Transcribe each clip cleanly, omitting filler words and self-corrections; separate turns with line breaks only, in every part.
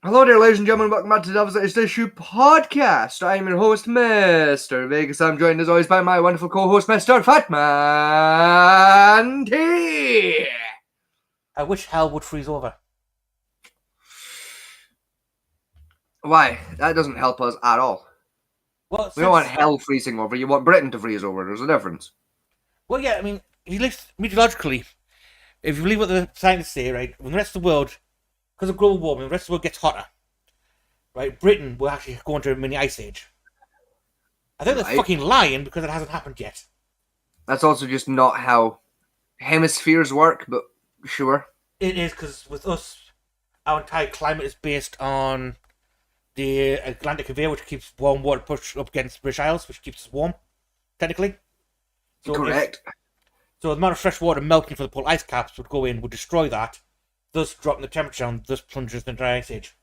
Hello there, ladies and gentlemen. Welcome back to the Devil's Issue podcast. I'm your host, Mr. Vegas. I'm joined as always by my wonderful co-host, Mr. Fatman T.
I wish hell would freeze over.
Why? That doesn't help us at all.
Well,
We don't want hell freezing over. You want Britain to freeze over. There's a difference.
Well, yeah, I mean, if you look meteorologically, if you believe what the scientists say, right, when the rest of the world, because of global warming, the rest of the world gets hotter, right, Britain will actually go into a mini ice age. I think they're fucking lying because it hasn't happened yet.
That's also just not how hemispheres work, but sure.
It is, because with us, our entire climate is based on the Atlantic conveyor, which keeps warm water pushed up against British Isles, which keeps us warm, technically. So
Correct.
So the amount of fresh water melting from the polar ice caps would destroy that, thus dropping the temperature and thus plunges the entire ice age.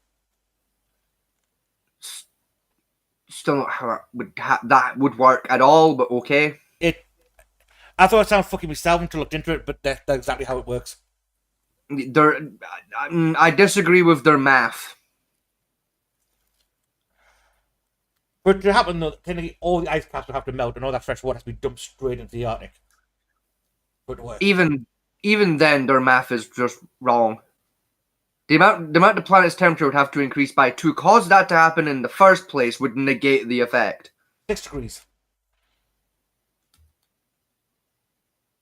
Still not how that would work at all, but okay.
I thought it sounded fucking myself until I looked into it, but that's exactly how it works.
I disagree with their math.
But to happen, though, technically all the ice caps would have to melt and all that fresh water has to be dumped straight into the Arctic. But what?
Even then, their math is just wrong. The amount the planet's temperature would have to increase by 2 cause that to happen in the first place would negate the effect.
6 degrees.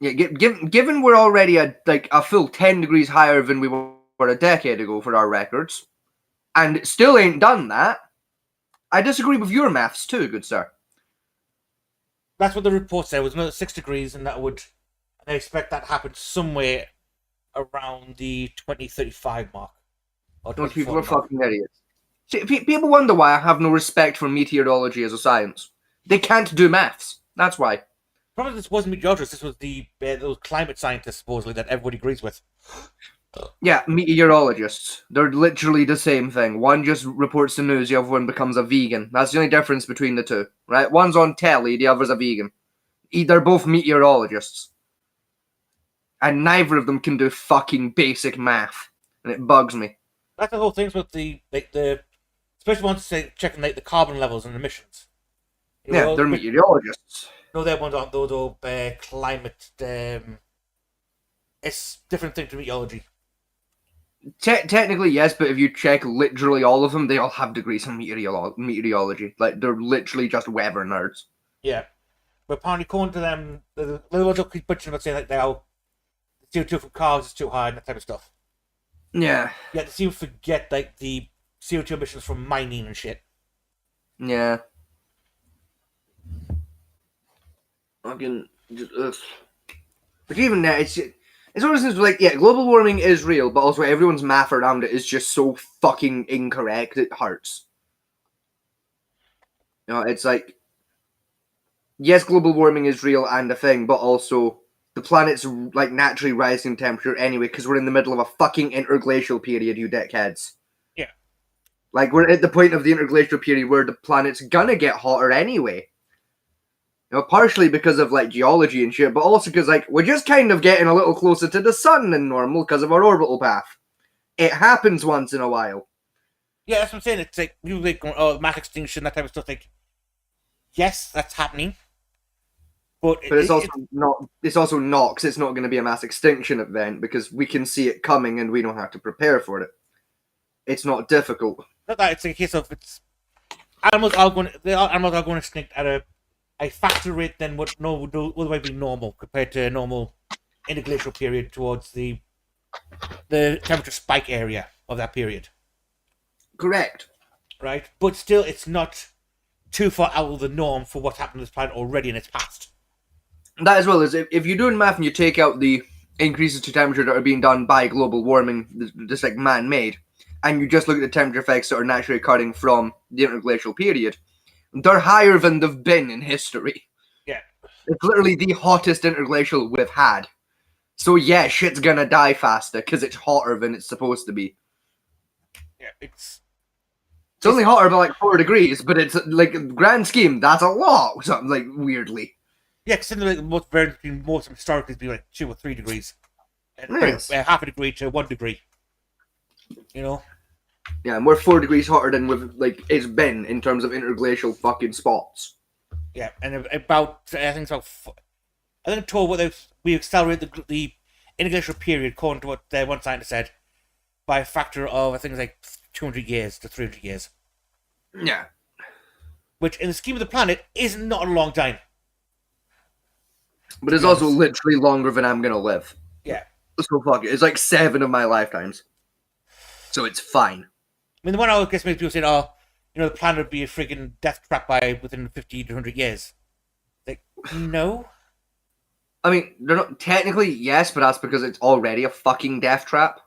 Yeah, given we're already at like a full 10 degrees higher than we were a decade ago for our records, and still ain't done that. I disagree with your maths too, good sir.
That's what the report said, was another 6 degrees, and they expect that to happen somewhere around the 2035 mark.
Those people are fucking idiots. See, people wonder why I have no respect for meteorology as a science. They can't do maths. That's why.
Probably this wasn't meteorologists, this was those climate scientists, supposedly, that everybody agrees with.
Yeah, meteorologists. They're literally the same thing. One just reports the news, the other one becomes a vegan. That's the only difference between the two, right? One's on telly, the other's a vegan. They're both meteorologists. And neither of them can do fucking basic math. And it bugs me.
That's the whole thing with the especially ones checking the carbon levels and emissions.
Yeah, they're meteorologists.
No, their ones aren't. Those are climate. It's different thing to meteorology.
Technically, yes, but if you check literally all of them, they all have degrees in meteorology. Like, they're literally just weather nerds.
Yeah. But apparently, according to them, the ones that keep bitching about saying like the CO2 from cars is too high and that type of stuff.
Yeah.
Yeah, they seem to forget like the CO2 emissions from mining and shit.
Yeah. Fucking just, but even that, it's one of those things like, yeah, global warming is real, but also everyone's math around it is just so fucking incorrect it hurts. You know, it's like, yes, global warming is real and a thing, but also the planet's like naturally rising in temperature anyway because we're in the middle of a fucking interglacial period, you dickheads.
Yeah.
Like, we're at the point of the interglacial period where the planet's gonna get hotter anyway. You know, partially because of, like, geology and shit, but also because, like, we're just kind of getting a little closer to the sun than normal because of our orbital path. It happens once in a while.
Yeah, that's what I'm saying. It's like, people like, oh, mass extinction, that type of stuff. Like, yes, that's happening. But
it's also not because it's not going to be a mass extinction event because we can see it coming and we don't have to prepare for it. It's not difficult.
Not that it's a case of animals are going extinct at a faster rate than what would otherwise be normal compared to a normal interglacial period towards the temperature spike area of that period.
Correct.
Right? But still, it's not too far out of the norm for what's happened to this planet already in its past.
That as well as if you're doing math and you take out the increases to temperature that are being done by global warming, just like man-made, and you just look at the temperature effects that are naturally occurring from the interglacial period, they're higher than they've been in history.
Yeah.
It's literally the hottest interglacial we've had. So yeah, shit's gonna die faster because it's hotter than it's supposed to be.
Yeah, it's
only hotter by like 4 degrees, but it's like, grand scheme, that's a lot. Something like weirdly.
Yeah, considering like most variance between most historically has been like 2 or 3 degrees. And
Yes.
half a degree to 1 degree. You know?
Yeah, and we're 4 degrees hotter than we've like it's been in terms of interglacial fucking spots.
Yeah, and about I think it's about I think told what we accelerate the interglacial period, according to what one scientist said, by a factor of I think it's like 200 years to 300 years.
Yeah.
Which, in the scheme of the planet, is not a long time.
But it's also literally longer than I'm gonna live.
Yeah.
So fuck it. It's like 7 of my lifetimes. So it's fine.
I mean, the one I guess makes people say, oh, the planet would be a friggin' death trap by within 50 to 100 years. Like, no.
I mean, they're not technically yes, but that's because it's already a fucking death trap.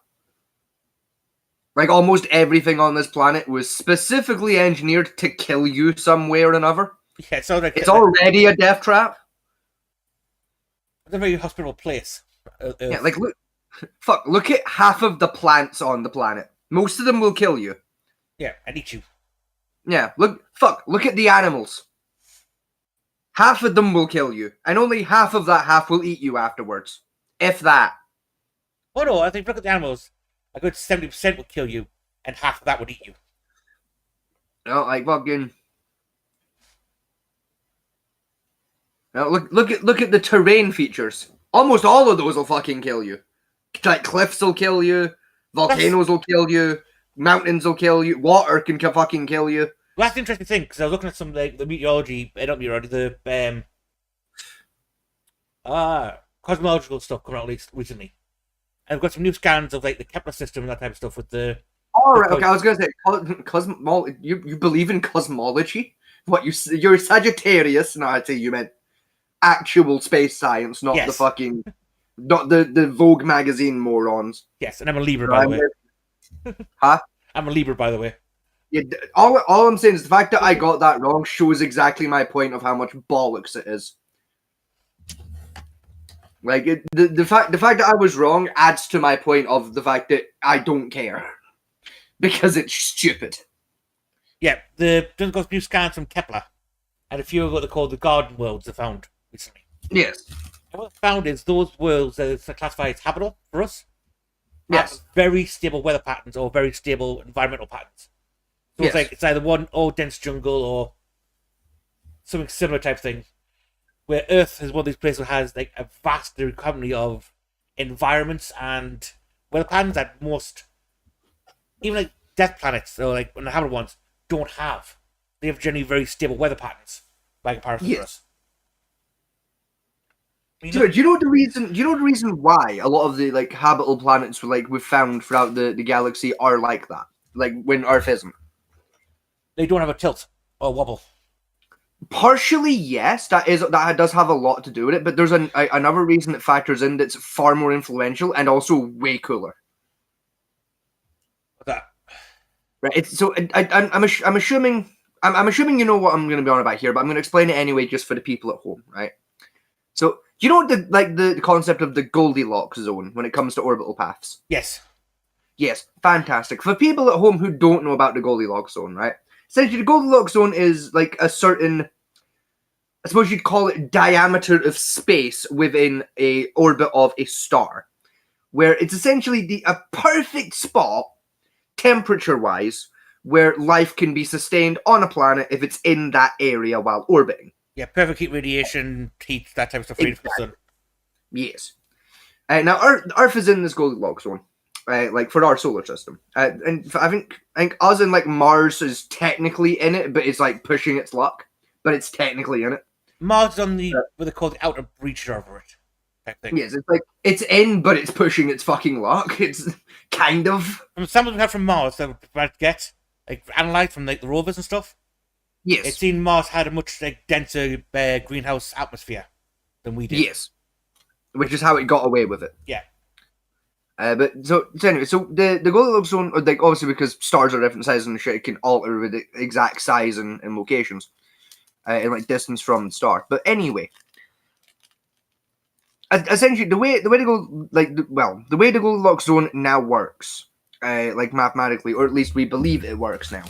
Like almost everything on this planet was specifically engineered to kill you some way or another.
Yeah, so
it's already a death trap.
It's a very hospitable place.
Yeah, like look at half of the plants on the planet. Most of them will kill you.
Yeah, and eat you.
Yeah, look at the animals. Half of them will kill you, and only half of that half will eat you afterwards. If that.
Oh no, I think look at the animals. A good 70% will kill you, and half of that would eat you.
No, like fucking. No, look at the terrain features. Almost all of those will fucking kill you. Like cliffs will kill you, volcanoes will kill you, mountains will kill you, water can fucking kill you.
Well, that's the interesting thing because I was looking at some like the meteorology, not meteorology, the cosmological stuff coming out recently. And I've got some new scans of like the Kepler system and that type of stuff with the.
All right, okay. I was gonna say You believe in cosmology? What you're a Sagittarius? No, I'd say you meant actual space science, not the fucking, not the Vogue magazine morons.
Yes, and I'm a Libra, by the way.
Huh?
I'm a Libra, by the way.
Yeah, all I'm saying is the fact that I got that wrong shows exactly my point of how much bollocks it is. Like the fact that I was wrong adds to my point of the fact that I don't care because it's stupid.
Yeah, there's got new scans from Kepler, and a few of what they call the garden worlds they found recently.
Yes.
And what they found is those worlds that are classified as habitable for us.
Yes.
Have very stable weather patterns or very stable environmental patterns. So it's like it's either one dense jungle or something similar type thing. Where Earth is one of these places that has like a vast company of environments and weather patterns that most, even like death planets or like uninhabitable ones, don't have. They have generally very stable weather patterns by comparison to us.
So, do you know the reason? Do you know the reason why a lot of the like habitable planets we've found throughout the galaxy are like that? Like when Earth isn't.
They don't have a tilt or wobble.
Partially, yes, that does have a lot to do with it. But there's another reason that factors in that's far more influential and also way cooler.
What's that?
Right. So I'm assuming you know what I'm going to be on about here, but I'm going to explain it anyway, just for the people at home, right? So you know the concept of the Goldilocks zone when it comes to orbital paths.
Yes.
Yes, fantastic. For people at home who don't know about the Goldilocks zone, right? Essentially, the Goldilocks zone is like a certain, I suppose you'd call it, diameter of space within a orbit of a star, where it's essentially a perfect spot, temperature-wise, where life can be sustained on a planet if it's in that area while orbiting.
Yeah, perfect heat radiation, heat, that type of stuff, from the sun.
Yes. Now, Earth is in this Goldilocks zone. Like for our solar system, and I think us and like Mars is technically in it, but it's like pushing its luck. But it's technically in it.
Mars is on the what they call the outer breach over it, type thing.
Yes, it's like it's in, but it's pushing its fucking luck. It's kind of.
From samples we have from Mars that we're about to get like analyzed from like the rovers and stuff.
Yes,
it seemed Mars had a much like denser greenhouse atmosphere than we did.
Yes, which is how it got away with it.
Yeah.
But so anyway, so the Goldilocks zone, like obviously because stars are different sizes and shit, it can alter with the exact size and locations, and like distance from the star. But anyway, essentially the way the way the Goldilocks zone now works, like mathematically, or at least we believe it works now,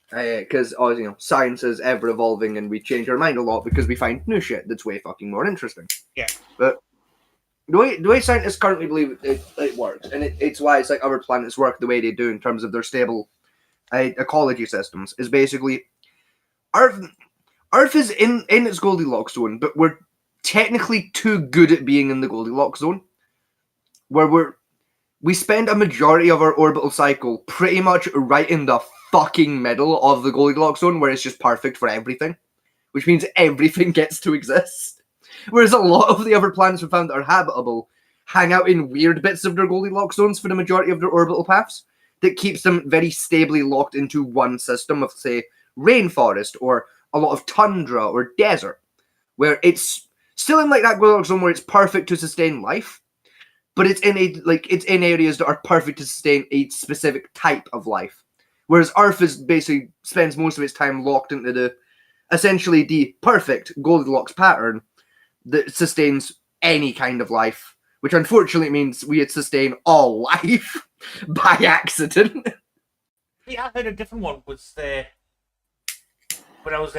because science is ever evolving and we change our mind a lot because we find new shit that's way fucking more interesting.
Yeah,
but. the way scientists currently believe it works, and it's why it's like other planets work the way they do in terms of their stable ecology systems, is basically Earth. Earth is in its Goldilocks zone, but we're technically too good at being in the Goldilocks zone, where we spend a majority of our orbital cycle pretty much right in the fucking middle of the Goldilocks zone, where it's just perfect for everything, which means everything gets to exist. Whereas a lot of the other planets we found that are habitable hang out in weird bits of their Goldilocks zones for the majority of their orbital paths that keeps them very stably locked into one system of, say, rainforest or a lot of tundra or desert, where it's still in like that Goldilocks zone where it's perfect to sustain life, but it's in areas that are perfect to sustain a specific type of life. Whereas Earth is basically spends most of its time locked into the essentially the perfect Goldilocks pattern that sustains any kind of life, which unfortunately means we sustain all life by accident.
Yeah, I heard a different one was when I was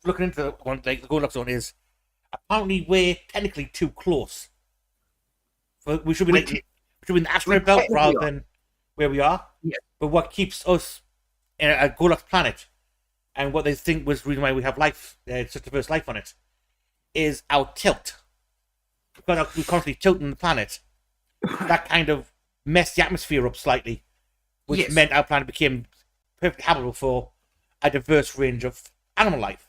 looking into the one like the Goldilocks zone is apparently we're technically too close. So we should be we should be in the asteroid belt rather than where we are.
Yeah.
But what keeps us in a Goldilocks planet, and what they think was the reason why we have life, such diverse life on it, is our tilt. Because we're constantly tilting the planet, that kind of messed the atmosphere up slightly, which meant our planet became perfectly habitable for a diverse range of animal life.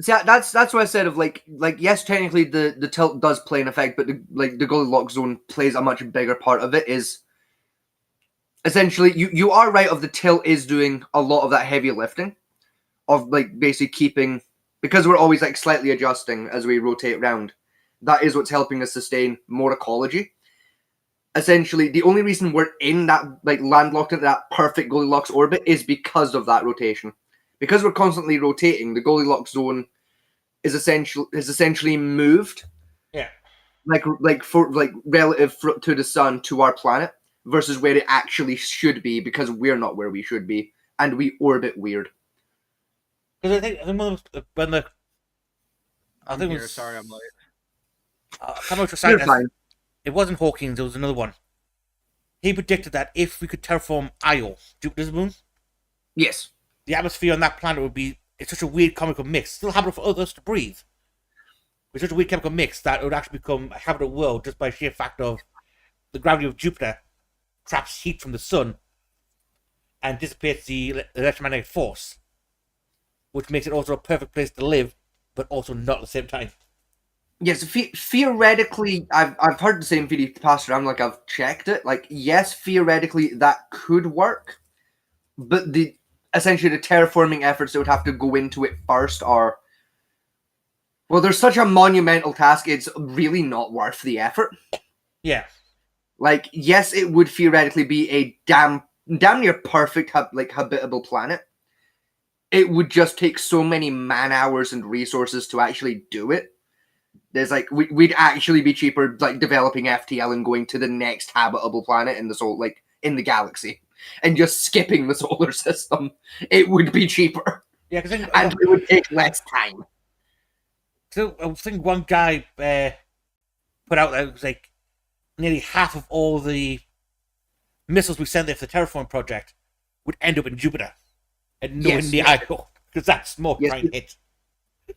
See, that's what I said of like yes, technically the tilt does play an effect, but the Goldilocks zone plays a much bigger part of it. Is essentially you are right of the tilt is doing a lot of that heavy lifting of like basically keeping, because we're always like slightly adjusting as we rotate around. That is what's helping us sustain more ecology. Essentially, the only reason we're in that like landlocked into that perfect Goldilocks orbit is because of that rotation. Because we're constantly rotating, the Goldilocks zone is essentially moved.
Yeah.
Like relative to the sun to our planet versus where it actually should be, because we're not where we should be and we orbit weird.
Because I think when the
I'm
think it
here.
was-
Sorry, I'm late.
You're fine.
It wasn't Hawkins. There was another one. He predicted that if we could terraform Io, Jupiter's moon,
Yes.
the atmosphere on that planet would be it's such a weird chemical mix, still habitable for others to breathe. It's such a weird chemical mix that it would actually become a habitable world just by sheer fact of the gravity of Jupiter traps heat from the sun and dissipates the electromagnetic force, which makes it also a perfect place to live, but also not at the same time.
Yes, theoretically, I've heard the same theory passed around. Like I've checked it. Like yes, theoretically that could work, but essentially the terraforming efforts that would have to go into it first are, well, there's such a monumental task. It's really not worth the effort.
Yeah.
Like yes, it would theoretically be a damn near perfect habitable planet. It would just take so many man hours and resources to actually do it. There's like we'd actually be cheaper like developing FTL and going to the next habitable planet in in the galaxy and just skipping the solar system. It would be cheaper.
Yeah, because
and it would take less time.
So I think one guy put out that it was like nearly half of all the missiles we sent there for the Terraform project would end up in Jupiter and nowhere near Io, because that's more trying to hit.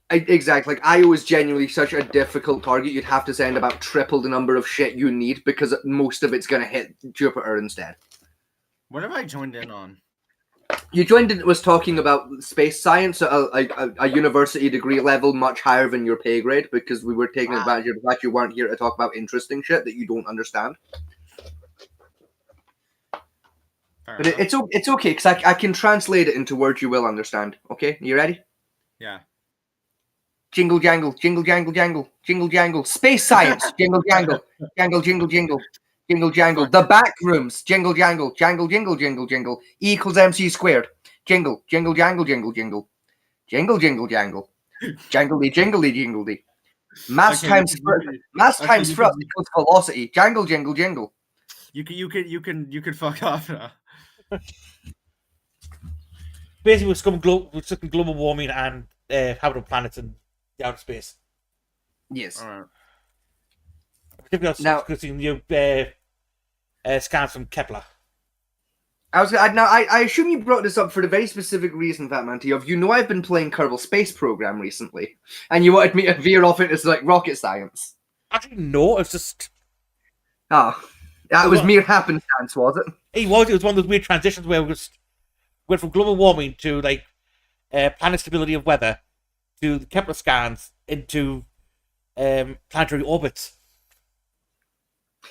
Exactly. Like Io is genuinely such a difficult target. You'd have to send about triple the number of shit you need because most of it's going to hit Jupiter instead.
What have I joined in on?
You joined in was talking about space science at a university degree level much higher than your pay grade, because we were taking advantage of the fact you weren't here to talk about interesting shit that you don't understand. But it's okay, because I can translate it into words you will understand. Okay, you ready?
Yeah.
Jingle jangle, jingle jangle jangle, jingle jangle. Space science, jingle jangle, jangle jingle jingle, jingle jangle. The back rooms, jingle jangle, jangle jingle jingle jingle. E equals MC squared. Jingle, jingle jangle jingle jingle, jingle jingle jangle, jangly jingly jingly. Mass times thrust equals velocity. Jangle jingle jingle.
You can fuck off now.
Basically, we're stuck in global warming and habitable planets and outer space.
Yes.
All right.
particularly
Now-
because new scans from Kepler.
I assume you brought this up for the very specific reason, Fatmanti, of I've been playing Kerbal Space Program recently, and you wanted me to veer off into like rocket science.
Actually, no, it's just
Oh, that was mere happenstance, was it?
it was one of those weird transitions where we just went from global warming to like planet stability of weather to the Kepler scans into planetary orbits.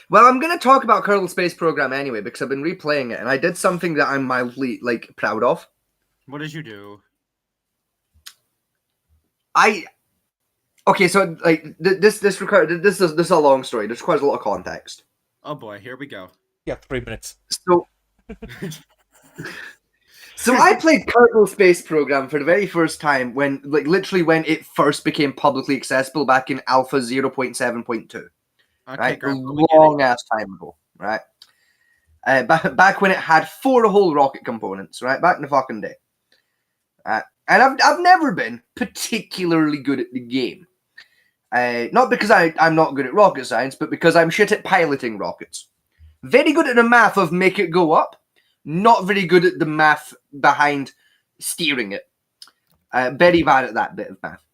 Well, I'm going to talk about Kerbal Space Program anyway because I've been replaying it, and I did something that I'm mildly proud of.
What did you do?
Okay, so this is a long story. There's quite a lot of context.
Oh boy, here we go.
Yeah, 3 minutes.
So I played Kerbal Space Program for the very first time when literally when it first became publicly accessible back in Alpha 0.7.2.
Okay,
Right, a
Grandpa,
long ass time ago, right? Back when it had 4 whole rocket components, right? Back in the fucking day. And I've never been particularly good at the game. Not because I'm not good at rocket science, but because I'm shit at piloting rockets. Very good at the math of make it go up. Not very good at the math behind steering it. Very bad at that bit of math.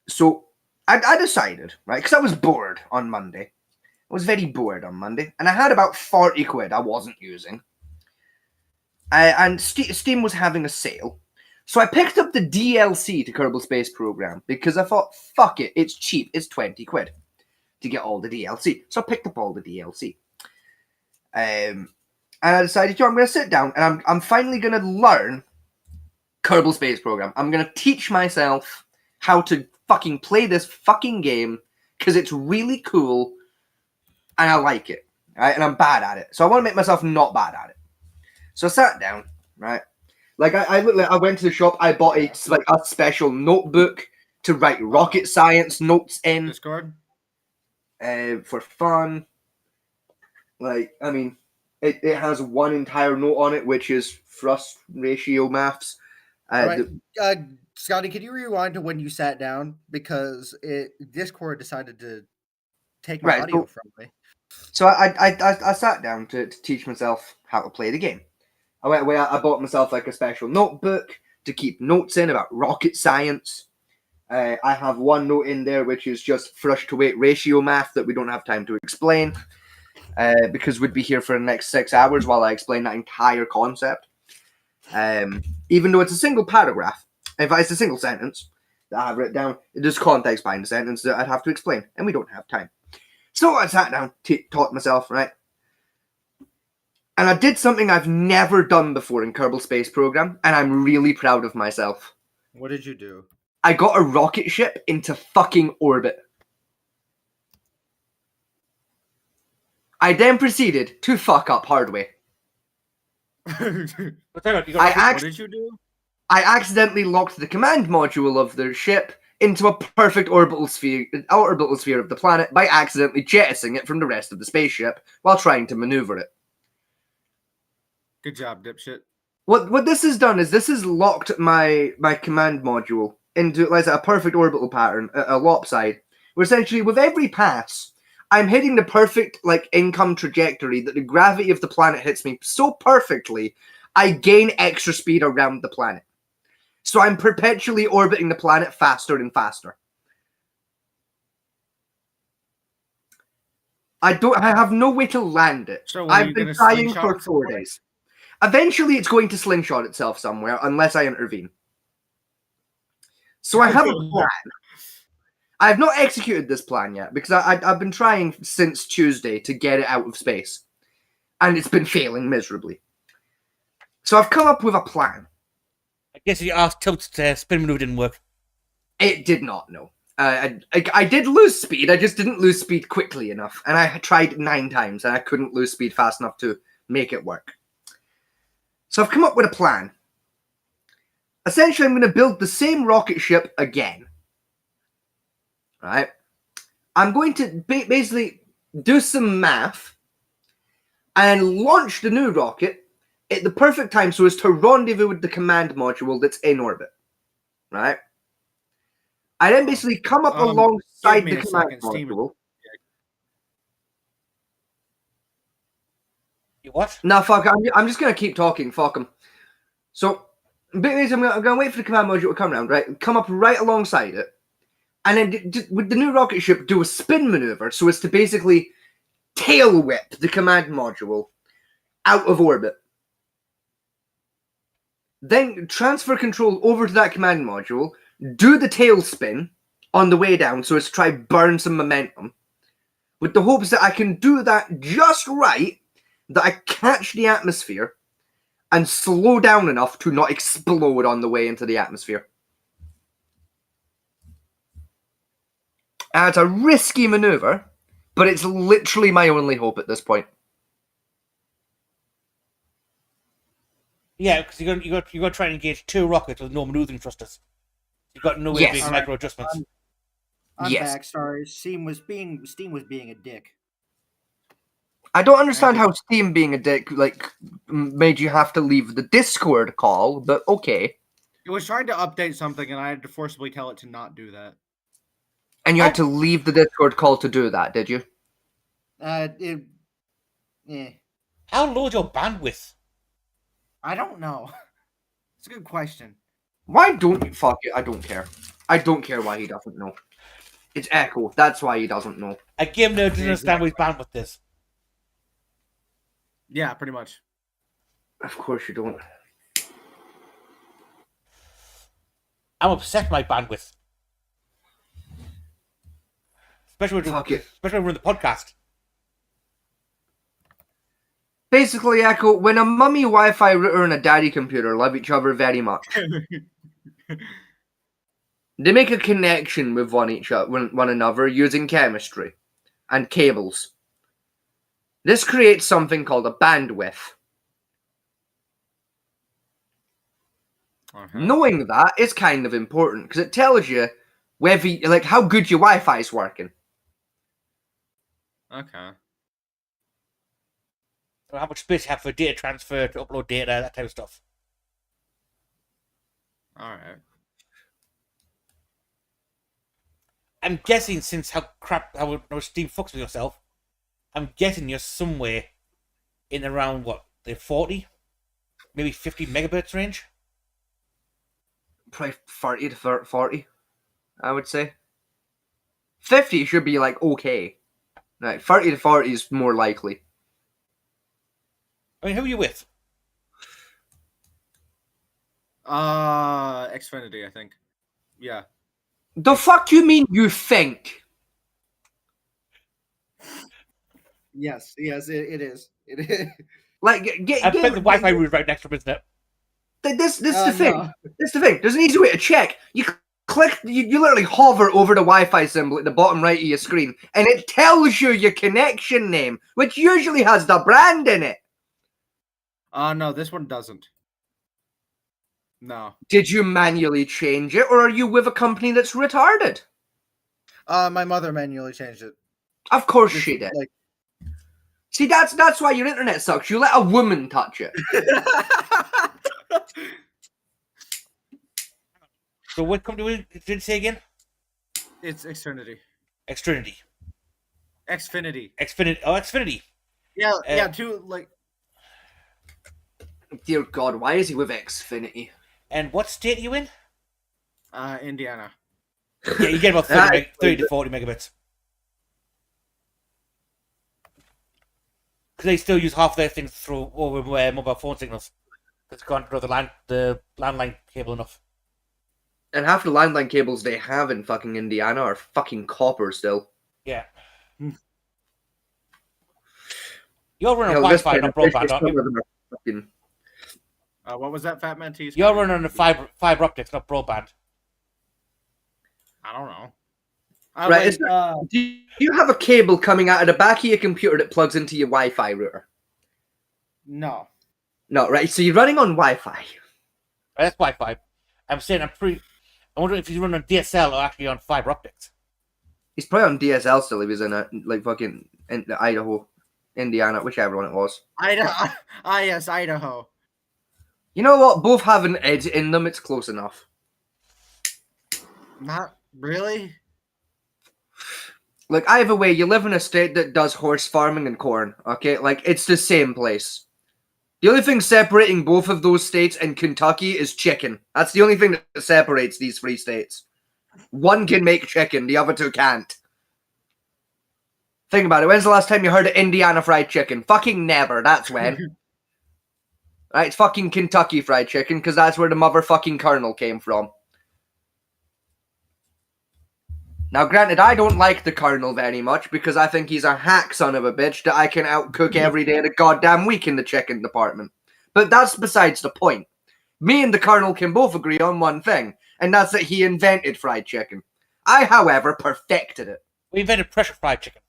So I decided, right, because I was bored on Monday. I was very bored on Monday, and I had about 40 quid I wasn't using. And Steam was having a sale. So I picked up the DLC to Kerbal Space Program because I thought, fuck it, it's cheap. It's 20 quid to get all the DLC. So I picked up all the DLC. And I decided, I'm going to sit down and I'm finally going to learn Kerbal Space Program. I'm going to teach myself how to fucking play this fucking game because it's really cool and I like it, right? And I'm bad at it. So I want to make myself not bad at it. So I sat down, right? Like I went to the shop, I bought a special notebook to write rocket science notes in.
Discord?
For fun. Like, I mean, it has one entire note on it, which is thrust ratio maths.
Right. Scotty, can you rewind to when you sat down? Because Discord decided to take my audio from me.
So I sat down to teach myself how to play the game. I went away, I bought myself like a special notebook to keep notes in about rocket science. I have one note in there which is just thrust to weight ratio math that we don't have time to explain because we'd be here for the next 6 hours while I explain that entire concept. Even though it's a single paragraph, if it's a single sentence that I have written down, there's context behind the sentence that I'd have to explain, and we don't have time. So I sat down, taught myself, right? And I did something I've never done before in Kerbal Space Program, and I'm really proud of myself.
What did you do?
I got a rocket ship into fucking orbit. I then proceeded to fuck up hardware.
But hang on,
What did you do?
I accidentally locked the command module of the ship into a perfect orbital sphere of the planet by accidentally jettisoning it from the rest of the spaceship while trying to maneuver it.
Good job, dipshit.
What this has done is this has locked my command module into like a perfect orbital pattern, a lopside, where essentially with every pass, I'm hitting the perfect income trajectory that the gravity of the planet hits me so perfectly, I gain extra speed around the planet. So I'm perpetually orbiting the planet faster and faster. I have no way to land it.
So are
I've
you
been
gonna
trying
slingshot
for
it
4
somewhere?
days. Eventually, it's going to slingshot itself somewhere unless I intervene. So I have a plan. I have not executed this plan yet because I've been trying since Tuesday to get it out of space, and it's been failing miserably. So I've come up with a plan.
I guess you asked Tilt to spin maneuver didn't work.
It did not, no. I did lose speed, I just didn't lose speed quickly enough. And I tried 9 times, and I couldn't lose speed fast enough to make it work. So I've come up with a plan. Essentially, I'm going to build the same rocket ship again. Right? I'm going to basically do some math and launch the new rocket at the perfect time so as to rendezvous with the command module that's in orbit. Right? I then basically come up alongside
me
the
a
command
second, Steam-
module.
You what?
Nah, fuck. I'm just gonna keep talking. Fuck him. So, basically, I'm gonna wait for the command module to come around. Right, come up right alongside it, and then with the new rocket ship, do a spin maneuver so as to basically tail whip the command module out of orbit. Then transfer control over to that command module. Do the tail spin on the way down so as to try burn some momentum, with the hopes that I can do that just right, that I catch the atmosphere and slow down enough to not explode on the way into the atmosphere. And it's a risky maneuver, but it's literally my only hope at this point.
Yeah, because you're going to try and engage 2 rockets with no maneuvering thrusters. You've got no way
Yes.
of making micro adjustments.
I'm
Yes.
back. Sorry, Steam was being a dick.
I don't understand how Steam being a dick made you have to leave the Discord call, but okay.
It was trying to update something, and I had to forcibly tell it to not do that.
And you had to leave the Discord call to do that, did you?
How low is your bandwidth?
I don't know. It's a good question.
Why don't you? Fuck it, I don't care. I don't care why he doesn't know. It's Echo, that's why he doesn't know.
A game nerd doesn't understand what his bandwidth is.
Yeah, pretty much.
Of course you don't.
I'm obsessed with my bandwidth. Especially when we're in the podcast.
Basically, Echo, when a mummy Wi-Fi router and a daddy computer love each other very much, they make a connection with one another using chemistry and cables. This creates something called a bandwidth. Knowing that is kind of important because it tells you whether, how good your Wi-Fi is working.
Okay.
Or how much space you have for data transfer, to upload data, that type of stuff.
Alright.
I'm guessing since how Steam fucks with yourself, I'm guessing you're somewhere in around the 40, maybe 50 megabits range.
Probably 30 to 40, I would say. 50 should be okay. 30 to 40 is more likely.
I mean, who are you with?
Xfinity, I think. Yeah.
The fuck you mean you think?
Yes, it is. It is.
I bet the Wi-Fi router right next to him, isn't it?
This is the thing.
No.
This is the thing. There's an easy way to check. You click, you literally hover over the Wi-Fi symbol at the bottom right of your screen, and it tells you your connection name, which usually has the brand in it.
No, this one doesn't. No.
Did you manually change it, or are you with a company that's retarded?
My mother manually changed it.
Of course she did. See, that's why your internet sucks. You let a woman touch it.
So what company did you say again?
It's Xfinity.
Xfinity.
Xfinity.
Xfinity. Oh, Xfinity.
Yeah,
Uh,
Dear God, why is he with Xfinity?
And what state are you in?
Indiana.
Yeah, you get about 30 to 40 megabits. Because they still use half their things through over mobile phone signals. It's gone through the landline cable enough.
And half the landline cables they have in fucking Indiana are fucking copper still.
Yeah. You're running Wi-Fi, not broadband, aren't you?
What was that, Fat Man T?
You're running on the fiber optics, not broadband.
I don't know.
Right, do you have a cable coming out of the back of your computer that plugs into your Wi-Fi router?
No.
No, right, so you're running on Wi-Fi.
Right, that's Wi-Fi. I'm saying I wonder if he's running on DSL or actually on fiber optics.
He's probably on DSL still. He was in fucking Idaho, Indiana, whichever one it was.
Idaho. Yes, Idaho.
You know what? Both have an edge in them. It's close enough.
Not Really?
Like, either way, you live in a state that does horse farming and corn, okay? Like, it's the same place. The only thing separating both of those states and Kentucky is chicken. That's the only thing that separates these three states. One can make chicken, the other two can't. Think about it. When's the last time you heard of Indiana fried chicken? Fucking never. That's when. Right, it's fucking Kentucky fried chicken, because that's where the motherfucking colonel came from. Now, granted, I don't like the colonel very much, because I think he's a hack son of a bitch that I can outcook every day of the goddamn week in the chicken department. But that's besides the point. Me and the colonel can both agree on one thing, and that's that he invented fried chicken. I, however, perfected it.
We invented pressure fried chicken.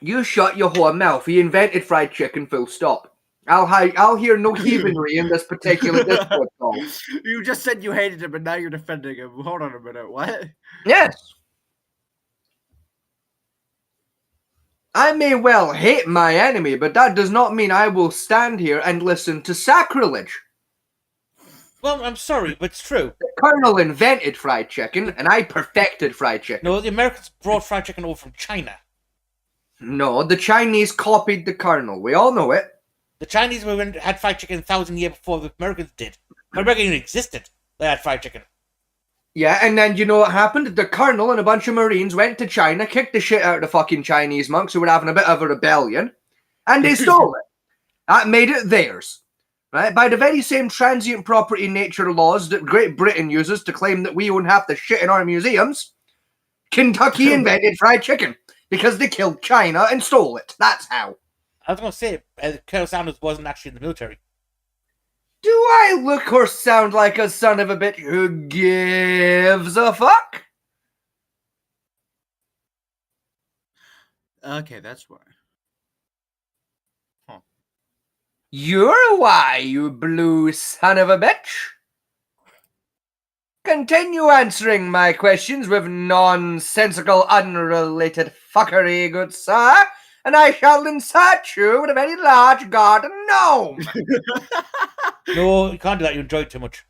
You shut your whore mouth. He invented fried chicken, full stop. I'll hear no heathenry in this particular Discord call.
You just said you hated him, and now you're defending him. Hold on a minute. What?
Yes. I may well hate my enemy, but that does not mean I will stand here and listen to sacrilege.
Well, I'm sorry, but it's true.
The colonel invented fried chicken, and I perfected fried chicken.
No, the Americans brought fried chicken over from China.
No, the Chinese copied the colonel. We all know it.
The Chinese had fried chicken 1,000 years before the Americans did. When America even existed, they had fried chicken.
Yeah, and then you know what happened? The colonel and a bunch of Marines went to China, kicked the shit out of the fucking Chinese monks who were having a bit of a rebellion, and they stole it. That made it theirs. Right? By the very same transient property nature laws that Great Britain uses to claim that we own half the shit in our museums, Kentucky invented fried chicken because they killed China and stole it. That's how.
I was going to say, Colonel Sanders wasn't actually in the military.
Do I look or sound like a son of a bitch who gives a fuck?
Okay, that's why.
You're why, you blue son of a bitch. Continue answering my questions with nonsensical, unrelated fuckery, good sir, and I shall insert you with a very large garden gnome.
No, you can't do that. You enjoy it too much.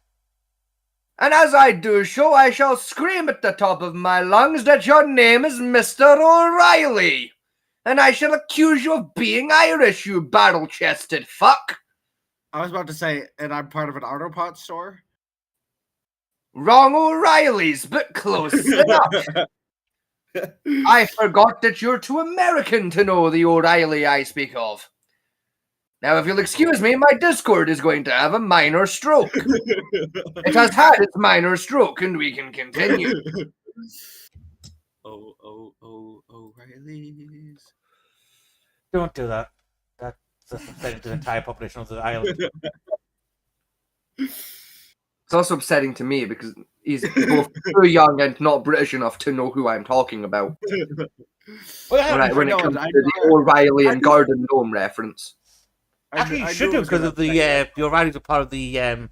And as I do so, I shall scream at the top of my lungs that your name is Mr. O'Reilly. And I shall accuse you of being Irish, you barrel-chested fuck.
I was about to say, and I'm part of an Autopot store.
Wrong O'Reillys, but close enough. I forgot that you're too American to know the O'Reilly I speak of. Now, if you'll excuse me, my Discord is going to have a minor stroke. It has had its minor stroke, and we can continue.
O'Reilly's.
Don't do that. That's upsetting to the entire population of the island.
It's also upsetting to me because he's both too young and not British enough to know who I'm talking about.
Well,
Right, when it comes
I
to the O'Reilly and Garden Gnome reference.
actually, you should do because of the O'Reillys are part of the Gangs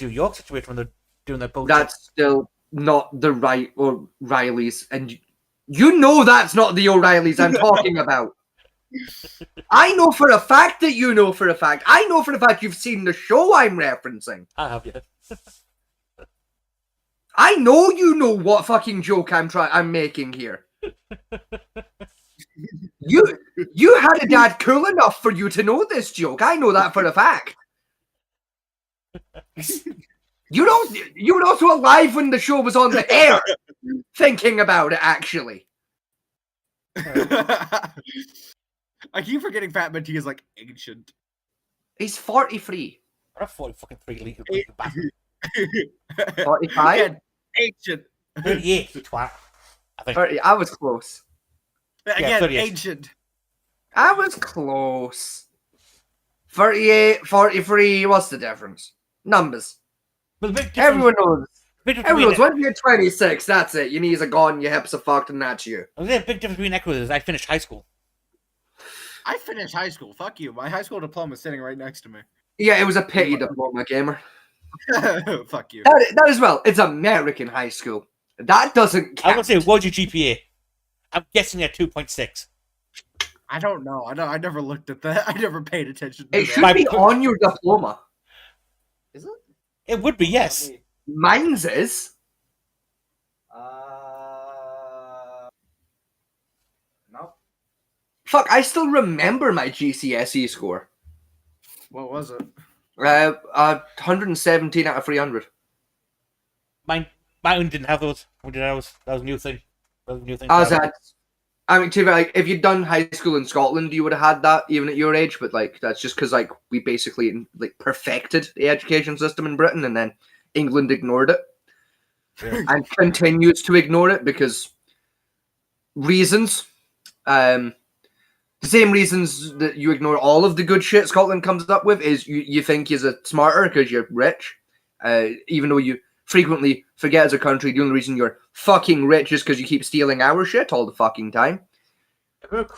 of New York situation when they're doing their bullshit.
That's still not the right O'Reillys, and you know that's not the O'Reillys I'm talking about. I know for a fact that you know for a fact. I know for a fact you've seen the show I'm referencing.
I have, yeah.
I know you know what fucking joke I'm making here. You had a dad cool enough for you to know this joke. I know that for a fact. You were also alive when the show was on the air, thinking about it actually.
I keep forgetting Fat Minty is like ancient.
He's 43.
I'm 43 legal.
45?
Again, ancient.
38, twat. I think.
30. I was close.
Again,
38.
ancient.
I was close. 38, 43, what's the difference? Numbers.
But the big difference,
Everyone knows.
big difference
Everyone knows.
between,
Once you're 26, that's it. Your knees are gone, your hips are fucked, and that's you.
the big difference between Ecuador is I finished high school.
I finished high school. Fuck you. My high school diploma is sitting right next to me.
Yeah, it was a pity diploma, gamer.
Fuck you.
That as well. It's American high school. That doesn't
I
count.
was going to say, what's your GPA? I'm guessing at 2.6.
I don't know. I never looked at that. I never paid attention to
It
that.
should be on your diploma. Is it?
It would be, yes.
Mine's is.
No.
Fuck, I still remember my GCSE score.
What was it?
117 out of 300.
Mine didn't have those. That was a new thing. That was a new thing.
I was at. I mean, to be like, if you'd done high school in Scotland, you would have had that even at your age. But like, that's just because like we basically like perfected the education system in Britain, and then England ignored it and continues to ignore it because reasons. The same reasons that you ignore all of the good shit Scotland comes up with is you think you're smarter because you're rich, even though you frequently forget as a country the only reason you're fucking rich is because you keep stealing our shit all the fucking time.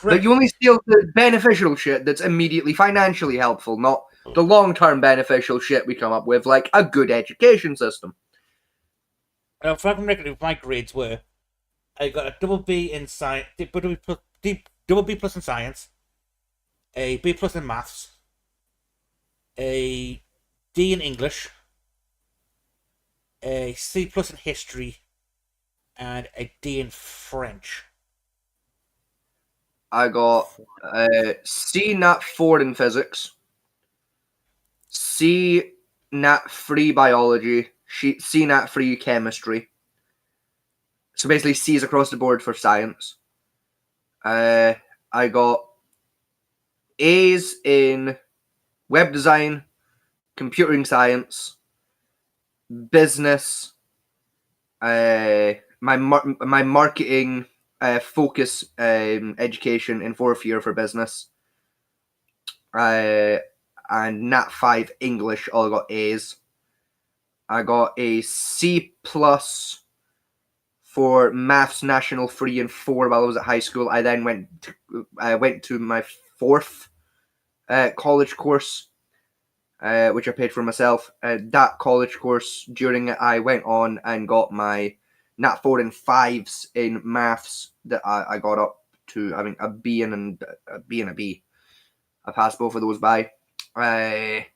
Like you only steal the beneficial shit that's immediately financially helpful, not the long-term beneficial shit we come up with, like a good education system.
If I can reckon my grades were, I got a double B in science, double B plus in science, a B plus in maths, a D in English, a C plus in history, and a D in French.
I got C Nat 4 in physics, C Nat 3 biology, C Nat 3 chemistry. So basically C's across the board for science. I got A's in web design, computing science, business, my marketing focus education in 4th year for business, and Nat 5 English all got A's. I got a C plus for maths national 3 and 4 while I was at high school. I then went to my 4th college course, which I paid for myself. That college course, during it, I went on and got my Nat 4 and 5s in maths that I got up to, I think, a B and a B and a B. I passed both of those by. I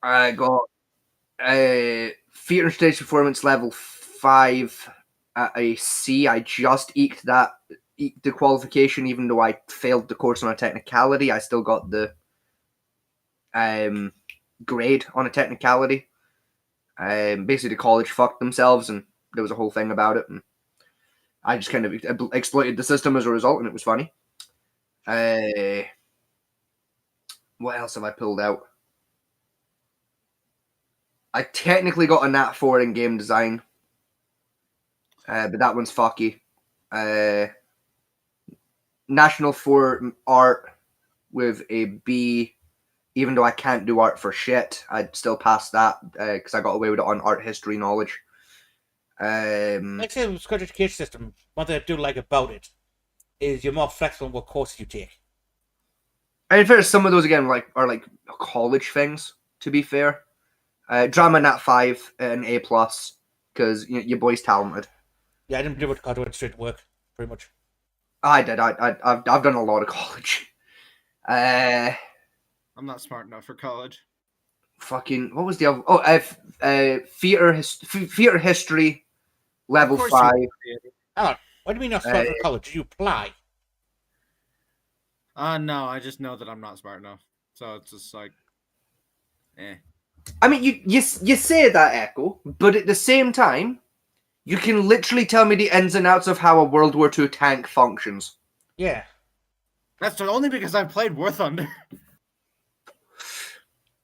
got a theatre and stage performance level 5 at a C. I just eked the qualification, even though I failed the course on a technicality. I still got the grade on a technicality. Basically, the college fucked themselves, and there was a whole thing about it, and I just kind of exploited the system as a result, and it was funny. What else have I pulled out? I technically got a Nat 4 in game design, but that one's fucky. National 4 art with a B, even though I can't do art for shit, I'd still pass that because I got away with it on art history knowledge.
Like I said, the Scottish education system, one thing I do like about it is you're more flexible on what courses you take.
And in fairness, some of those again are like college things. To be fair, drama Nat 5 an A plus because your boy's talented.
Yeah, I didn't do what I went straight to work, pretty much.
I did. I've done a lot of college.
I'm not smart enough for college.
Fucking what was the other? Oh, theater history level 5.
What do you mean not smart for college? Did you apply?
No, I just know that I'm not smart enough. So it's just like,
I mean, you say that, Echo, but at the same time, you can literally tell me the ins and outs of how a World War II tank functions.
Yeah.
That's only because I played War Thunder.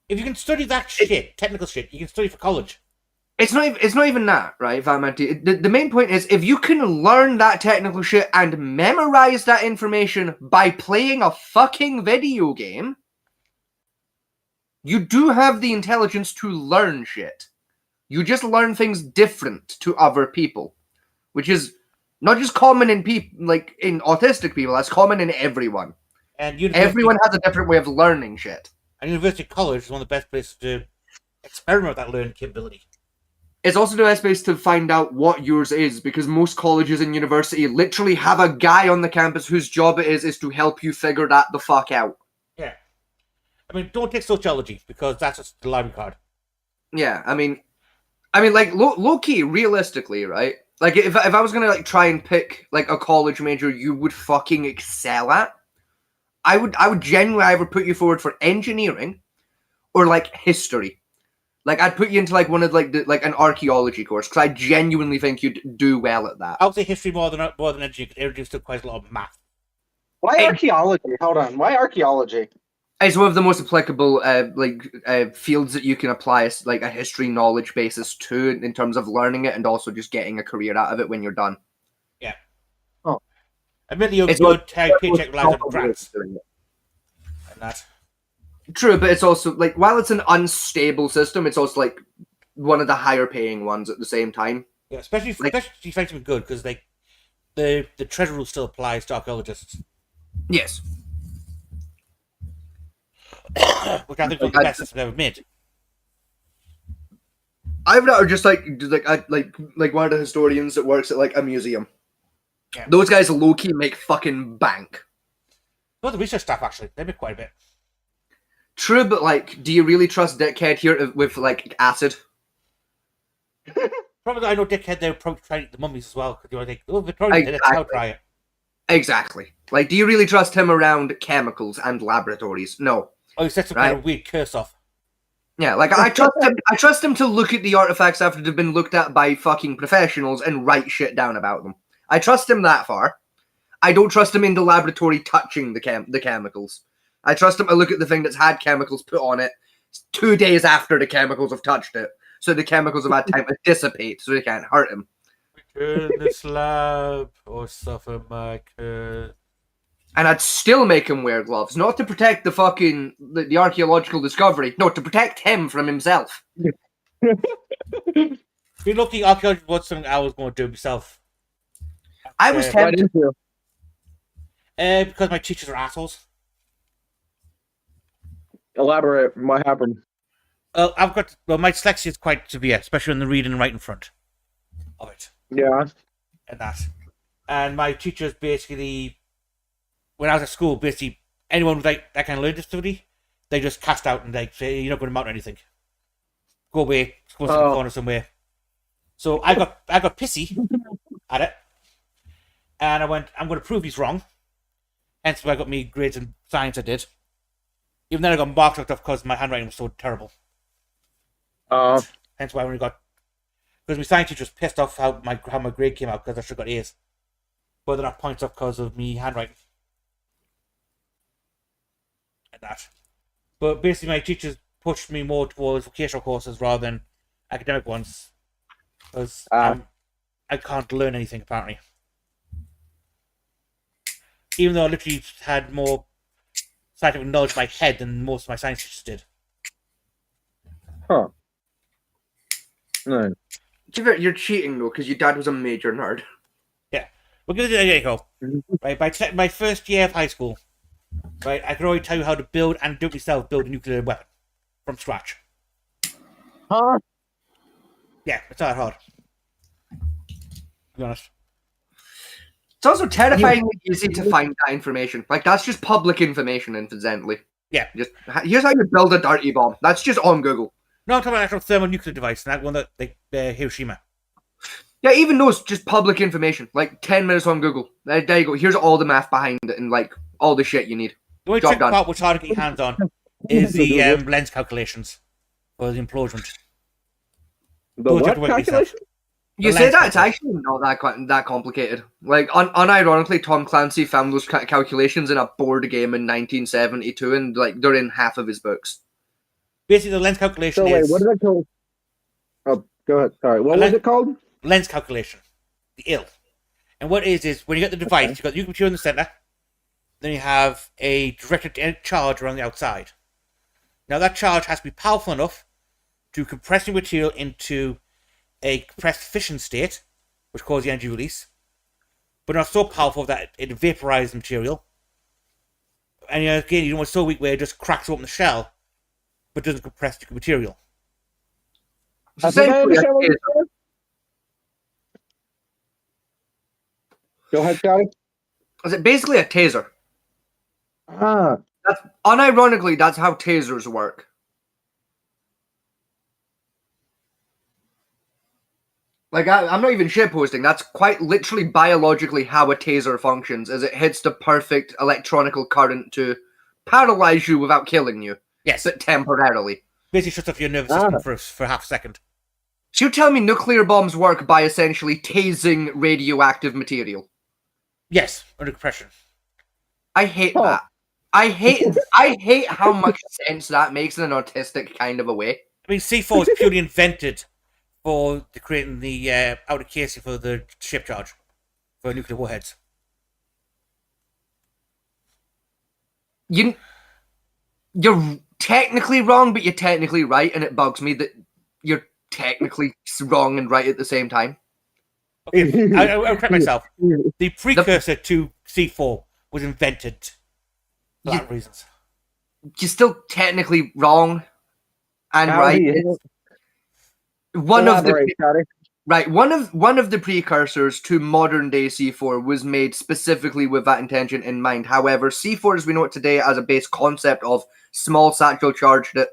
If you can study that shit, technical shit, you can study for college.
It's not even that, right, Valmenti? The main point is, if you can learn that technical shit and memorize that information by playing a fucking video game, you do have the intelligence to learn shit. You just learn things different to other people, which is not just common in people, like in autistic people. That's common in everyone.
And
everyone has a different way of learning shit.
And university college is one of the best places to experiment with that learning capability.
It's also the best place to find out what yours is, because most colleges and university literally have a guy on the campus whose job it is to help you figure that the fuck out.
Yeah. I mean, don't take sociology, because that's just the library card.
Yeah, I mean, like low key, realistically, right? Like if I was gonna like try and pick like a college major you would fucking excel at, I would genuinely either put you forward for engineering or like history. Like I'd put you into like one of like like an archaeology course because I genuinely think you'd do well at that.
I would say history more than engineering because engineering still quite a lot of math.
Why
Hey.
archaeology? Hold on. Why archaeology?
It's one of the most applicable fields that you can apply like a history knowledge basis to in terms of learning it and also just getting a career out of it when you're done.
Yeah.
Oh.
Admittedly, your paycheck relies on grants and that.
True, but it's also like while it's an unstable system, it's also like one of the higher paying ones at the same time.
Yeah, especially if you find something good because like the treasure rule still applies to archaeologists.
Yes.
Which I think is the best system ever made.
I've not just like one of the historians that works at like a museum.
Yeah.
Those guys low key make fucking bank.
Well, the research staff actually they make quite a bit.
True, but like, do you really trust Dickhead here with like acid?
Probably I know Dickhead they were probably trying the mummies as well because you were like, oh, Victoria, let's now try it.
Exactly. Like, do you really trust him around chemicals and laboratories? No.
Oh, he set some kind of weird curse off.
Yeah, like I trust him. I trust him to look at the artifacts after they've been looked at by fucking professionals and write shit down about them. I trust him that far. I don't trust him in the laboratory touching the chemicals. I trust him to look at the thing that's had chemicals put on it 2 days after the chemicals have touched it, so the chemicals have had time to dissipate, so they can't hurt him.
Return this lab or suffer my curse.
And I'd still make him wear gloves, not to protect the fucking the archaeological discovery, no, to protect him from himself.
Be lucky, archaeology was something I was going to do myself.
I was tempted.
Because my teachers are assholes.
Elaborate. What happened?
My dyslexia is quite severe, especially in the reading and writing front of it.
Yeah.
And that. And my teachers basically, when I was at school, basically anyone with like that kind of learning disability, they just cast out and like say you're not going to amount to anything. Go away, go to the corner somewhere. So I got pissy at it, and I went, I'm going to prove he's wrong. Hence why I got me grades in science. I did. Even then, I got marked off because my handwriting was so terrible. Hence why I only got, because my science teacher was pissed off how my grade came out because I should have got A's, but they're not points off because of me handwriting. And that. But basically, my teachers pushed me more towards vocational courses rather than academic ones, because I can't learn anything apparently. Even though I literally had more scientific knowledge in my head than most of my science teachers did.
Huh. No.
You're cheating though, because your dad was a major nerd.
Yeah, we're gonna do there you go. Right, by my first year of high school, right, I could already tell you how to build and do it myself, build a nuclear weapon from scratch.
Huh?
Yeah, it's not hard. To be honest.
It's also terrifyingly easy to find that information. Like, that's just public information, incidentally.
Yeah.
Just here's how you build a dirty bomb. That's just on Google.
No, I'm talking about actual thermonuclear device, and that one that Hiroshima.
Yeah, even those just public information. Like 10 minutes on Google. There you go. Here's all the math behind it and like all the shit you need.
The only
Job
tricky
done.
part which hard to get your hands on is the lens calculations for the implosion.
The
Those you
what
have to work yourself.
calculation?
You
The
say
lens
that, it's
calculation.
actually not that complicated. Like, unironically, Tom Clancy found those calculations in a board game in 1972, and like they're in half of his books.
Basically, the lens calculation
So wait,
is
what is that called? Oh, go ahead. Sorry, what was it called?
lens calculation, the ill. And what it is when you get the device, you've got the nuclear material in the center, then you have a directed charge around the outside. Now that charge has to be powerful enough to compress the material into a compressed fission state, which causes the energy release, but not so powerful that it vaporizes the material. And again, you don't want it so weak where it just cracks open the shell, but doesn't compress the material.
I think I understand what
Essentially,
you're saying. Go ahead, Scotty.
is it basically a taser?
Ah,
Unironically, that's how tasers work. Like, I'm not even shitposting. That's quite literally biologically how a taser functions, is it hits the perfect electronical current to paralyze you without killing you,
Yes.
but temporarily.
Basically shuts off your nervous system for half a second.
So you tell me nuclear bombs work by essentially tasing radioactive material?
Yes, under compression.
I hate that. I hate how much sense that makes in an autistic kind of a way.
I mean, C4 is purely invented for creating the outer casing for the ship charge for nuclear warheads.
You're technically wrong, but you're technically right, and it bugs me that you're technically wrong and right at the same time.
Okay, I'll correct myself. The precursor to C4 was invented for that reasons.
You're still technically wrong and
How
right.
do you-
One of the
Elaborate, Scotty.
right one of the precursors to modern day C4 was made specifically with that intention in mind. However, C4 as we know it today as a base concept of small satchel charge that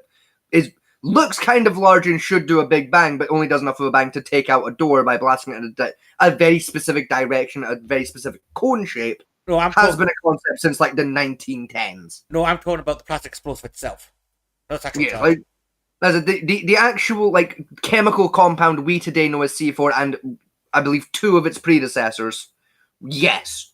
looks kind of large and should do a big bang, but only does enough of a bang to take out a door by blasting it in a very specific direction, a very specific cone shape.
No,
Has been a concept since like the 1910s.
No, I'm talking about the plastic explosive itself. Not satchel charge.
Like, the actual like chemical compound we today know as C4 and I believe two of its predecessors. Yes.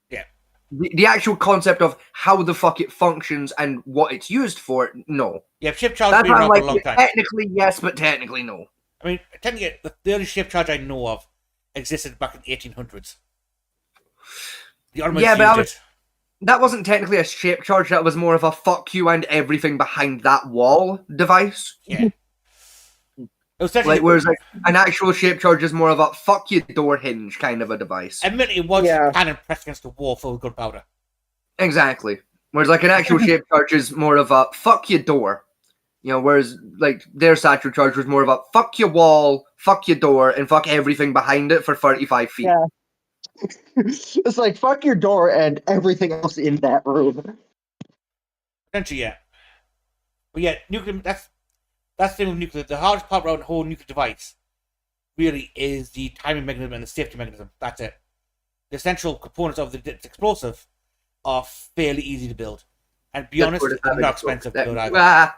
Yeah.
The actual concept of how the fuck it functions and what it's used for, no.
Yeah, ship charge has
That's
been
why I'm
around for a
like,
long time.
technically yes, but technically no.
I mean, technically, the only ship charge I know of existed back in the 1800s. The Ottomans used it.
That wasn't technically a shape charge, that was more of a fuck you and everything behind that wall device.
Yeah. It was
Like, whereas like an actual shape charge is more of a fuck you door hinge kind of a device.
Admittedly, it was
Yeah.
cannon pressed against the wall full of gunpowder.
Exactly. Whereas like an actual shape charge is more of a fuck you door. You know, whereas like their satchel charge was more of a fuck your wall, fuck your door, and fuck everything behind it for 35 feet.
Yeah. It's like fuck your door and everything else in that room.
Essentially, yeah. But yeah, nuclear. That's the thing with nuclear. The hardest part around the whole nuclear device really is the timing mechanism and the safety mechanism. That's it. The essential components of the explosive are fairly easy to build, and to be honest, they're not expensive to build either.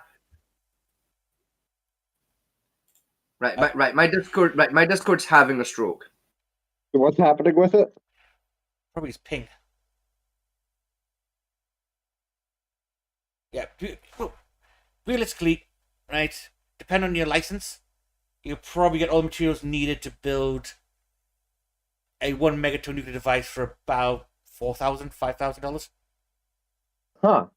Right. My Discord's having a stroke.
What's happening with it?
Probably it's ping. Yeah, realistically, right, depending on your license, you'll probably get all the materials needed to build a 1 megaton nuclear device for about $4,000, $5,000.
Huh.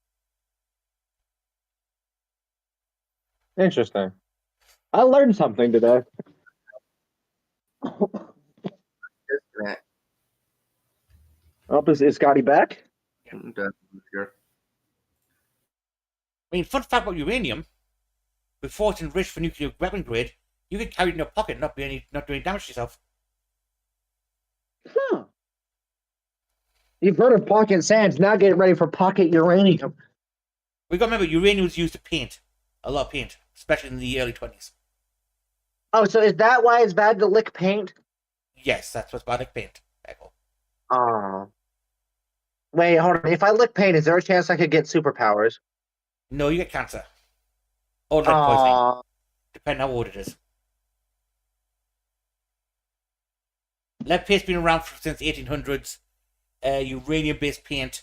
Interesting. I learned something today. Oh, is Scotty back?
Sure.
I mean, fun fact about uranium: before it's enriched for nuclear weapon grade, you can carry it in your pocket, and not do any damage to yourself.
Huh. You've heard of pocket sands. Now get ready for pocket uranium.
We got to remember, uranium was used to paint a lot of paint, especially in the early 20s.
Oh, so is that why it's bad to lick paint?
Yes, that's what's bad like paint. Echo.
Oh. Wait, hold on. If I lick paint, is there a chance I could get superpowers?
No, you get cancer. Or lead poisoning, depending how old it is. Lead paint's been around since the 1800s. Uranium-based paint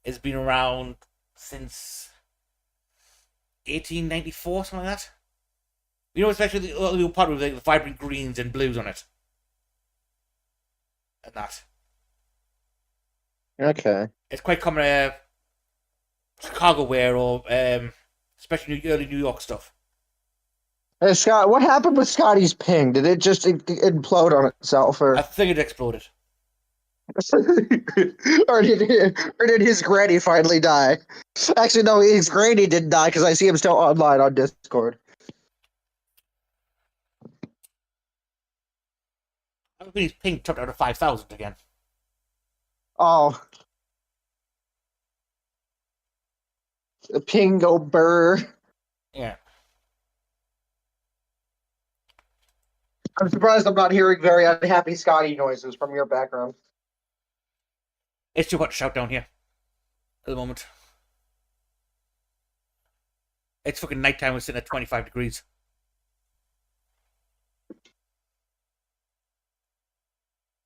has been around since 1894, something like that. You know, especially the little part with the vibrant greens and blues on it. And that.
Okay.
It's quite common Chicago wear or especially early New York stuff.
Hey, Scott, what happened with Scotty's ping? Did it just implode on itself, or
I think it exploded.
or did his granny finally die? Actually, no, his granny didn't die because I see him still online on Discord.
I think his ping topped out of 5,000 again.
Oh. Pingo burr.
Yeah.
I'm surprised I'm not hearing very unhappy Scotty noises from your background.
It's too hot to shout down here at the moment. It's fucking nighttime. We're sitting at 25 degrees.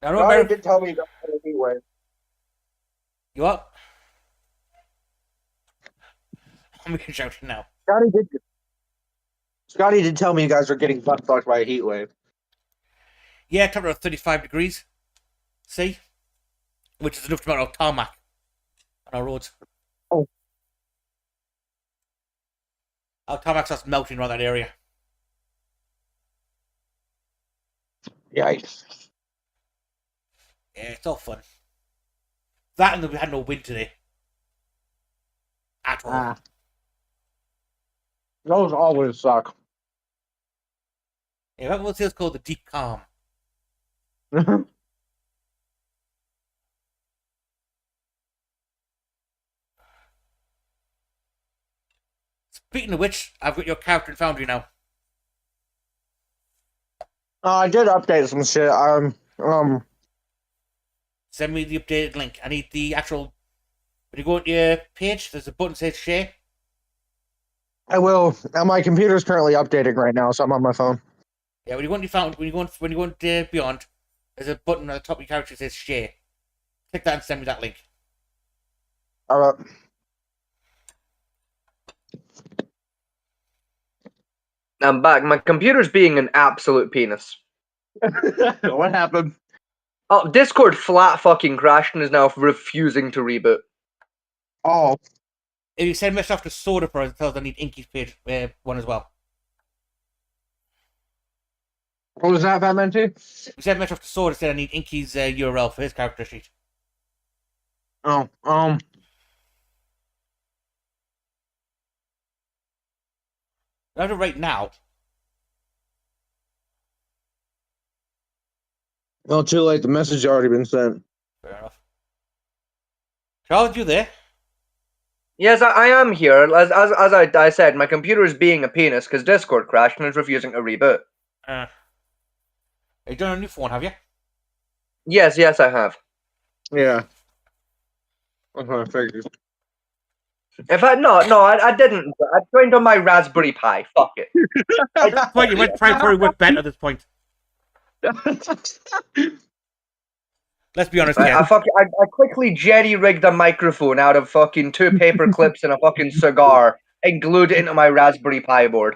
Now,
Scotty
remember,
did tell me you got a heat wave.
you what? I'm making shouting now.
Scotty did tell me you guys are getting butt fucked by a heat wave.
Yeah, top of 35 degrees. See? Which is enough to melt our tarmac on our roads.
Oh.
Our tarmac starts melting around that area.
Yikes.
Yeah, it's all fun. That and we had no wind today. At all.
Those always suck.
Yeah, that was called the deep calm. Speaking of which, I've got your character in Foundry now.
I did update some shit.
Send me the updated link. I need the actual. When you go to your page, there's a button that says share.
I will. My computer's currently updating right now, so I'm on my phone.
Yeah, when you go into Foundry, when you go into Beyond, there's a button at the top of your character that says share. Click that and send me that link.
All right.
I'm back. My computer's being an absolute penis.
What happened?
Oh, Discord flat fucking crashed and is now refusing to reboot.
Oh,
If you send myself to Soda Pro, it tells I need Inky's page one as well.
what was that, Batman 2?
If you send myself to Soda, it said I need Inky's URL for his character sheet.
Oh,
I have to right now.
well, too late. The message has already been sent.
Fair enough. Charles, you there?
Yes, I am here. As I said, my computer is being a penis because Discord crashed and is refusing to reboot.
You done a new phone, have you?
Yes, I have.
Yeah. That's what I figured.
In fact, no, I didn't. I joined on my Raspberry Pi. Fuck it.
At this point, you might try and probably work better at this point. Let's be honest here.
I quickly jerry-rigged a microphone out of fucking 2 paper clips and a fucking cigar and glued it into my Raspberry Pi board.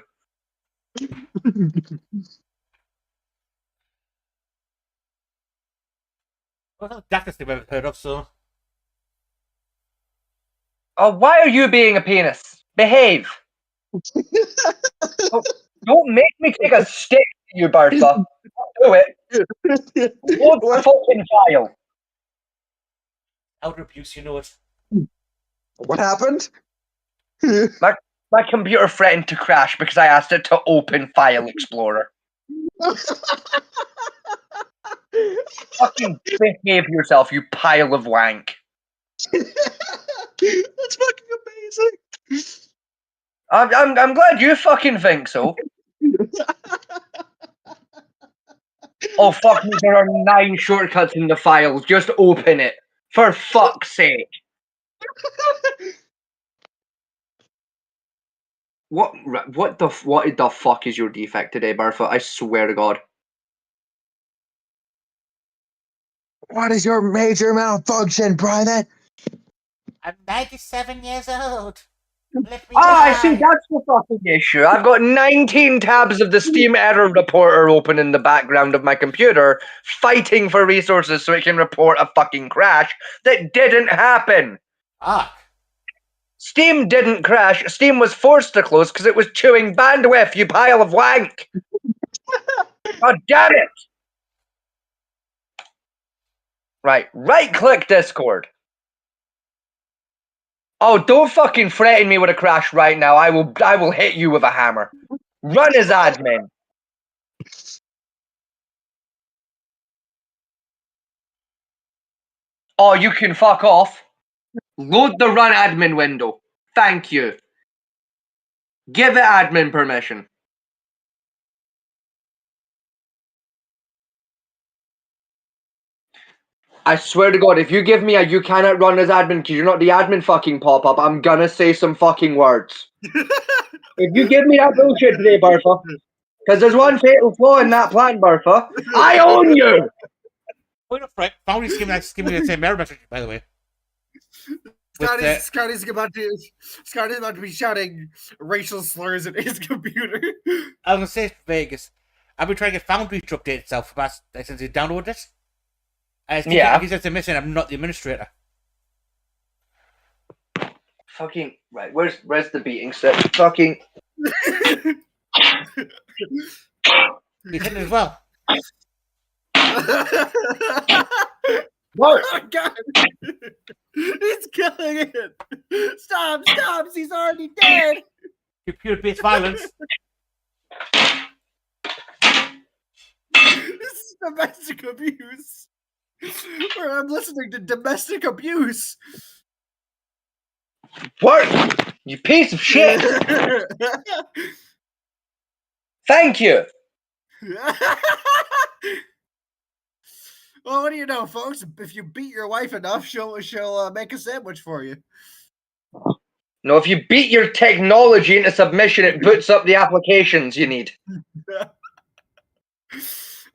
Well, that's the daftest thing I've ever heard of, so...
Oh, why are you being a penis? Behave. Don't make me take a stick to you, Bertha. Do it. Load the fucking file.
Outer abuse, you know it.
What happened?
My computer threatened to crash because I asked it to open File Explorer. Fucking behave yourself, you pile of wank.
That's fucking amazing.
I'm glad you fucking think so. Oh fuck me, there are 9 shortcuts in the files. Just open it. For fuck's sake. What the fuck is your defect today, Bertha? I swear to God.
What is your major malfunction, Private?
I'm 97 years old. Let me
I see, that's the fucking issue. I've got 19 tabs of the Steam error reporter open in the background of my computer, fighting for resources so it can report a fucking crash that didn't happen.
Ah.
Steam didn't crash. Steam was forced to close because it was chewing bandwidth, you pile of wank. God damn it. Right-click Discord. Oh, don't fucking threaten me with a crash right now. I will hit you with a hammer. Run as admin. Oh, you can fuck off. Load the run admin window. Thank you. Give it admin permission. I swear to God, if you give me a you cannot run as admin because you're not the admin fucking pop-up, I'm gonna say some fucking words. If you give me that bullshit today, Bertha, because there's one fatal flaw in that plan, Bertha, I own you!
Wait up, Frank. Foundry's giving the same error message, by the way.
Scotty's about to be shouting racial slurs at his computer.
I was gonna say Vegas. I've been trying to get Foundry to update itself since you downloaded it.
Yeah.
He says they're missing. I'm not the administrator.
Fucking right. Where's the beating set? Fucking.
He's hitting as well.
What?
Oh God! He's killing it. Stop! He's already dead.
Computer-based violence.
This is domestic abuse. Where I'm listening to domestic abuse.
What? You piece of shit! Thank you.
Well, what do you know, folks? If you beat your wife enough, she'll make a sandwich for you.
No, if you beat your technology into submission, it boots up the applications you need.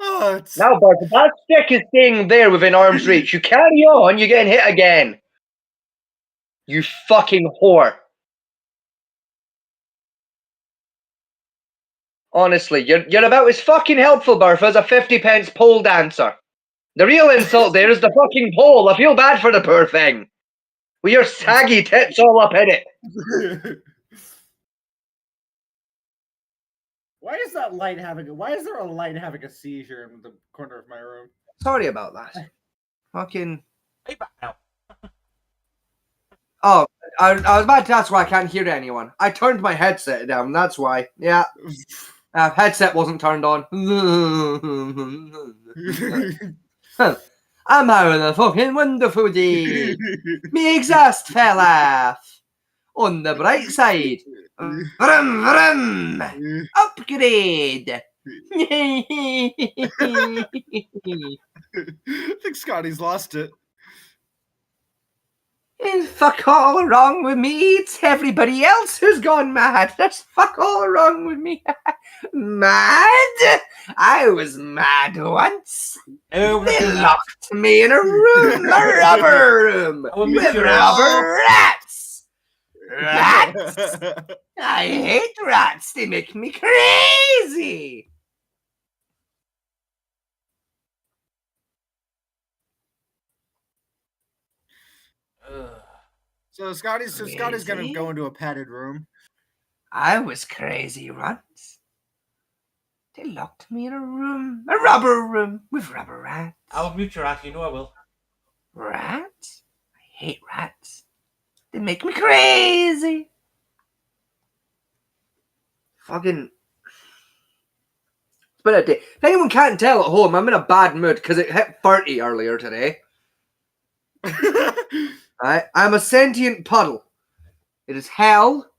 Oh, it's...
Now, Bart, if that stick is staying there within arm's reach, you carry on, you're getting hit again. You fucking whore. Honestly, you're about as fucking helpful, Bertha, as a 50-pence pole dancer. The real insult there is the fucking pole. I feel bad for the poor thing. With your saggy tits all up in it.
Why is that light why is there a light having a seizure in the corner of my room?
Sorry about that. Fucking...
Hey, back now.
Oh, I was about to ask why I can't hear anyone. I turned my headset down, that's why. Yeah. Headset wasn't turned on. I'm having a fucking wonderful day. Me exhaust fell off. On the bright side, vroom vroom, upgrade.
I think Scotty's lost it.
Fuck all wrong with me. It's everybody else who's gone mad. There's fuck all wrong with me. Mad? I was mad once.
Oh,
They locked me in a room, a rubber room, with rubber rats. Rats? I hate rats. They make me crazy.
So Scotty's gonna
Crazy?
go into a padded room.
I was crazy once. They locked me in a room, a rubber room, with rubber rats.
I'll mute your ass, you know I will.
Rats? I hate rats. They make me crazy. Fucking... It's been a day. If anyone can't tell at home, I'm in a bad mood because it hit 30 earlier today. I'm a sentient puddle. It is hell.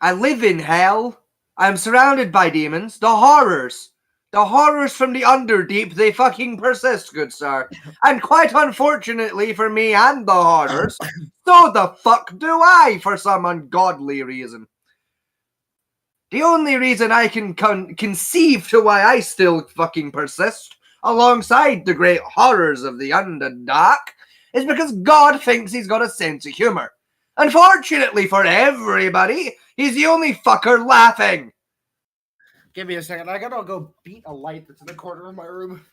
I live in hell. I am surrounded by demons. The horrors. The horrors from the underdeep, they fucking persist, good sir. And quite unfortunately for me and the horrors, so the fuck do I for some ungodly reason. The only reason I can conceive to why I still fucking persist alongside the great horrors of the Underdark is because God thinks he's got a sense of humor. Unfortunately for everybody, he's the only fucker laughing.
Give me a second. I gotta go beat a light that's in the corner of my room.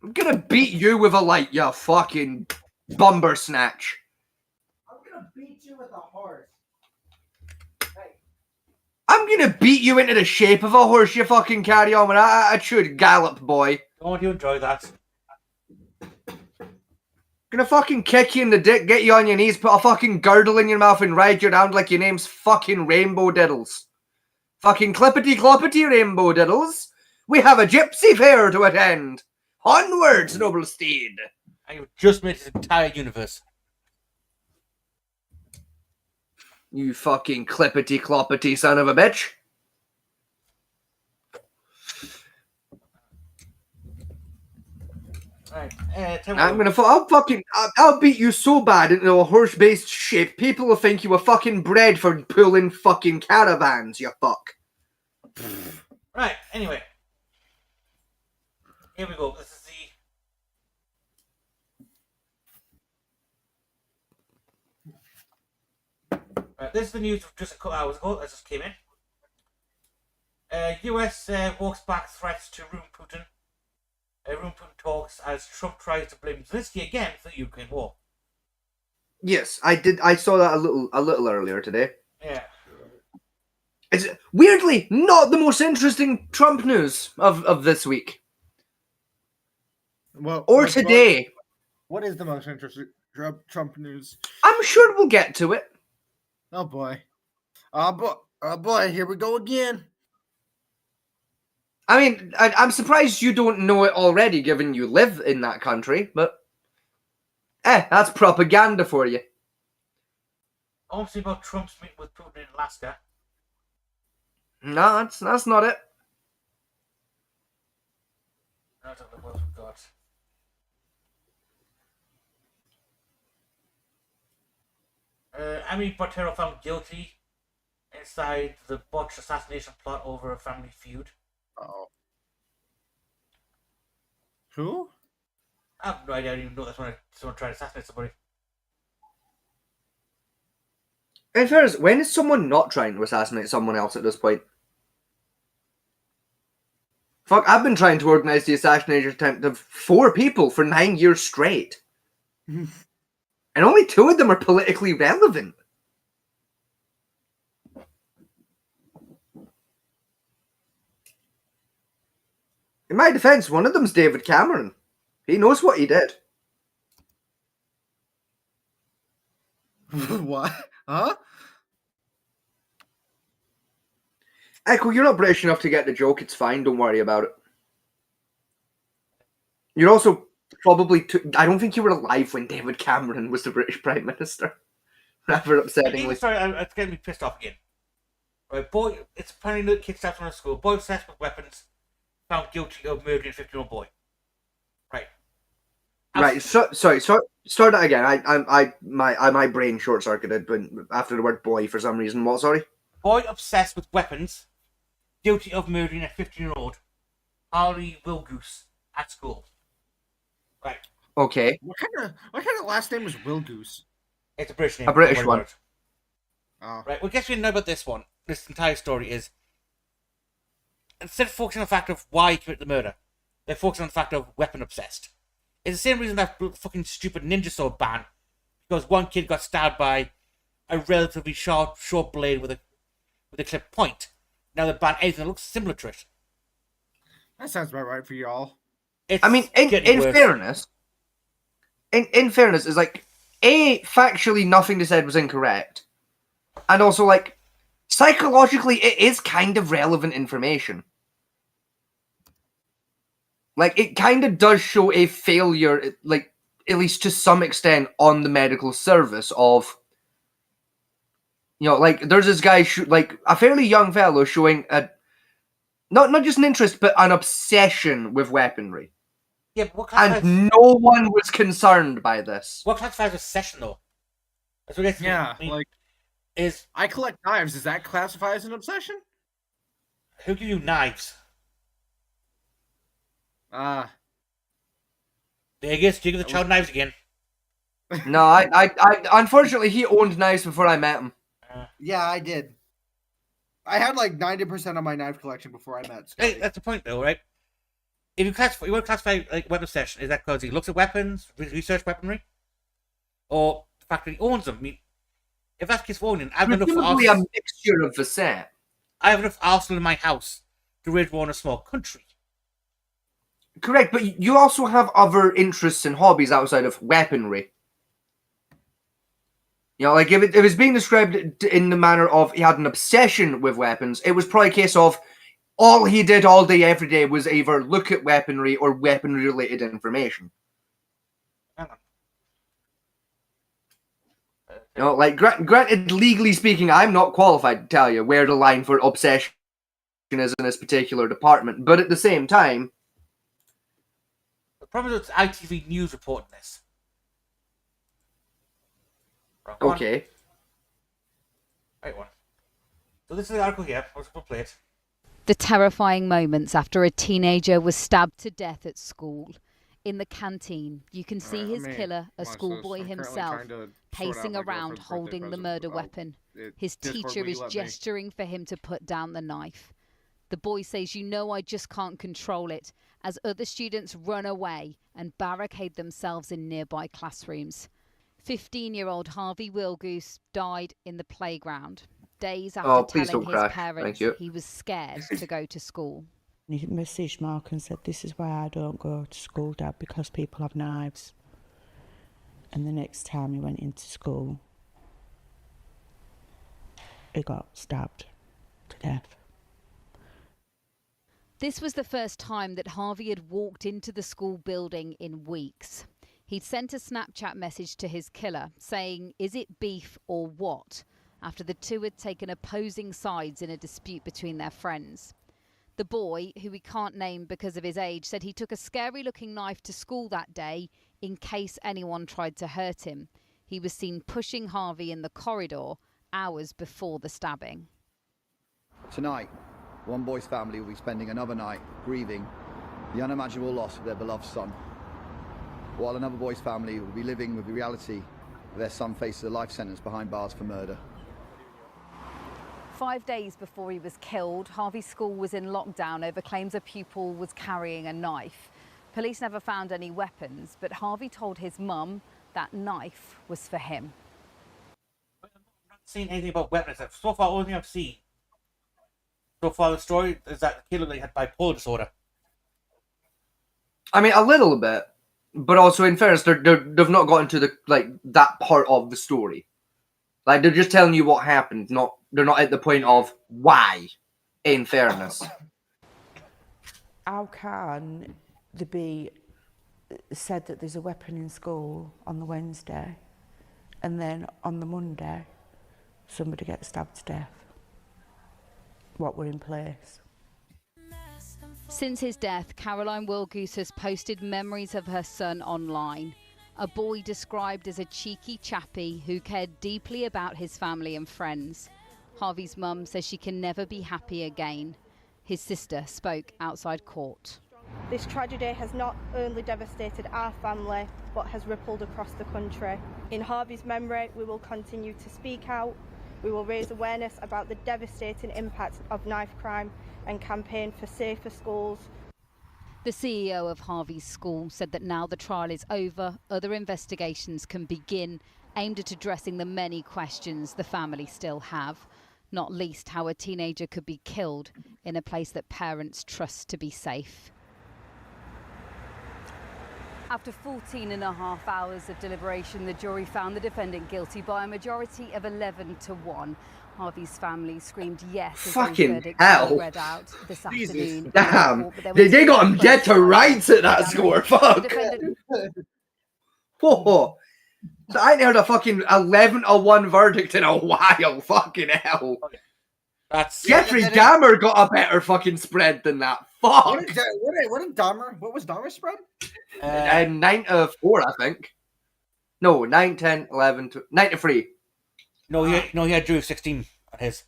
I'm gonna beat you with a light, you fucking bumper snatch.
I'm gonna beat you with a horse. Hey.
I'm gonna beat you into the shape of a horse, you fucking carry on with that attitude, gallop boy.
Don't you enjoy that?
Gonna fucking kick you in the dick, get you on your knees, put a fucking girdle in your mouth and ride you around like your name's fucking Rainbow Diddles. Fucking clippity-cloppity, Rainbow Diddles. We have a gypsy fair to attend. Onwards, noble steed.
I have just made this entire universe.
You fucking clippity-cloppity son of a bitch.
Right. Tell me what-
I'll beat you so bad into a horse-based shape, people will think you were fucking bred for pulling fucking caravans, you fuck.
Right. Anyway, here we go. This is the. Right, this is the news of just a couple hours ago. That just came in. US walks back threats to Room Putin. Room Putin talks as Trump tries to blame Zelensky again for the Ukraine war.
Yes, I did. I saw that a little earlier today.
Yeah.
It's weirdly not the most interesting Trump news of this week
Well,
or today.
What is the most interesting Trump news?
I'm sure we'll get to it.
Oh boy. Oh boy, here we go again.
I mean, I'm surprised you don't know it already, given you live in that country. But, that's propaganda for you.
Obviously about Trump's meeting with Putin in Alaska.
No, that's not it.
I don't know what we've got. Amy Botero found guilty inside the botched assassination plot over a family feud.
Oh. Who?
I have no idea. I didn't even know that's when someone tried to assassinate somebody.
In fairness, when is someone not trying to assassinate someone else at this point? Fuck, I've been trying to organize the assassination attempt of 4 people for 9 years straight. And only 2 of them are politically relevant. In my defense, one of them's David Cameron. He knows what he did.
What? Huh?
Echo, you're not British enough to get the joke. It's fine. Don't worry about it. You're also probably... I don't think you were alive when David Cameron was the British Prime Minister. Rather upsettingly.
Sorry, it's getting me pissed off again. Right, boy, it's apparently the kid stabbed from a school. Boy obsessed with weapons found guilty of murdering a 15-year-old boy. Right.
Right. Sorry. Start that again. My brain short circuited after the word boy for some reason. What? Sorry.
Boy obsessed with weapons, guilty of murdering a 15-year-old, Harley Wilgoose, at school. Right.
Okay.
What kind of last name is Wilgoose?
It's a British name.
A British
don't worry
one.
about it.
Oh.
Right. What gets me to know about this one, this entire story is, instead of focusing on the fact of why he committed the murder, they're focusing on the fact of weapon obsessed. It's the same reason that fucking stupid ninja sword ban, because one kid got stabbed by a relatively short blade with a clipped point. Now they ban anything that looks similar to it.
That sounds about right for y'all.
It's
I mean, in
worse.
fairness, in fairness, is like factually nothing they said was incorrect, and also like psychologically it is kind of relevant information. Like, it kind of does show a failure, like, at least to some extent, on the medical service of, you know, like, there's this guy, like, a fairly young fellow showing not just an interest, but an obsession with weaponry.
Yeah, but what classifies,
And no one was concerned by this.
what classifies as session, though? That's what gets me.
Yeah,
I mean,
like
is
I collect knives. Does that classify as an obsession?
who give you knives? There you go, you give the child knives again.
No, I unfortunately, he owned knives before I met him.
Yeah, I did. I had like 90% of my knife collection before I met Scotty.
Hey, that's the point, though, right? If you want to classify like weapon obsession, is that because he looks at weapons, research weaponry, or the fact that he owns them? I mean, if that's the case for owning, I have enough
Presumably a
arsenal.
mixture of the set.
I have enough arsenal in my house to raise war in a small country.
Correct, but you also have other interests and hobbies outside of weaponry. You know, like if it's being described in the manner of he had an obsession with weapons, it was probably a case of all he did all day, every day was either look at weaponry or weaponry-related information.
Hang on.
You know, like, granted, legally speaking, I'm not qualified to tell you where the line for obsession is in this particular department, but at the same time,
Problem is, it's ITV News reporting this. Wrong one.
Okay.
Right one. So this is the article here. I was going to play it.
The terrifying moments after a teenager was stabbed to death at school. In the canteen, you can see his killer, a schoolboy himself, pacing around holding the murder weapon. His teacher is gesturing for him to put down the knife. The boy says, "You know, I just can't control it," as other students run away and barricade themselves in nearby classrooms. 15-year-old Harvey Wilgoose died in the playground, days after telling his parents he was scared to go to school.
He messaged Mark and said, "This is why I don't go to school, Dad, because people have knives." And the next time he went into school, he got stabbed to death.
This was the first time that Harvey had walked into the school building in weeks. He'd sent a Snapchat message to his killer saying, "Is it beef or what?" after the two had taken opposing sides in a dispute between their friends. The boy, who we can't name because of his age, said he took a scary-looking knife to school that day in case anyone tried to hurt him. He was seen pushing Harvey in the corridor hours before the stabbing.
Tonight, one boy's family will be spending another night grieving the unimaginable loss of their beloved son, while another boy's family will be living with the reality of their son faces a life sentence behind bars for murder.
5 days before he was killed, Harvey's school was in lockdown over claims a pupil was carrying a knife. Police never found any weapons, but Harvey told his mum that knife was for him.
I'm not seeing anything about weapons. So far, the only thing I've seen so far the story is that the killer had bipolar disorder.
I mean, a little bit, but also in fairness, they've not got into that part of the story. Like, they're just telling you what happened. They're not at the point of why. In fairness,
How can there be said that there's a weapon in school on the Wednesday, and then on the Monday, somebody gets stabbed to death? What were in place?
Since his death, Caroline Wilgoose has posted memories of her son online. A boy described as a cheeky chappy who cared deeply about his family and friends. Harvey's mum says she can never be happy again. His sister spoke outside court.
This tragedy has not only devastated our family, but has rippled across the country. In Harvey's memory, we will continue to speak out. We will raise awareness about the devastating impact of knife crime and campaign for safer schools.
The CEO of Harvey's school said that now the trial is over, other investigations can begin, aimed at addressing the many questions the family still have, not least how a teenager could be killed in a place that parents trust to be safe. After 14 and a half hours of deliberation, the jury found the defendant guilty by a majority of 11-1. Harvey's family screamed yes as
fucking
verdict
hell.
read out this afternoon.
Damn, they got him dead to rights at that score. Fuck. Whoa. I ain't heard a fucking 11-1 verdict in a while. Fucking hell.
That's
Jeffrey Dahmer got a better fucking spread than that. Fuck.
What did Dahmer? What was Dahmer's spread?
9-4, I think. No, 9, 10, 11, 9-3.
No, he had drew 16 on his.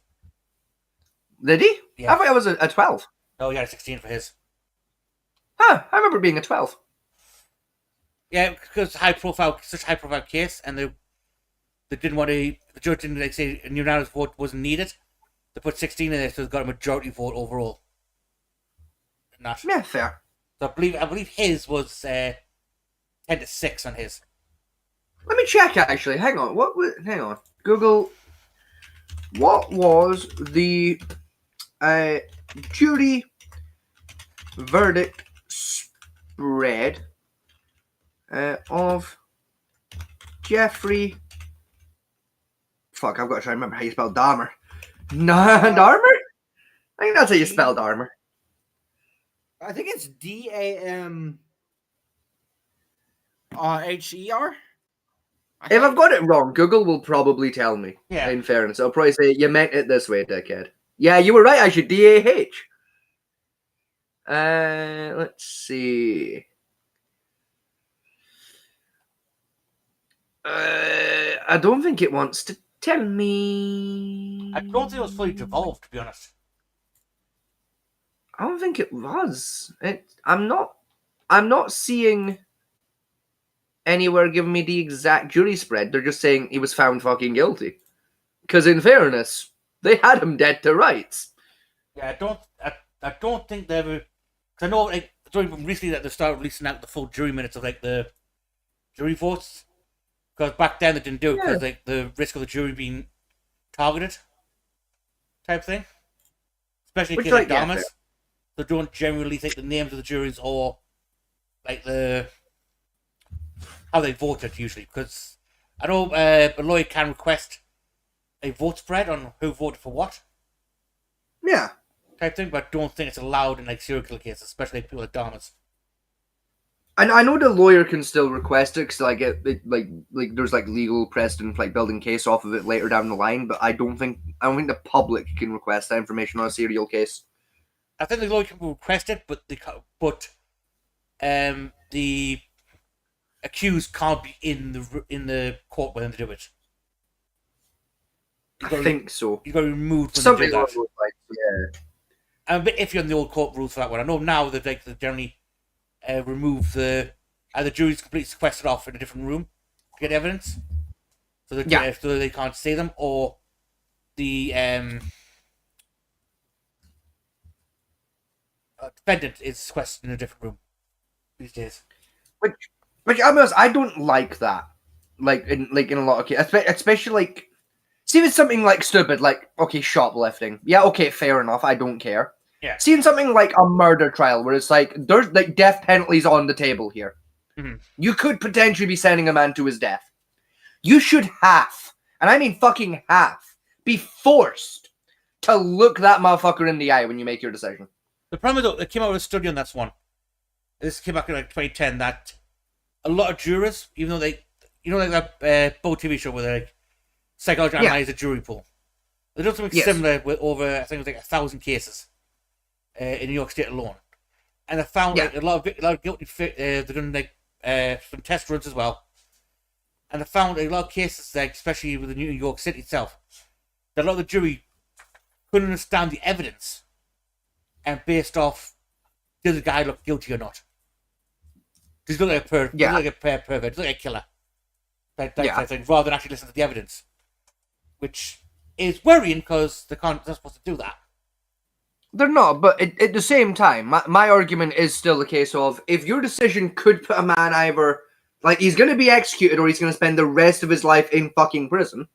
Did he?
Yeah.
I thought it was a 12.
No, he had 16 for his.
Huh, I remember it being a 12.
Yeah, because such a high profile case, and they didn't want to. The judge didn't say a unanimous vote wasn't needed. They put 16 in there, so they got a majority vote overall. Not.
Yeah, fair.
So I believe his was 10-6 on his.
Let me check actually. Hang on. Hang on. Google. What was the jury verdict spread of Jeffrey? Fuck, I've got to try and remember how you spell Dahmer. Dahmer? I think that's how you spell Dahmer.
I think it's Damher.
If I've got it wrong, Google will probably tell me.
Yeah.
In fairness, I'll probably say you meant it this way, dickhead. Yeah, you were right. I should DAH. Let's see. I don't think it wants to tell me.
I don't think it was fully devolved, to be honest.
I don't think it was. I'm not seeing anywhere giving me the exact jury spread. They're just saying he was found fucking guilty. Because in fairness, they had him dead to rights.
Yeah, I don't think they ever. Cause I know, like, it's only been recently that they started releasing out the full jury minutes of like the jury votes. Because back then they didn't do it because like the risk of the jury being targeted, type thing. Especially kids like Dahmer's. They don't generally take the names of the juries or like how they voted usually. Because I know a lawyer can request a vote spread on who voted for what.
Yeah.
Type thing, but I don't think it's allowed in like serial killer cases, especially people like Dahmer's.
And I know the lawyer can still request it because like like there's like legal precedent for like building case off of it later down the line. But I don't think the public can request that information on a serial case.
I think the lawyer can request it, but the accused can't be in the court when they do it.
I think so.
You got to remove
something along those lines. Yeah.
I'm a bit iffy on the old court rules for that one. I know now that they generally remove the jury's completely sequestered off in a different room to get evidence, so that so they can't see them, or the defendant is sequestered in a different room these days.
Which I don't like that. Like in a lot of cases, especially like. See, if it's something like stupid, like, okay, shoplifting. Yeah, okay, fair enough, I don't care.
Yeah.
Seeing something like a murder trial where it's like, there's like death penalties on the table here.
Mm-hmm.
You could potentially be sending a man to his death. You should have, and I mean fucking have, be forced to look that motherfucker in the eye when you make your decision.
The problem is, though, they came out with a study on this one. This came back in like 2010, that a lot of jurors, even though they, like that Bo TV show where they like, psychology analyze a jury pool. They did something similar with over, I think it was like 1,000 cases in New York State alone, and they found like, a lot of guilty. They done like some test runs as well, and they found a lot of cases, like especially with the New York City itself, that a lot of the jury couldn't understand the evidence, and based off does the guy look guilty or not. Does he look like a pervert? Does he look like a pervert? Does he look like a killer? That type of thing, rather than actually listen to the evidence. Which is worrying because they're supposed to do that.
They're not, but at the same time, my argument is still the case of if your decision could put a man either, like, he's going to be executed or he's going to spend the rest of his life in fucking prison,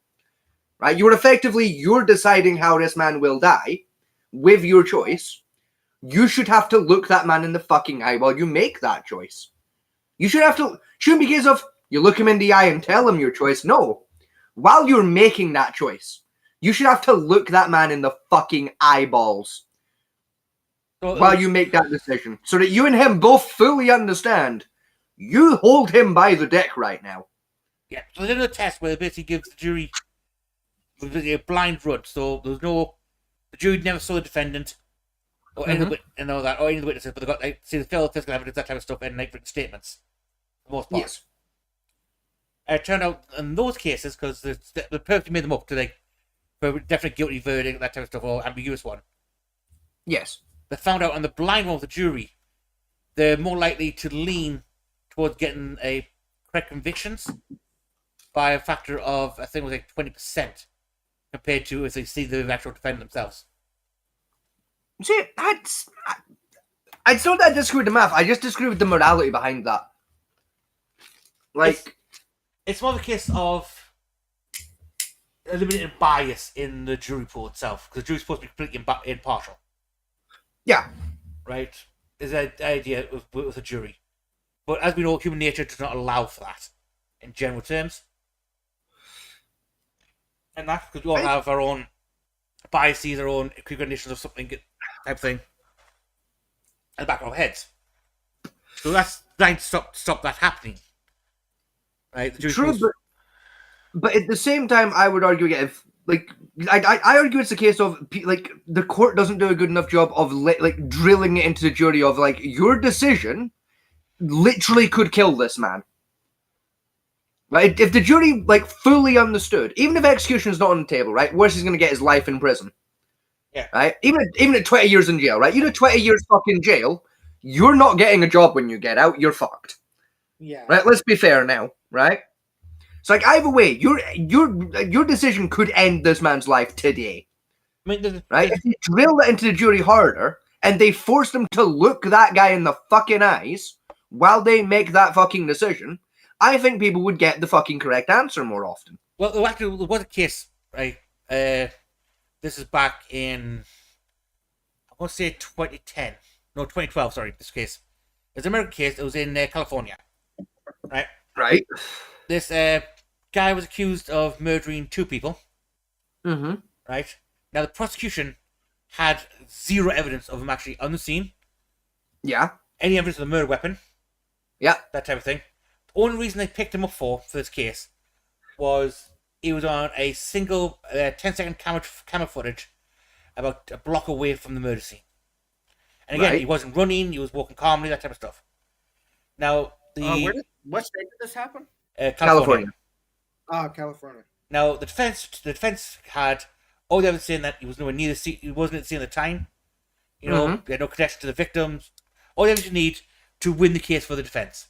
right? You're deciding how this man will die with your choice. You should have to look that man in the fucking eye while you make that choice. You shouldn't be a case of you look him in the eye and tell him your choice. No. While you're making that choice, you should have to look that man in the fucking eyeballs while you make that decision. So that you and him both fully understand you hold him by the dick right now.
Yeah, so they did a test where it basically gives the jury a blind run. So the jury never saw the defendant or any of the witnesses, but they got see the physical evidence, that type of stuff, and like written statements for the most part.
Yes.
It turned out in those cases, because they perfectly made them up to like for a definite guilty verdict, that type of stuff, or ambiguous one.
Yes.
They found out on the blind one of the jury, they're more likely to lean towards getting a correct convictions by a factor of, I think it was like 20%, compared to if they see the actual defendant themselves.
See, I still don't disagree with the math. I just disagree with the morality behind that. Like,
it's more of a case of eliminating bias in the jury pool itself, because the jury's supposed to be completely impartial.
Yeah.
Right? Is an idea with a jury. But as we know, human nature does not allow for that, in general terms. And that's because we all have our own biases, our own conditions of something type of thing at the back of our heads. So that's trying to stop that happening. Right?
True, but at the same time, I would argue again, if I argue it's a case of like the court doesn't do a good enough job of like drilling it into the jury of like your decision literally could kill this man. Right? If the jury like fully understood, even if execution is not on the table, right? Worst he's going to get is life in prison.
Yeah.
Right? Even at 20 years in jail, right? You do 20 years fucking jail, you're not getting a job when you get out. You're fucked.
Yeah.
Right? Let's be fair now, right? So like either way, your decision could end this man's life today.
I mean,
right? If you drill it into the jury harder and they force them to look that guy in the fucking eyes while they make that fucking decision, I think people would get the fucking correct answer more often.
Well, actually, there was a case, right? This is back in, I want to say 2010. No, 2012, sorry, this case. It's an American case. It was in California, right?
Right.
This guy was accused of murdering 2 people.
Mm-hmm.
Right? Now, the prosecution had zero evidence of him actually on the scene.
Yeah.
Any evidence of the murder weapon.
Yeah.
That type of thing. The only reason they picked him up for this case was he was on a single 10-second camera footage about a block away from the murder scene. And again, he wasn't running, he was walking calmly, that type of stuff. Now,
what state did this happen?
California.
Oh, California.
Now, the defense had all the evidence saying that he was nowhere near the scene, he wasn't at the scene at the time. You know, he had no connection to the victims. All the evidence you need to win the case for the defense.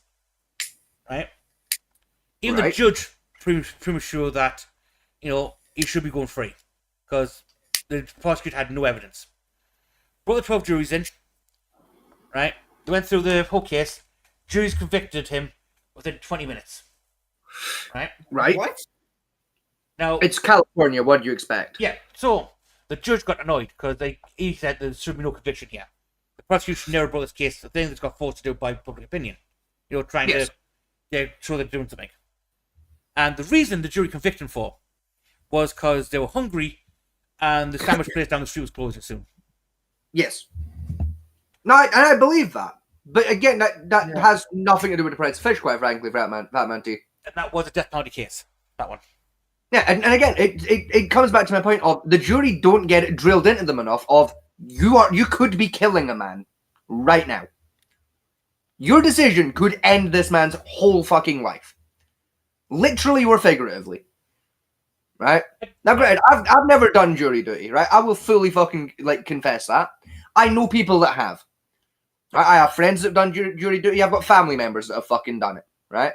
Right? Even the judge pretty sure that, you know, he should be going free. Because the prosecutor had no evidence. Brought the 12 juries in. Right? They went through the whole case. Juries convicted him within 20 minutes. Right?
Right.
What?
Now,
it's California. What do you expect?
Yeah. So the judge got annoyed because he said there should be no conviction here. The prosecution never brought this case. The thing that's got forced to do by public opinion. You know, trying to show they're doing something. And the reason the jury convicted him for was because they were hungry and the sandwich place down the street was closing soon.
Yes. No, and I believe that. But again, that has nothing to do with the price of fish, quite frankly, for that man too.
And that was a death penalty case. That one.
Yeah, and again, it comes back to my point of the jury don't get it drilled into them enough of you could be killing a man right now. Your decision could end this man's whole fucking life. Literally or figuratively. Right? Now granted, I've never done jury duty, right? I will fully fucking confess that. I know people that have. I have friends that have done jury duty. I've got family members that have fucking done it, right?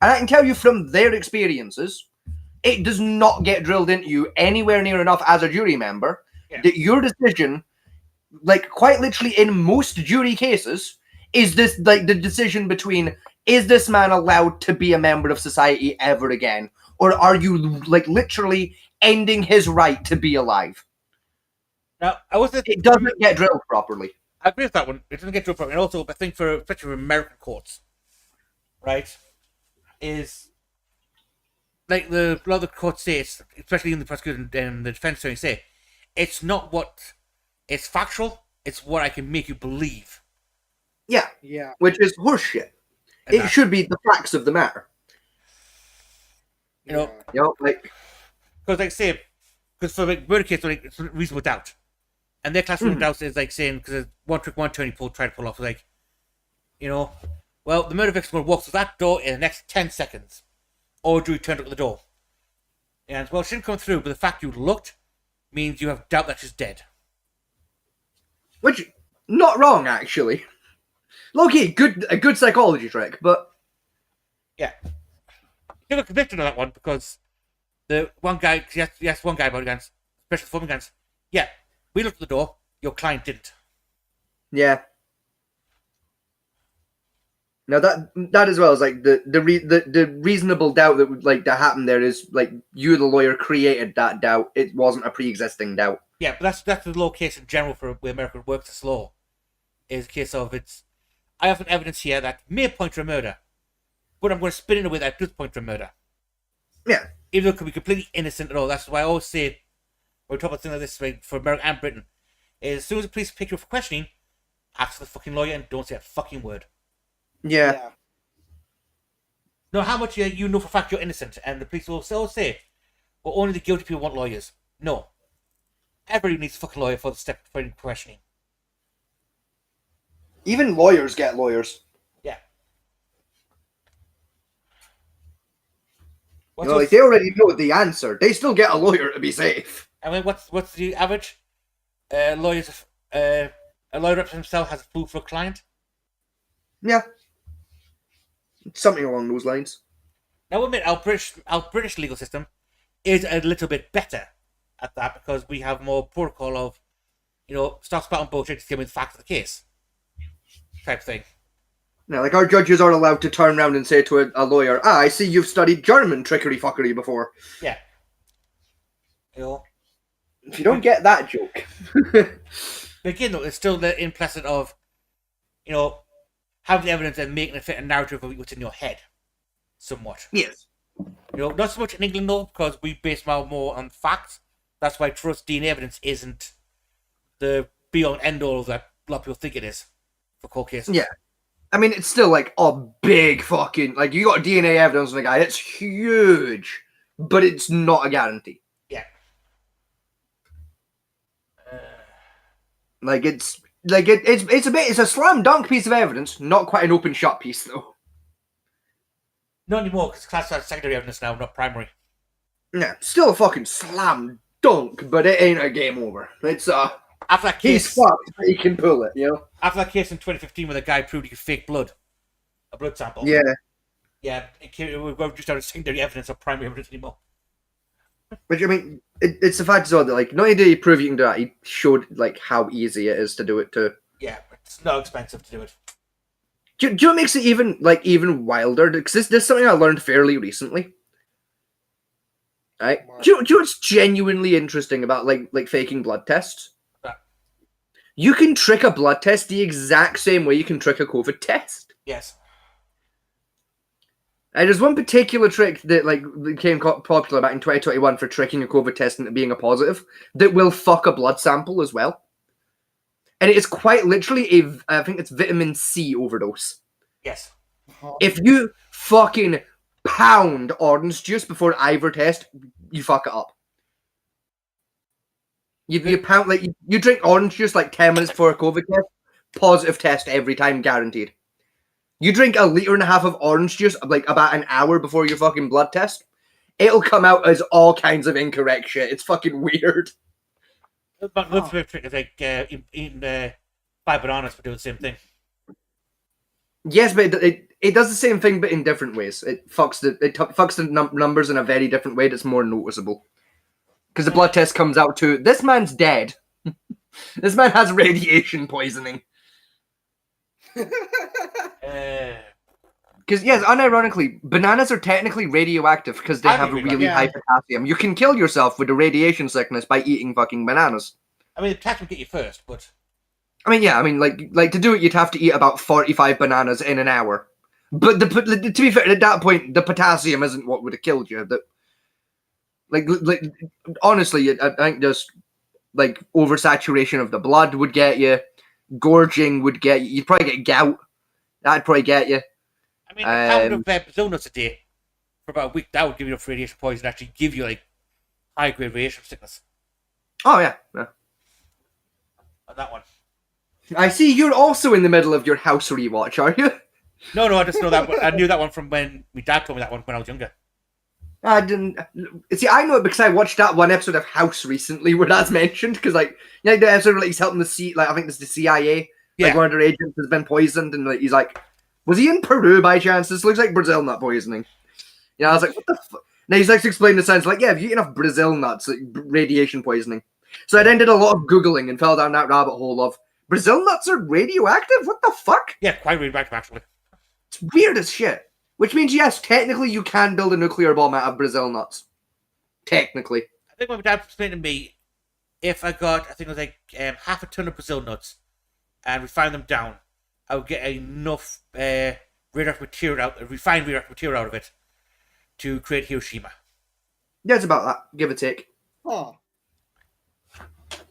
And I can tell you from their experiences, it does not get drilled into you anywhere near enough as a jury member that your decision, quite literally in most jury cases, is this the decision between, is this man allowed to be a member of society ever again? Or are you literally ending his right to be alive?
Now, it
doesn't get drilled properly.
I agree with that one. It doesn't get drilled properly. And also, I think especially for American courts, right, is a lot of the court states, especially in the prosecution and the defense attorney say, it's not what it's factual, it's what I can make you believe.
Yeah.
Yeah.
Which is horseshit. It should be the facts of the matter.
You know, because because for murder case, it's reasonable doubt, and their class reasonable doubt is saying because one trick one attorney tried to pull off well, the murder victim will walk through that door in the next 10 seconds. Or do you turn up at the door? And, well, she didn't come through, but the fact you looked means you have doubt that she's dead.
Which, not wrong, actually. Low-key, a good psychology trick, but...
Yeah. He got convicted of that one because the one guy, he asked one guy about guns, special performing guns. Yeah, we looked at the door, your client didn't.
Yeah. Now that as well is the reasonable doubt that would that happened there is you the lawyer created that doubt. It wasn't a pre-existing doubt.
Yeah, but that's the law case in general for where America works as law. Is a case of I have an evidence here that may point to a murder, but I'm going to spin it in a way that does point to a murder.
Yeah.
Even though it could be completely innocent at all. That's why I always say when we talk about things like this for America and Britain, is as soon as the police pick you up for questioning, ask the fucking lawyer and don't say a fucking word.
Yeah.
No, how much you know for a fact you're innocent, and the police will still say, well, only the guilty people want lawyers. No. Everybody needs a fucking lawyer for the step for questioning.
Even lawyers get lawyers.
Yeah.
Like they already know the answer. They still get a lawyer to be safe.
I mean, what's the average? A lawyer represents himself has a fool for a client.
Yeah, something along those lines.
Now, admit our British legal system is a little bit better at that because we have more protocol of, stop spouting bullshit, just give me the facts of the case, type thing.
Yeah, like our judges are allowed to turn around and say to a lawyer, I see you've studied German trickery fuckery before.
Yeah.
If you don't get that joke.
But again, though, it's still the implicit of, having the evidence and making it fit a narrative of what's in your head, somewhat.
Yes.
Not so much in England, though, because we base more on facts. That's why trust DNA evidence isn't the be-all and end-all that a lot of people think it is for court cases.
Yeah. I mean, it's still like a big fucking, like, you got DNA evidence on a guy, it's huge, but it's not a guarantee.
Yeah.
It's a slam dunk piece of evidence, not quite an open shut piece though.
Not anymore, because it's classified as secondary evidence now, not primary.
Yeah, still a fucking slam dunk, but it ain't a game over. It's
after that case,
he's fucked, but he can pull it,
After that case in 2015 where the guy proved he could fake a blood sample.
Yeah.
Yeah, we've just out of secondary evidence or primary evidence anymore.
But I mean, it's the fact as well that, like, not only did he prove you can do that, he showed, like, how easy it is to do it too.
Yeah, it's not expensive to do it.
Do you know what makes it even wilder? Because this is something I learned fairly recently. Right? Do you know what's genuinely interesting about, like faking blood tests? You can trick a blood test the exact same way you can trick a COVID test.
Yes.
And there's one particular trick that became popular back in 2021 for tricking a COVID test into being a positive that will fuck a blood sample as well. And it is quite literally I think it's vitamin C overdose.
Yes.
If you fucking pound orange juice before either test, you fuck it up. You pound you drink orange juice 10 minutes before a COVID test, positive test every time, guaranteed. You drink 1.5 liters of orange juice about an hour before your fucking blood test, it'll come out as all kinds of incorrect shit. It's fucking weird.
But the trick is eating 5 bananas for doing the same thing.
Yes, but it does the same thing, but in different ways. It fucks the numbers in a very different way that's more noticeable. Because the blood test comes out to, this man's dead. This man has radiation poisoning. Because, yes, unironically, bananas are technically radioactive because they have a really high potassium. You can kill yourself with the radiation sickness by eating fucking bananas.
I mean, the potassium will get you first, but...
I mean, yeah, to do it, you'd have to eat about 45 bananas in an hour. But to be fair, at that point, the potassium isn't what would have killed you. Honestly, I think just oversaturation of the blood would get you. Gorging would get you. You'd probably get gout. That'd probably get you.
I mean, a pound of Brazil nuts a day for about a week, that would give you enough radiation poison, actually give you high grade radiation sickness.
Oh yeah.
On that one.
I see you're also in the middle of your house rewatch, are you?
No, I just know that one. I knew that one from when my dad told me that one when I was younger.
I didn't see. I know it because I watched that one episode of House recently where that's mentioned. Because the episode where he's helping I think it's the CIA.
Yeah.
One of their agents has been poisoned, and he's like, "Was he in Peru by chance? This looks like Brazil nut poisoning." I was like, "What the fuck?" Now he's to explain the science. Yeah, if you eat enough Brazil nuts, radiation poisoning. So I then did a lot of googling and fell down that rabbit hole of Brazil nuts are radioactive. What the fuck?
Yeah, quite radioactive actually.
It's weird as shit. Which means, yes, technically you can build a nuclear bomb out of Brazil nuts. Technically.
I think my dad explained to me, if I got, I think it was half a ton of Brazil nuts, and refined them down, I would get enough radioactive material refined radioactive material out of it to create Hiroshima.
Yeah, it's about that, give or take.
Oh.
The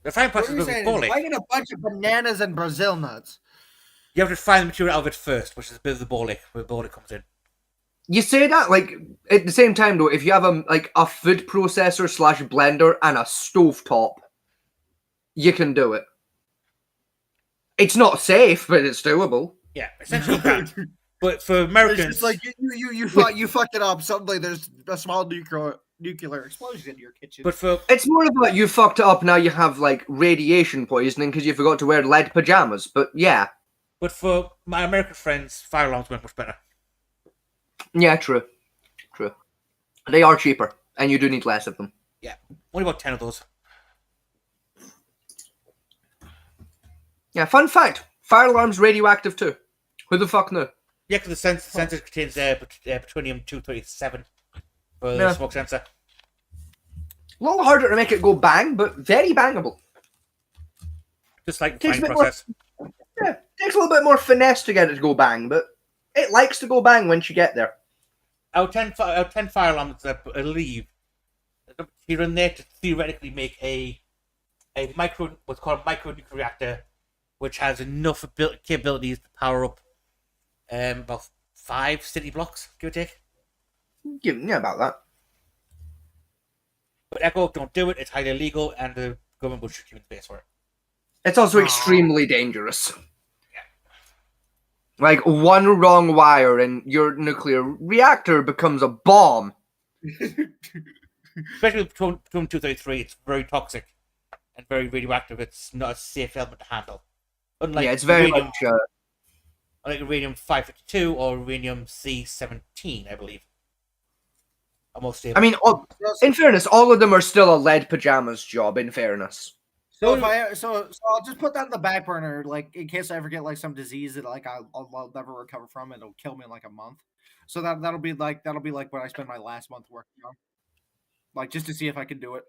refined process is boiling.
Why get a bunch of bananas and Brazil nuts?
You have to refine the material out of it first, which is a bit of the ball ache, where the ball ache comes in.
You say that, at the same time, though, if you have a food processor / blender and a stovetop, you can do it. It's not safe, but it's doable.
Yeah, essentially you can. But for Americans,
it's like you fucked it up. Suddenly, there's a small nuclear explosion in your kitchen.
But for
it's more about you fucked it up. Now you have like radiation poisoning because you forgot to wear lead pajamas. But yeah.
But for my American friends, fire alarms work much better.
Yeah, true. They are cheaper, and you do need less of them.
Yeah, only about 10 of those.
Yeah, fun fact: fire alarm's radioactive too. Who the fuck knew?
Yeah, because the sensor contains plutonium-237 for the
Yeah.
smoke sensor.
A little harder to make it go bang, but very bangable.
Just like
Takes
frying
a bit
process.
Yeah, takes a little bit more finesse to get it to go bang, but it likes to go bang once you get there.
Our 10 fire alarms, I believe, here and there to theoretically make a what's called a micro-nuclear reactor, which has enough capabilities to power up about 5 city blocks, give or take.
Yeah, about that.
But Echo, don't do it. It's highly illegal, and the government will shoot you in the face for it.
It's also extremely dangerous. Like, one wrong wire and your nuclear reactor becomes a bomb.
Especially with plutonium-233, it's very toxic and very radioactive. It's not a safe element to handle. Unlike
yeah, it's very
uranium,
much...
like uranium-552 or uranium-C17, I believe. Almost stable.
I mean, in fairness, all of them are still a lead pajamas job, in fairness.
So I'll just put that in the back burner, like in case I ever get like some disease that like I'll never recover from. It'll kill me in like a month. So that'll be like what I spend my last month working on, like just to see if I can do it.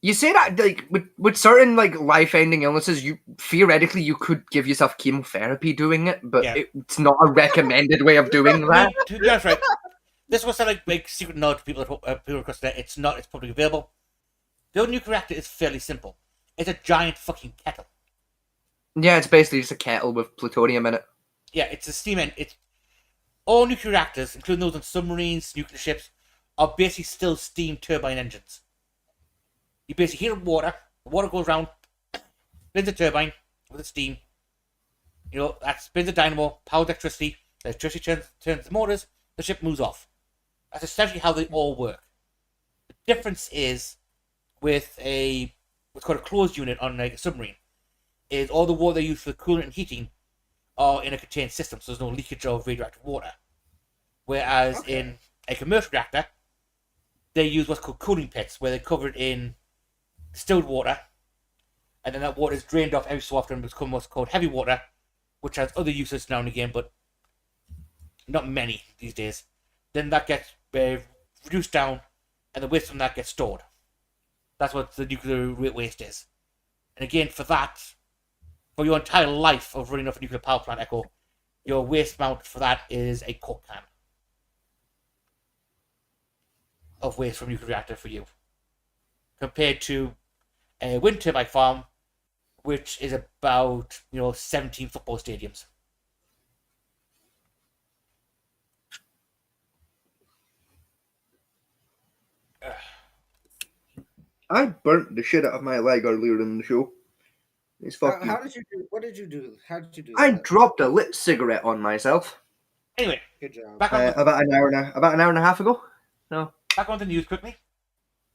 You say that like with certain like life-ending illnesses, you theoretically you could give yourself chemotherapy doing it, but it's not a recommended way of doing that.
That's right. This was a like secret nod to people across there. It's not. It's publicly available. The old nuclear reactor is fairly simple. It's a giant fucking kettle.
Yeah, it's basically just a kettle with plutonium in it.
Yeah, it's a steam engine. It's all nuclear reactors, including those on submarines, nuclear ships, are basically still steam turbine engines. You basically heat up water. The water goes around, spins a turbine with the steam. You know that spins a dynamo, powers electricity. The electricity turns the motors. The ship moves off. That's essentially how they all work. The difference is with what's called a closed unit on a submarine, is all the water they use for cooling and heating are in a contained system, so there's no leakage of radioactive water. Whereas in a commercial reactor, they use what's called cooling pits, where they're covered in distilled water, and then that water is drained off every so often and becomes what's called heavy water, which has other uses now and again, but not many these days. Then that gets reduced down, and the waste from that gets stored. That's what the nuclear waste is. And again, for your entire life of running off a nuclear power plant, Echo, your waste amount for that is a Coke can of waste from a nuclear reactor for you. Compared to a wind turbine farm, which is about 17 football stadiums.
I burnt the shit out of my leg earlier in the show. It's fucking...
How did you do? What did you do? How did you do?
I dropped a lit cigarette on myself.
Anyway,
good job.
Back on
about an hour and a half ago. No.
Back on the news quickly.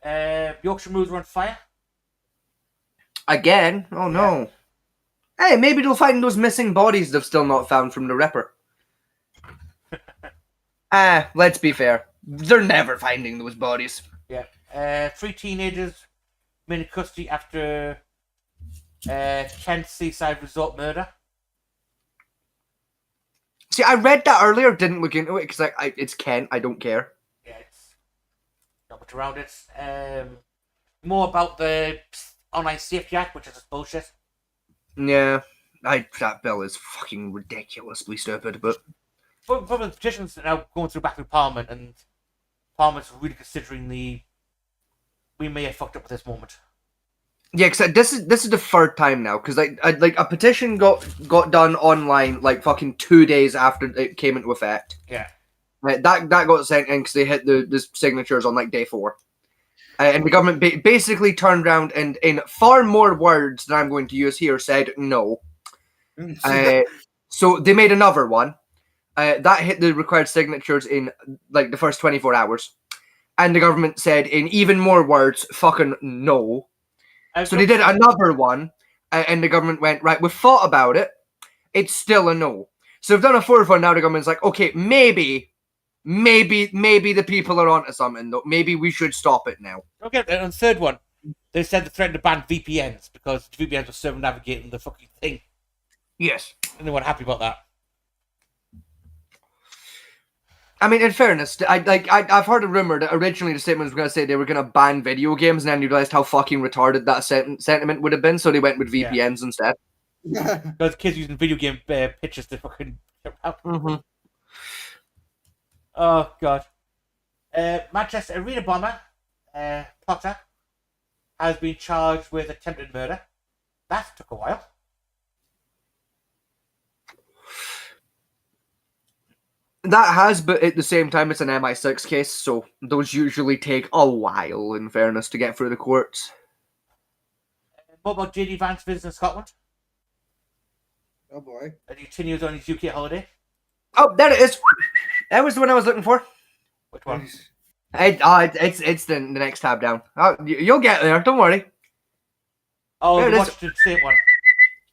Yorkshire Moors are on fire.
Again? Oh no. Hey, maybe they'll find those missing bodies they've still not found from the Ripper. Let's be fair. They're never finding those bodies.
Yeah. 3 teenagers been in custody after Kent seaside resort murder.
See, I read that earlier, didn't look into it, because it's Kent, I don't care.
Yeah, it's not much around it. More about the Online Safety Act, which is just bullshit.
Yeah, that bill is fucking ridiculously stupid, but...
But the petitions are now going back through Parliament, and Parliament's really considering we may have fucked up at this moment.
Yeah, because this is the third time now, because like a petition got done online like fucking 2 days after it came into effect.
Yeah.
That got sent in because they hit the signatures on like day 4. And the government basically turned around and in far more words than I'm going to use here said no. So they made another one. that hit the required signatures in like the first 24 hours. And the government said in even more words, fucking no. So they did another one, and the government went, right, we've thought about it. It's still a no. So they've done a fourth one. Now the government's like, okay, maybe the people are onto something, though. Maybe we should stop it now.
Okay, and on the third one, they said they threatened to ban VPNs because VPNs were circumnavigating the fucking thing.
Yes.
And they weren't happy about that.
I mean, in fairness, I've heard a rumor that originally the statement was going to say they were going to ban video games, and then you realized how fucking retarded that sentiment would have been, so they went with VPNs instead.
Because kids using video game pictures to fucking... Oh, God. Manchester arena bomber, Potter, has been charged with attempted murder. That took a while.
That has, but at the same time, it's an MI6 case, so those usually take a while, in fairness, to get through the courts.
What about JD Vance visiting Scotland?
Oh boy.
And he continues on his UK holiday.
Oh, there it is. That was the one I was looking for.
Which one?
It's the next tab down. Oh, you'll get there. Don't worry.
Oh, the Washington State one.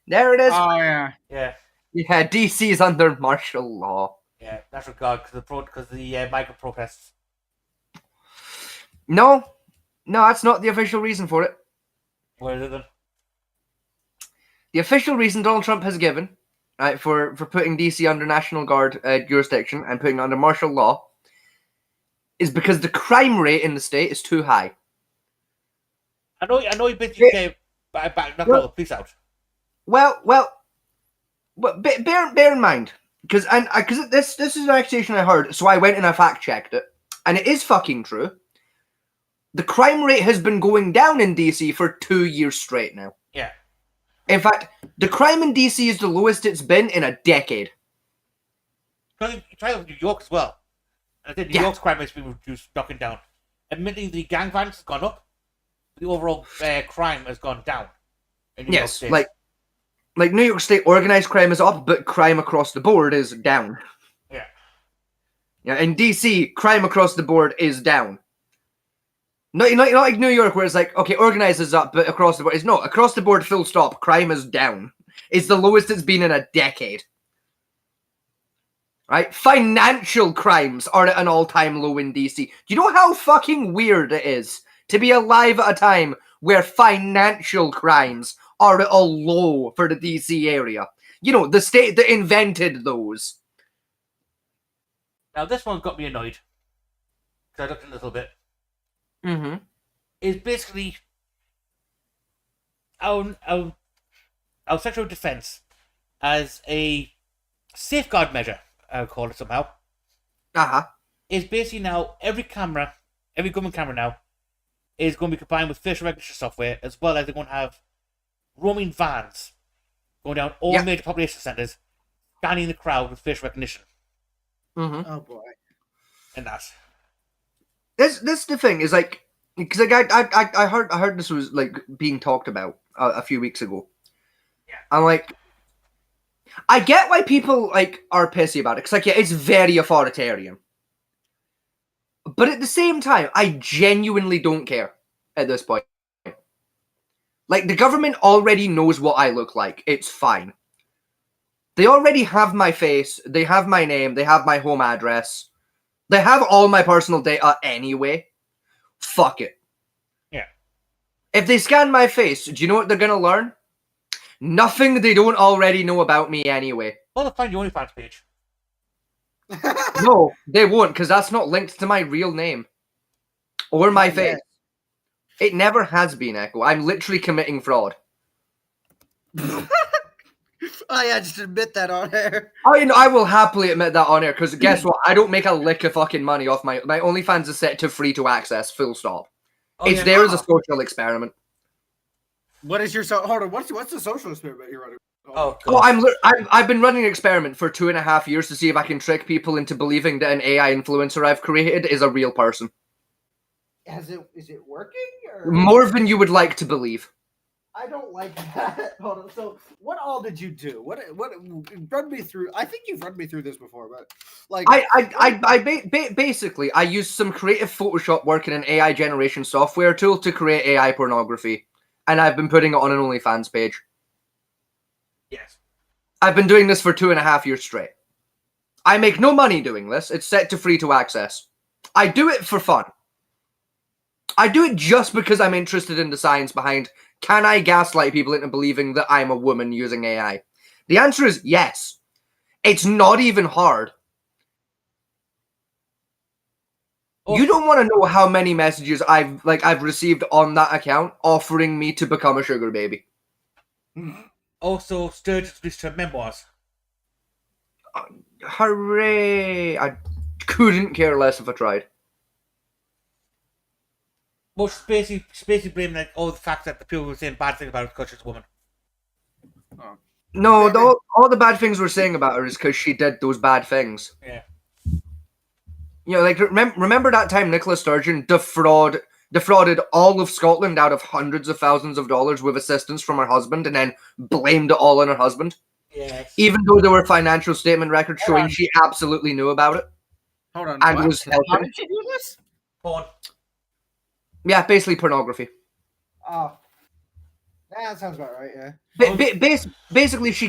There it is.
Oh yeah.
Yeah.
Yeah, DC is under martial law.
Yeah, that's regard because the migrant protests.
No, that's not the official reason for it.
What is it then?
The official reason Donald Trump has given, right, for putting DC under National Guard jurisdiction and putting it under martial law, is because the crime rate in the state is too high.
I know you basically say knock all the police out.
Well, but bear in mind, because this is an accusation I heard, so I went and I fact checked it, and it is fucking true. The crime rate has been going down in DC for 2 years straight now.
Yeah.
In fact, the crime in DC is the lowest it's been in a decade.
Because you try with New York as well. And I think New York's crime rate's been reduced, knocking down. Admittedly, the gang violence has gone up, but the overall crime has gone down. In New York State.
like New York State organized crime is up, but crime across the board is down.
Yeah.
Yeah, in DC, crime across the board is down. Not like New York, where it's like, okay, organized is up, but across the board, it's not. Across the board, full stop, crime is down. It's the lowest it's been in a decade. Right? Financial crimes are at an all-time low in DC. Do you know how fucking weird it is to be alive at a time where financial crimes are at a low for the DC area? You know, the state that invented those.
Now, this one got me annoyed. Because I looked a little bit.
Mm-hmm.
Is basically our sexual defense as a safeguard measure, I would call it somehow. Is basically now every government camera now is going to be combined with facial recognition software, as well as they're going to have roaming vans going down all major population centers, scanning the crowd with facial recognition.
Mm-hmm.
Oh boy.
And that's
This the thing is like, because like I heard this was like being talked about a few weeks ago.
Yeah.
I'm like, I get why people like are pissy about it, because like it's very authoritarian. But at the same time, I genuinely don't care at this point. Like, the government already knows what I look like. It's fine. They already have my face. They have my name. They have my home address. They have all my personal data anyway. Fuck it.
Yeah.
If they scan my face, do you know what they're going to learn? Nothing they don't already know about me anyway.
Well, they'll find your OnlyFans page.
No, they won't, because that's not linked to my real name. Or my face. It never has been, Echo. I'm literally committing fraud.
Oh yeah, just admit that on air.
I will happily admit that on air, because guess what? I don't make a lick of fucking money off my OnlyFans is set to free to access, full stop. It's there as a social experiment.
What is your hold on? What's the social experiment you're running?
I've been running an experiment for 2.5 years to see if I can trick people into believing that an AI influencer I've created is a real person.
Is it working? Or?
More than you would like to believe.
I don't like that. Hold on. So, what all did you do? What run me through? I think you've run me through this before, but like,
basically, I used some creative Photoshop work in an AI generation software tool to create AI pornography, and I've been putting it on an OnlyFans page.
Yes.
I've been doing this for 2.5 years straight. I make no money doing this. It's set to free to access. I do it for fun. I do it just because I'm interested in the science behind, can I gaslight people into believing that I'm a woman using AI? The answer is yes. It's not even hard. You don't want to know how many messages I've received on that account offering me to become a sugar baby.
Also, Sturgis released her memoirs.
Hooray! I couldn't care less if I tried.
Well, she's basically blaming all the fact that the people were saying bad things about her because she's a woman.
Oh.
No, all the bad things we're saying about her is because she did those bad things.
Yeah.
You know, like, remember that time Nicola Sturgeon defrauded all of Scotland out of hundreds of thousands of dollars with assistance from her husband and then blamed it all on her husband?
Yes.
Even though there were financial statement records showing she absolutely knew about it.
Hold on.
And was helping.
How did she do this?
Porn.
Yeah, basically pornography.
Oh. That sounds about right, yeah.
Basically, she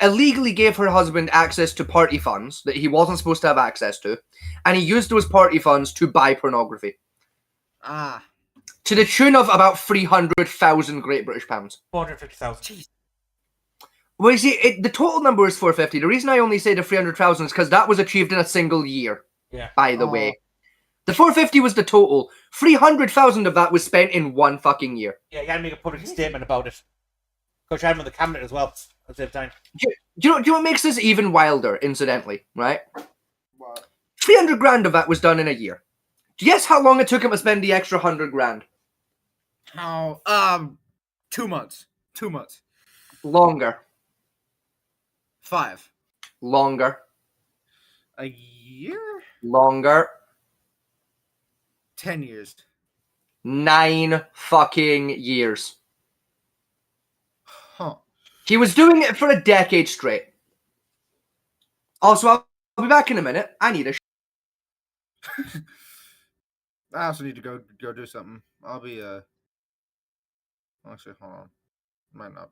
illegally gave her husband access to party funds that he wasn't supposed to have access to, and he used those party funds to buy pornography.
Ah.
To the tune of about 300,000 Great British pounds.
450,000.
Well, you see, the total number is 450. The reason I only say the 300,000 is because that was achieved in a single year.
Yeah.
By the way. The 450 was the total. 300,000 of that was spent in one fucking year.
Yeah, you had to make a public statement about it. Because you had him on the cabinet as well at the same time.
Do you know what makes this even wilder, incidentally, right?
What?
300 grand of that was done in a year. Guess how long it took him to spend the extra 100 grand?
How? 2 months. 2 months.
Longer.
5.
Longer.
A year?
Longer.
10 years.
9 fucking years.
Huh.
He was doing it for a decade straight. Also, I'll be back in a minute. I need a
I also need to go do something. I'll be actually, hold on. Might not.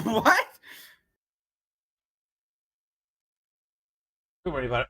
What?
Don't worry about it.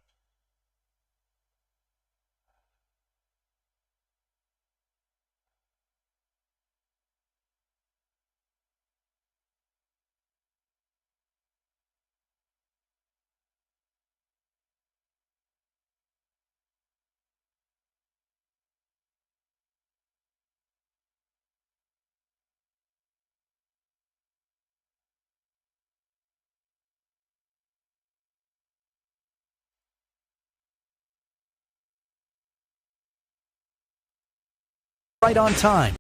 Right on time.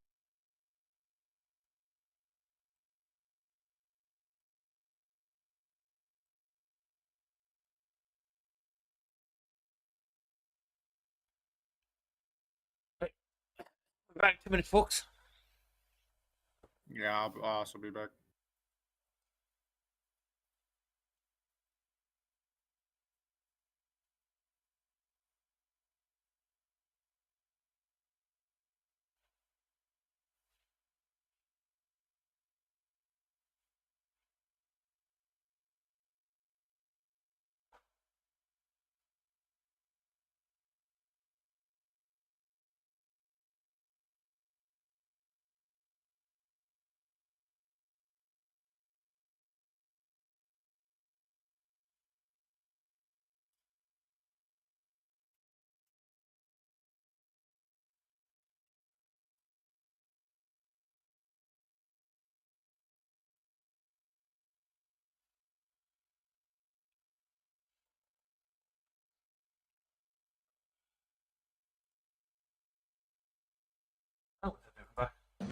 Right. Back in 2 minutes, folks.
Yeah, I'll also be back.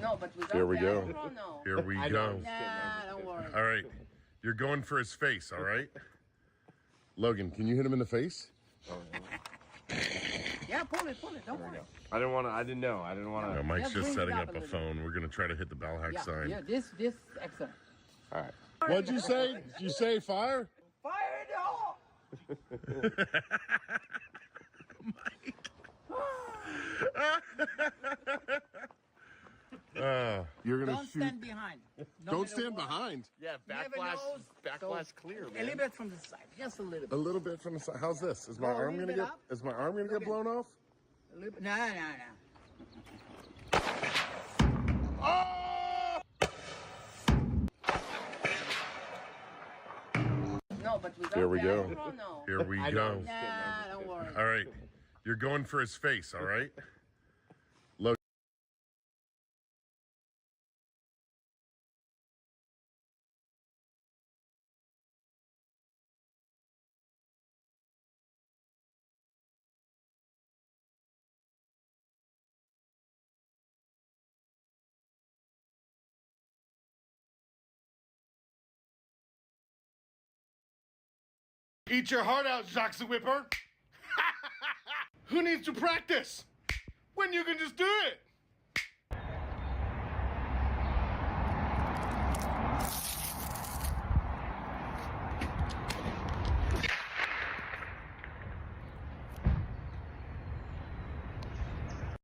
No, but
Here we go. Here we go.
Nah, don't worry.
All right. You're going for his face, all right? Logan, can you hit him in the face?
Yeah, pull it. Don't worry.
I didn't know.
Yeah,
Mike's just
bring it
setting
up
up
a
a
little.
phone. We're gonna try to hit the Bellhack sign.
Yeah, this excellent.
All right. What'd you say? Did you say fire?
Fire in the hole!
You're gonna
Don't
shoot.
stand behind. No
Don't
matter
stand
what.
behind. Yeah,
Never knows, so
clear,
A little bit from the side, just a little
A
bit.
little bit from the side. How's this? Is my
Go a
arm
little
gonna
bit
get?
up.
Is my arm gonna get blown off?
A little bit. No.
Oh!
No, but without
Here we
that,
go.
oh, no.
Here we go.
Nah, don't worry.
All right. You're going for his face. All right. Low.
Eat your heart out, Jacques the Whipper. Who needs to practice when you can just do it?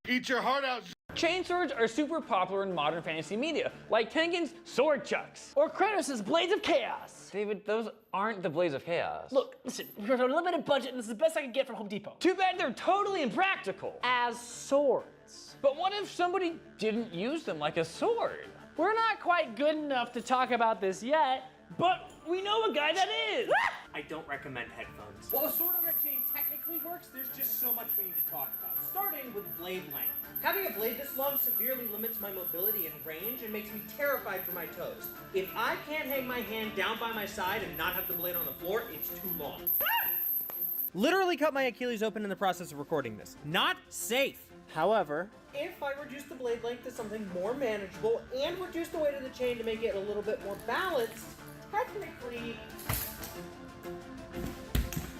Eat your heart out.
Chainswords are super popular in modern fantasy media, like Tengen's Sword Chucks, or Kratos' Blades of Chaos.
David, those aren't the Blades of Chaos.
Look, listen, we're on a limited budget and this is the best I can get from Home Depot. Too bad they're totally impractical as swords. But what if somebody didn't use them like a sword? We're not quite good enough to talk about this yet, but we know a guy that is.
I don't recommend headphones.
While a sword on a chain technically works, there's just so much we need to talk about. Starting with blade length. Having a blade this long severely limits my mobility and range and makes me terrified for my toes. If I can't hang my hand down by my side and not have the blade on the floor, it's too long.
Literally cut my Achilles open in the process of recording this. Not safe. However,
If I reduce the blade length to something more manageable and reduce the weight of the chain to make it a little bit more balanced, technically,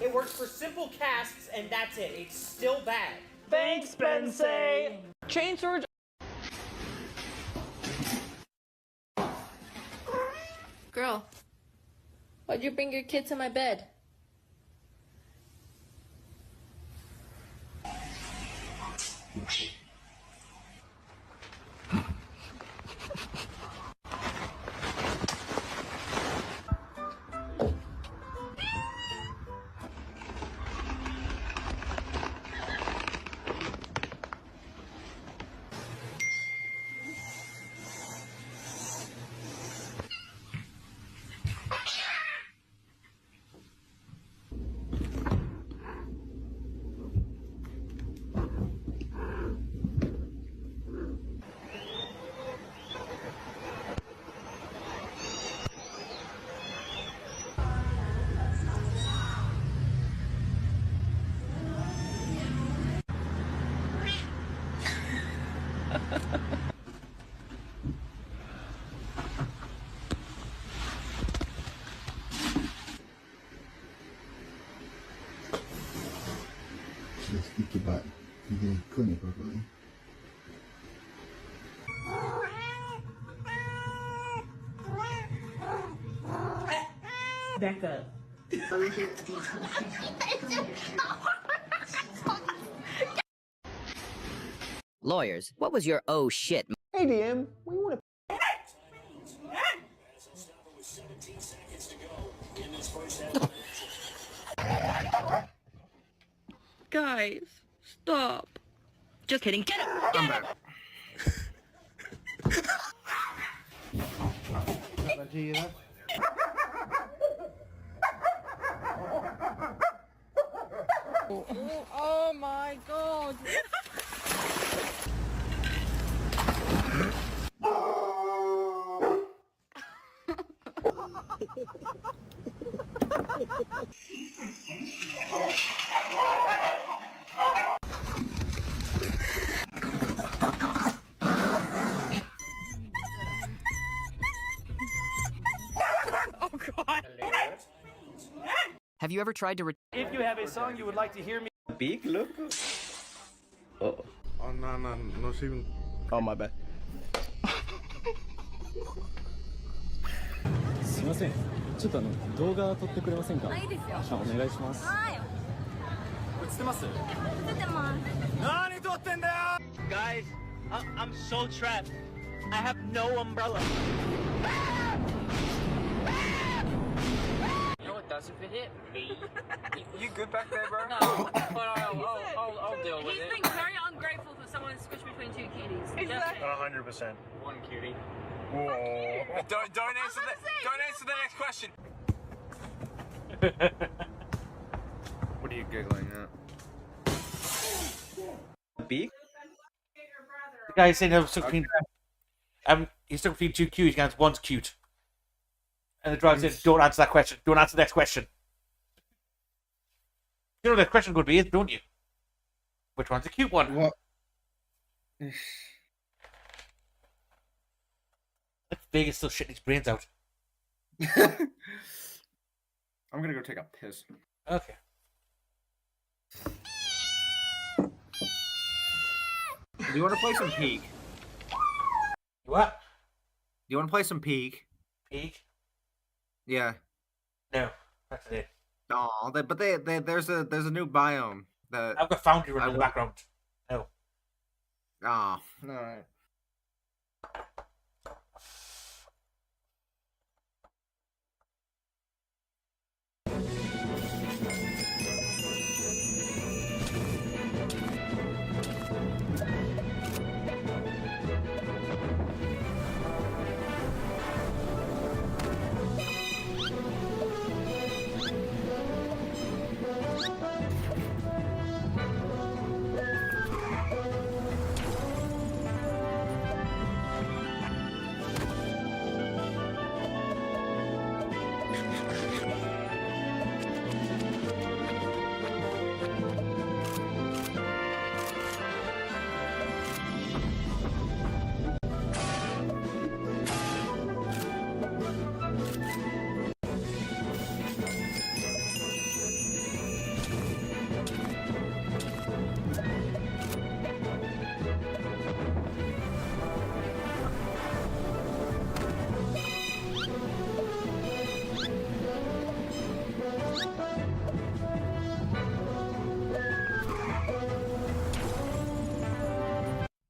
it works for simple casts and that's it. It's still bad.
Thanks, Bensei! Chainswords.
Girl, why'd you bring your kid to my bed?
Just stick your butt. You didn't clean it properly.
Back up.
Lawyers, what was your oh shit?
Hey DM, we want to.
Guys, stop. Just kidding. Get up! Get up!
Oh my god.
Have you ever tried to
If you have a song you would like to hear me.
Big look. Oh.
Oh, no, even.
Oh, my bad. すみません。ちょっと動画撮ってくれませんか？いいですよ。お願いします。はい。映ってます？映ってます。何撮ってんだよ
Guys, I'm so trapped. I have no umbrella.
No, it doesn't fit it. Me.
You good back there, bro?
No, but I'll deal with
He's
it.
being very ungrateful for someone squished between two cuties.
Exactly.
100%.
One cutie.
Whoa.
Don't answer that. Don't answer the next question.
What are you giggling at?
Big?
The guy is saying he's stuck between two cues, and one's cute. And the driver says, don't answer that question. Don't answer the next question. You know the question could be, don't you? Which one's the cute one?
What?
Vegas still shitting his brains out.
I'm gonna go take a piss.
Okay.
Do you want to play some Peak?
What?
Do you want to play some Peak?
Peak?
Yeah.
No, that's it.
Oh, there's a new biome that
I've got Foundry running in the background. No.
Oh, all right.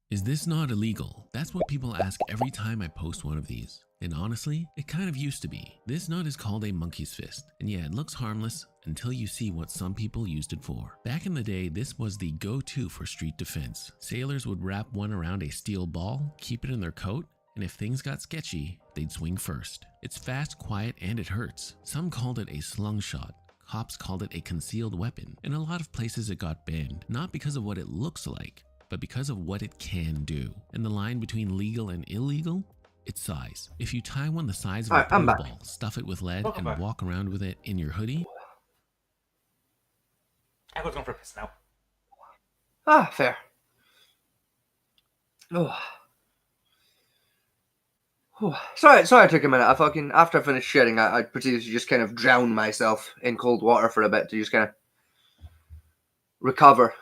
Is this not illegal? That's what people ask every time I post one of these. And honestly, it kind of used to be. This nut is called a monkey's fist. And yeah, it looks harmless until you see what some people used it for. Back in the day, this was the go-to for street defense. Sailors would wrap one around a steel ball, keep it in their coat, and if things got sketchy, they'd swing first. It's fast, quiet, and it hurts. Some called it a slungshot. Cops called it a concealed weapon. In a lot of places it got banned, not because of what it looks like, but because of what it can do. And the line between legal and illegal? Its size. If you tie one the size of a pool ball, stuff it with lead, and walk around with it in your hoodie.
I was going for a piss now.
Ah, fair. Oh. Sorry, it took a minute. After I finished shitting, I proceeded to just kind of drown myself in cold water for a bit to just kind of recover.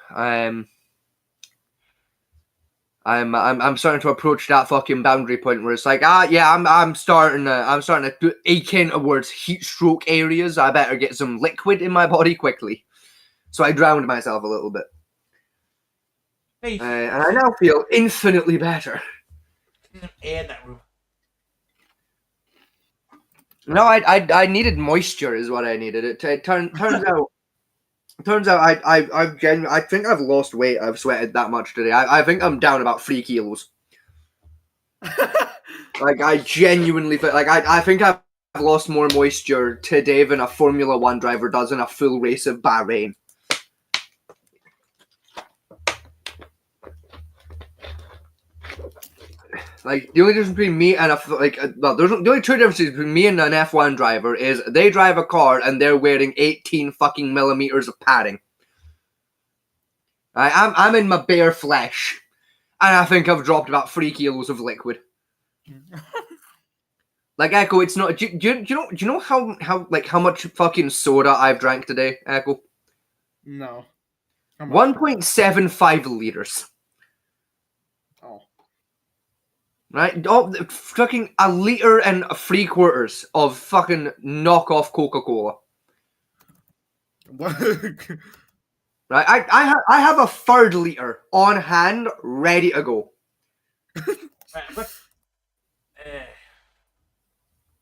I'm starting to approach that fucking boundary point where it's like, I'm starting to ache in towards heat stroke areas. I better get some liquid in my body quickly. So I drowned myself a little bit. And I now feel infinitely better.
Air in that room.
No, I needed moisture is what I needed. It turns out. Turns out I think I've lost weight. I've sweated that much today. I think I'm down about 3 kilos. Like I genuinely I think I've lost more moisture today than a Formula 1 driver does in a full race of Bahrain. Like the only difference between me and the only two differences between me and an F1 driver is they drive a car and they're wearing 18 fucking millimeters of padding. I'm in my bare flesh, and I think I've dropped about 3 kilos of liquid. Like Echo, it's not. Do you know how much fucking soda I've drank today, Echo?
No.
1.75 liters.
Oh.
Right? Oh, fucking 1 liter and 3/4 of fucking knockoff Coca-Cola.
What?
Right? I have a 1/3 liter on hand, ready to go.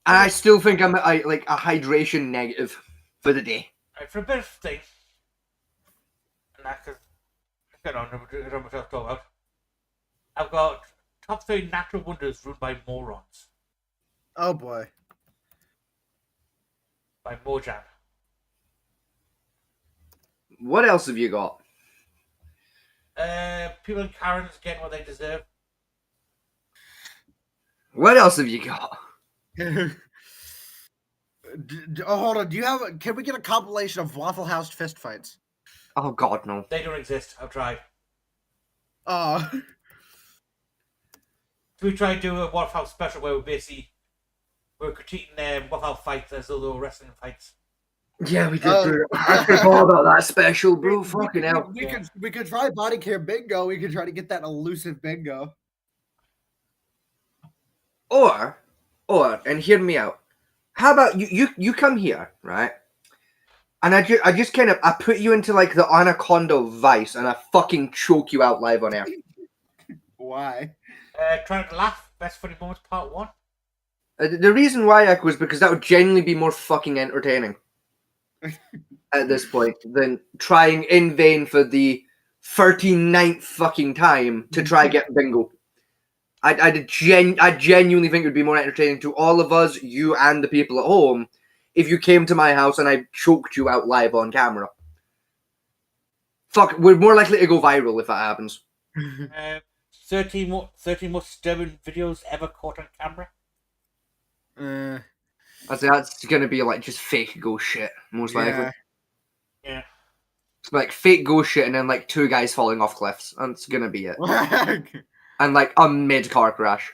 And I still think I'm like a hydration negative for the day.
Right, for a bit of thing, and I could get on myself go out. I've got top 3 natural wonders ruled by morons
Oh boy.
by Mojang.
What else have you got?
People in Karens getting what they deserve.
What else have you got?
Oh, hold on. Do you have? Can we get a compilation of Waffle House fist fights?
Oh God, no.
They don't exist. I've tried.
Oh.
So we tried to do a Waffle House special where we're critiquing Waffle House fights as though they were wrestling fights.
Yeah, we did. I forgot about that special, bro. Fucking hell.
We could try body care bingo. We could try to get that elusive bingo.
Or, and hear me out. How about you come here, right? And I just kind of I put you into like the anaconda vice, and I fucking choke you out live on air.
Why?
Trying to laugh. Best funny moments, part 1.
The reason why Echo is because that would genuinely be more fucking entertaining at this point than trying in vain for the 39th fucking time to try get bingo. I genuinely think it would be more entertaining to all of us, you and the people at home, if you came to my house and I choked you out live on camera. Fuck, we're more likely to go viral if that happens.
13 most disturbing videos ever caught on camera.
That's gonna be like just fake ghost shit, most likely.
Yeah.
It's like fake ghost shit and then like 2 guys falling off cliffs. That's gonna be it. And like a mid-car crash.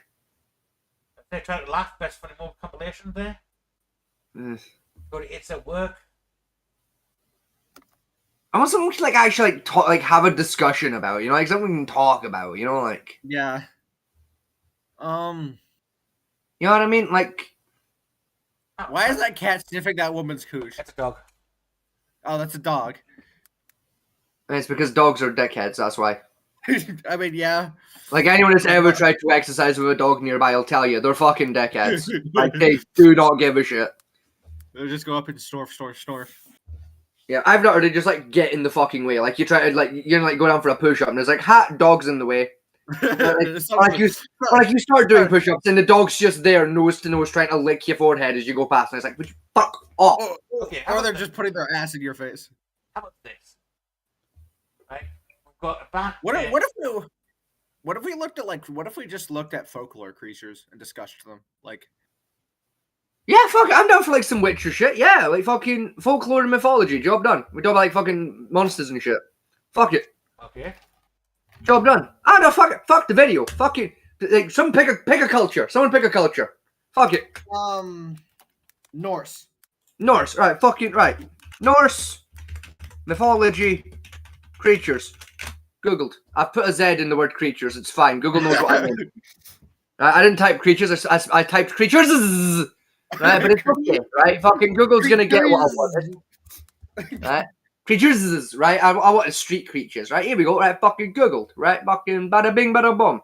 They're trying to laugh. Best funny moment compilation there. Go to It's at Work.
I want someone to like actually like talk, like have a discussion about, you know, like something we can talk about, you know, like.
Yeah.
You know what I mean? Like.
Why is that cat sniffing that woman's cooch?
That's a dog.
Oh, that's a dog.
And it's because dogs are dickheads. That's why.
I mean, yeah.
Like anyone that's ever tried to exercise with a dog nearby, I'll tell you, they're fucking dickheads. Like they do not give a shit.
They'll just go up and snorf.
Yeah, I've not really just like get in the fucking way. Like you try to like you're like go down for a push up and there's like hot dogs in the way. like you start doing push ups and the dog's just there nose to nose trying to lick your forehead as you go past and it's like, would you fuck off?
Okay,
or they're just putting their ass in your face.
How about this? Right, we've got a band.
What if we looked at what if we just looked at folklore creatures and discussed them? Like,
yeah, fuck it, I'm down for like some Witcher shit. Yeah, like fucking folklore and mythology. Job done. We talk about like fucking monsters and shit. Fuck it.
Okay.
Job done. Ah no, fuck it. Fuck the video. Fuck it. Like, someone pick a culture. Someone pick a culture. Fuck it.
Norse.
Norse. Right. Fucking right. Norse mythology creatures. Googled. I put a Z in the word creatures. It's fine. Google knows what I mean. I didn't type creatures. I typed creatures. Right, but it's okay. Right. Fucking Google's gonna get what I wanted. Right. Creatures, right? I wanted street creatures, right? Here we go, right? Fucking Googled, right? Fucking bada bing, bada boom.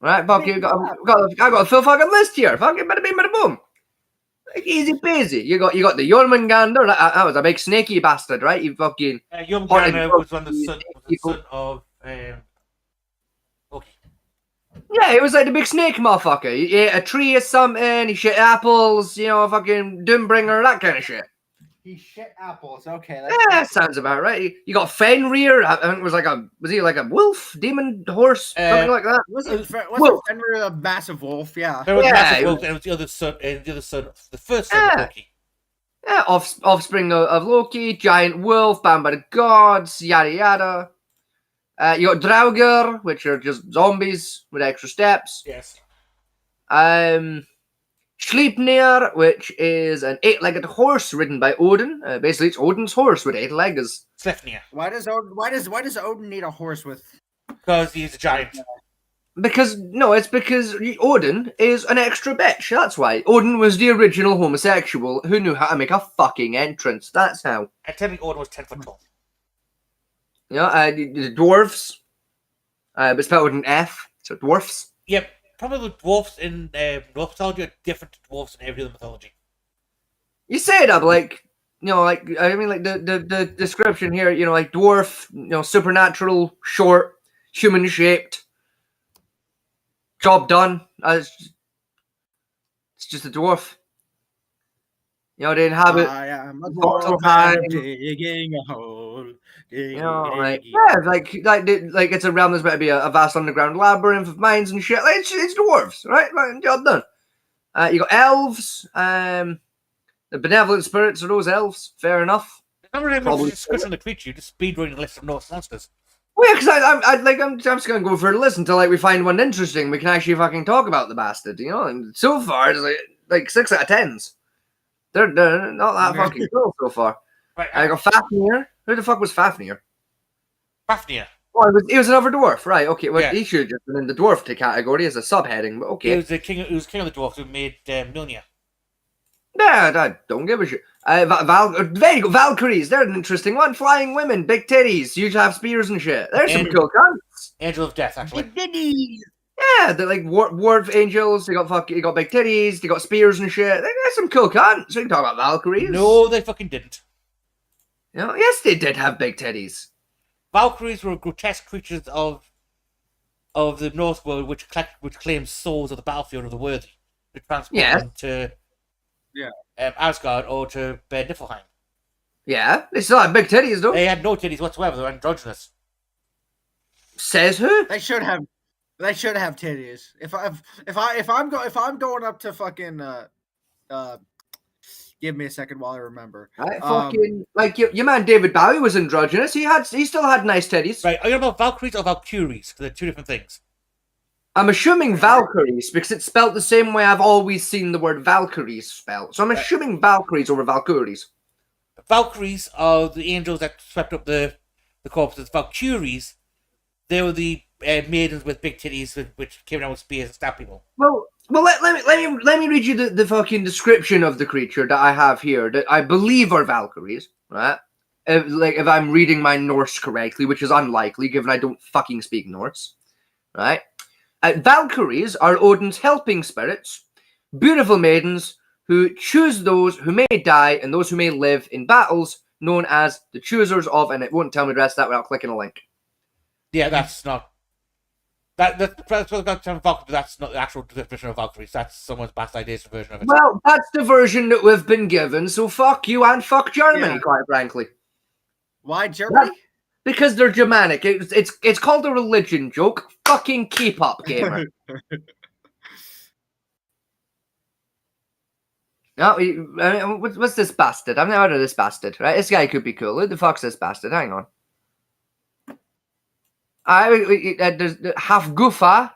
Right? Fucking, I got a full fucking list here. Fucking bada bing, bada boom. Like, easy peasy. You got the Jormungandr. That was a big snaky bastard, right? You fucking.
Jormungandr was one of the son of. Okay.
Yeah, he was like the big snake motherfucker. He ate a tree or something. He shit apples. You know, fucking Doombringer, that kind of shit.
He shit apples. Okay,
that sounds about right. You got Fenrir. I think was he like a wolf, demon, horse, something like that?
Wasn't Fenrir a massive wolf? Yeah.
There was a massive wolf, and it was the other son, the first son of Loki.
Yeah, offspring of Loki, giant wolf, bound by the gods, yada yada. You got Draugr, which are just zombies with extra steps.
Yes.
Sleipnir, which is an 8-legged horse ridden by Odin. Basically, it's Odin's horse with 8 legs.
Sleipnir.
Why does Odin need a horse with?
Because he's a giant.
Because Odin is an extra bitch. That's why. Odin was the original homosexual who knew how to make a fucking entrance. That's how.
And technically, Odin was 10 foot tall.
Yeah, the dwarves, but spelled with an F, so dwarfs.
Yep, probably the dwarfs in Norse mythology are different to dwarfs in every other mythology.
You say it up like, like the description here, like dwarf, supernatural, short, human shaped, job done. It's just a dwarf. They inhabit.
I am a dwarf digging a hole.
Like it's a realm that's meant to be a vast underground labyrinth of mines and shit. Like it's dwarves, right? Like, job done. You got elves. The benevolent spirits are those elves. Fair enough.
Probably discussing the creature, you just speedrunning the list of Norse monsters.
Well, yeah, because I'm just gonna go for a list until we find one interesting. We can actually fucking talk about the bastard, And so far, it's like 6 out of 10s. They're not that fucking cool so far.
Right,
I got Fafnir. Who the fuck was Fafnir?
Fafnir.
Oh, he was another dwarf, right? Okay, well, he should have just been in the dwarf category as a subheading, but okay.
He was the king. He was king of the dwarfs who made Mjolnir.
Yeah, I don't give a shit. There you go, Valkyries. They're an interesting one. Flying women, big titties, usually have spears and shit. There's some cool cunts.
Angel of Death, actually.
Big titties.
Yeah, they're like dwarf angels. They got big titties. They got spears and shit. There's some cool cunts. We can talk about Valkyries.
No, they fucking didn't.
Yes, they did have big titties.
Valkyries were grotesque creatures of the North world, which claims souls of the battlefield of the worthy to transport them to Asgard or to Niflheim.
Yeah, they still had big titties though.
They had no titties whatsoever. They were androgynous.
Says who?
They should have titties. If I'm going up to fucking give me a second while I remember.
Your man David Bowie was androgynous. He still had nice titties.
Right, are you about Valkyries or Valkyries? Because they're two different things.
I'm assuming Valkyries because it's spelled the same way I've always seen the word Valkyries spelled. So I'm assuming Valkyries over Valkyries.
Valkyries are the angels that swept up the corpses. Valkyries, they were the maidens with big titties which came down with spears and stabbed people.
Well, let me read you the fucking description of the creature that I have here that I believe are Valkyries, right? If I'm reading my Norse correctly, which is unlikely given I don't fucking speak Norse, right? Valkyries are Odin's helping spirits, beautiful maidens who choose those who may die and those who may live in battles, known as the choosers of, and it won't tell me the rest of that without clicking a link.
Yeah, that's not. That's what Valkyries, but that's not the actual definition of Valkyries. That's someone's bastardized version of it.
Well, that's the version that we've been given, so fuck you and fuck Germany, quite frankly.
Why Germany?
Because they're Germanic. It's called a religion joke. Fucking keep up, gamer. No, what's this bastard? I've never heard of this bastard, right? This guy could be cool. Who the fuck's this bastard? Hang on. There's Hafgufa,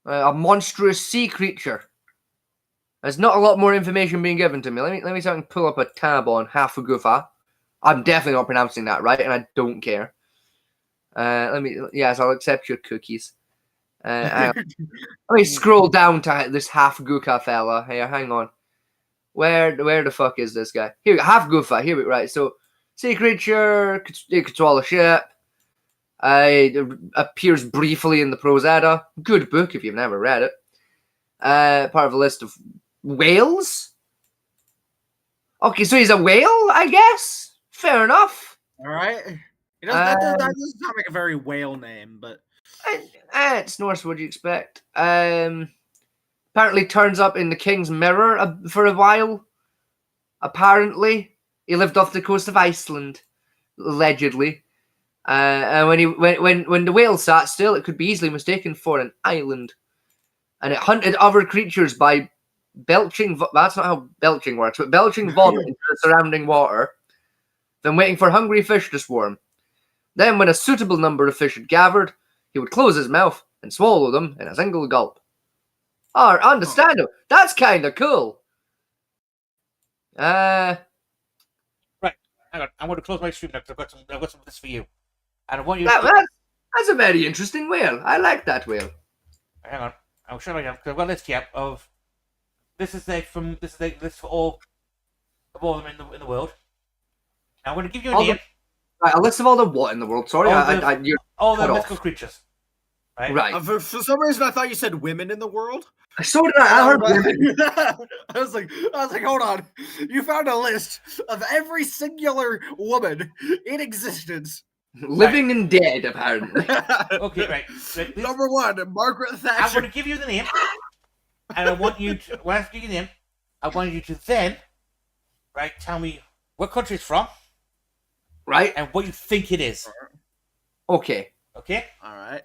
a monstrous sea creature. There's not a lot more information being given to me. Let me see if I can pull up a tab on Hafgufa. I'm definitely not pronouncing that right, and I don't care. Yes, I'll accept your cookies. Let me scroll down to this Hafgufa fella. Here, hang on. Where the fuck is this guy? Here, Hafgufa. Here we right. So, sea creature. It could swallow ship. It appears briefly in the Prose Edda. Good book if you've never read it. Part of a list of whales. Okay, so he's a whale, I guess. Fair enough.
All right. That doesn't sound like a very whale name, but
it's Norse. What do you expect? Apparently turns up in the King's Mirror for a while. Apparently, he lived off the coast of Iceland, allegedly. And when the whale sat still, it could be easily mistaken for an island, and it hunted other creatures by belching. That's not how belching works, but belching vomit into the surrounding water. Then waiting for hungry fish to swarm. Then, when a suitable number of fish had gathered, he would close his mouth and swallow them in a single gulp. Oh, understandable. That's kind of cool.
Right. Hang on. I'm going to close my stream now because I've got some of this for you. And I want you
that's a very interesting whale. I like that whale.
Hang on. I'll show you because I've got a list here of this is the list for all of them in the world. Now I'm going to give you a name.
Right, a list of all the what in the world? Sorry,
all the mythical creatures.
Right.
For some reason, I thought you said women in the world.
So did I. I heard women.
I was like, hold on. You found a list of every singular woman in existence,
living and dead, apparently.
Okay, right.
Number 1, Margaret Thatcher.
I'm going to give you the name, and I want you to. When I give you the name, I want you to then, tell me what country it's from,
right,
and what you think it is.
Okay.
Okay.
All right.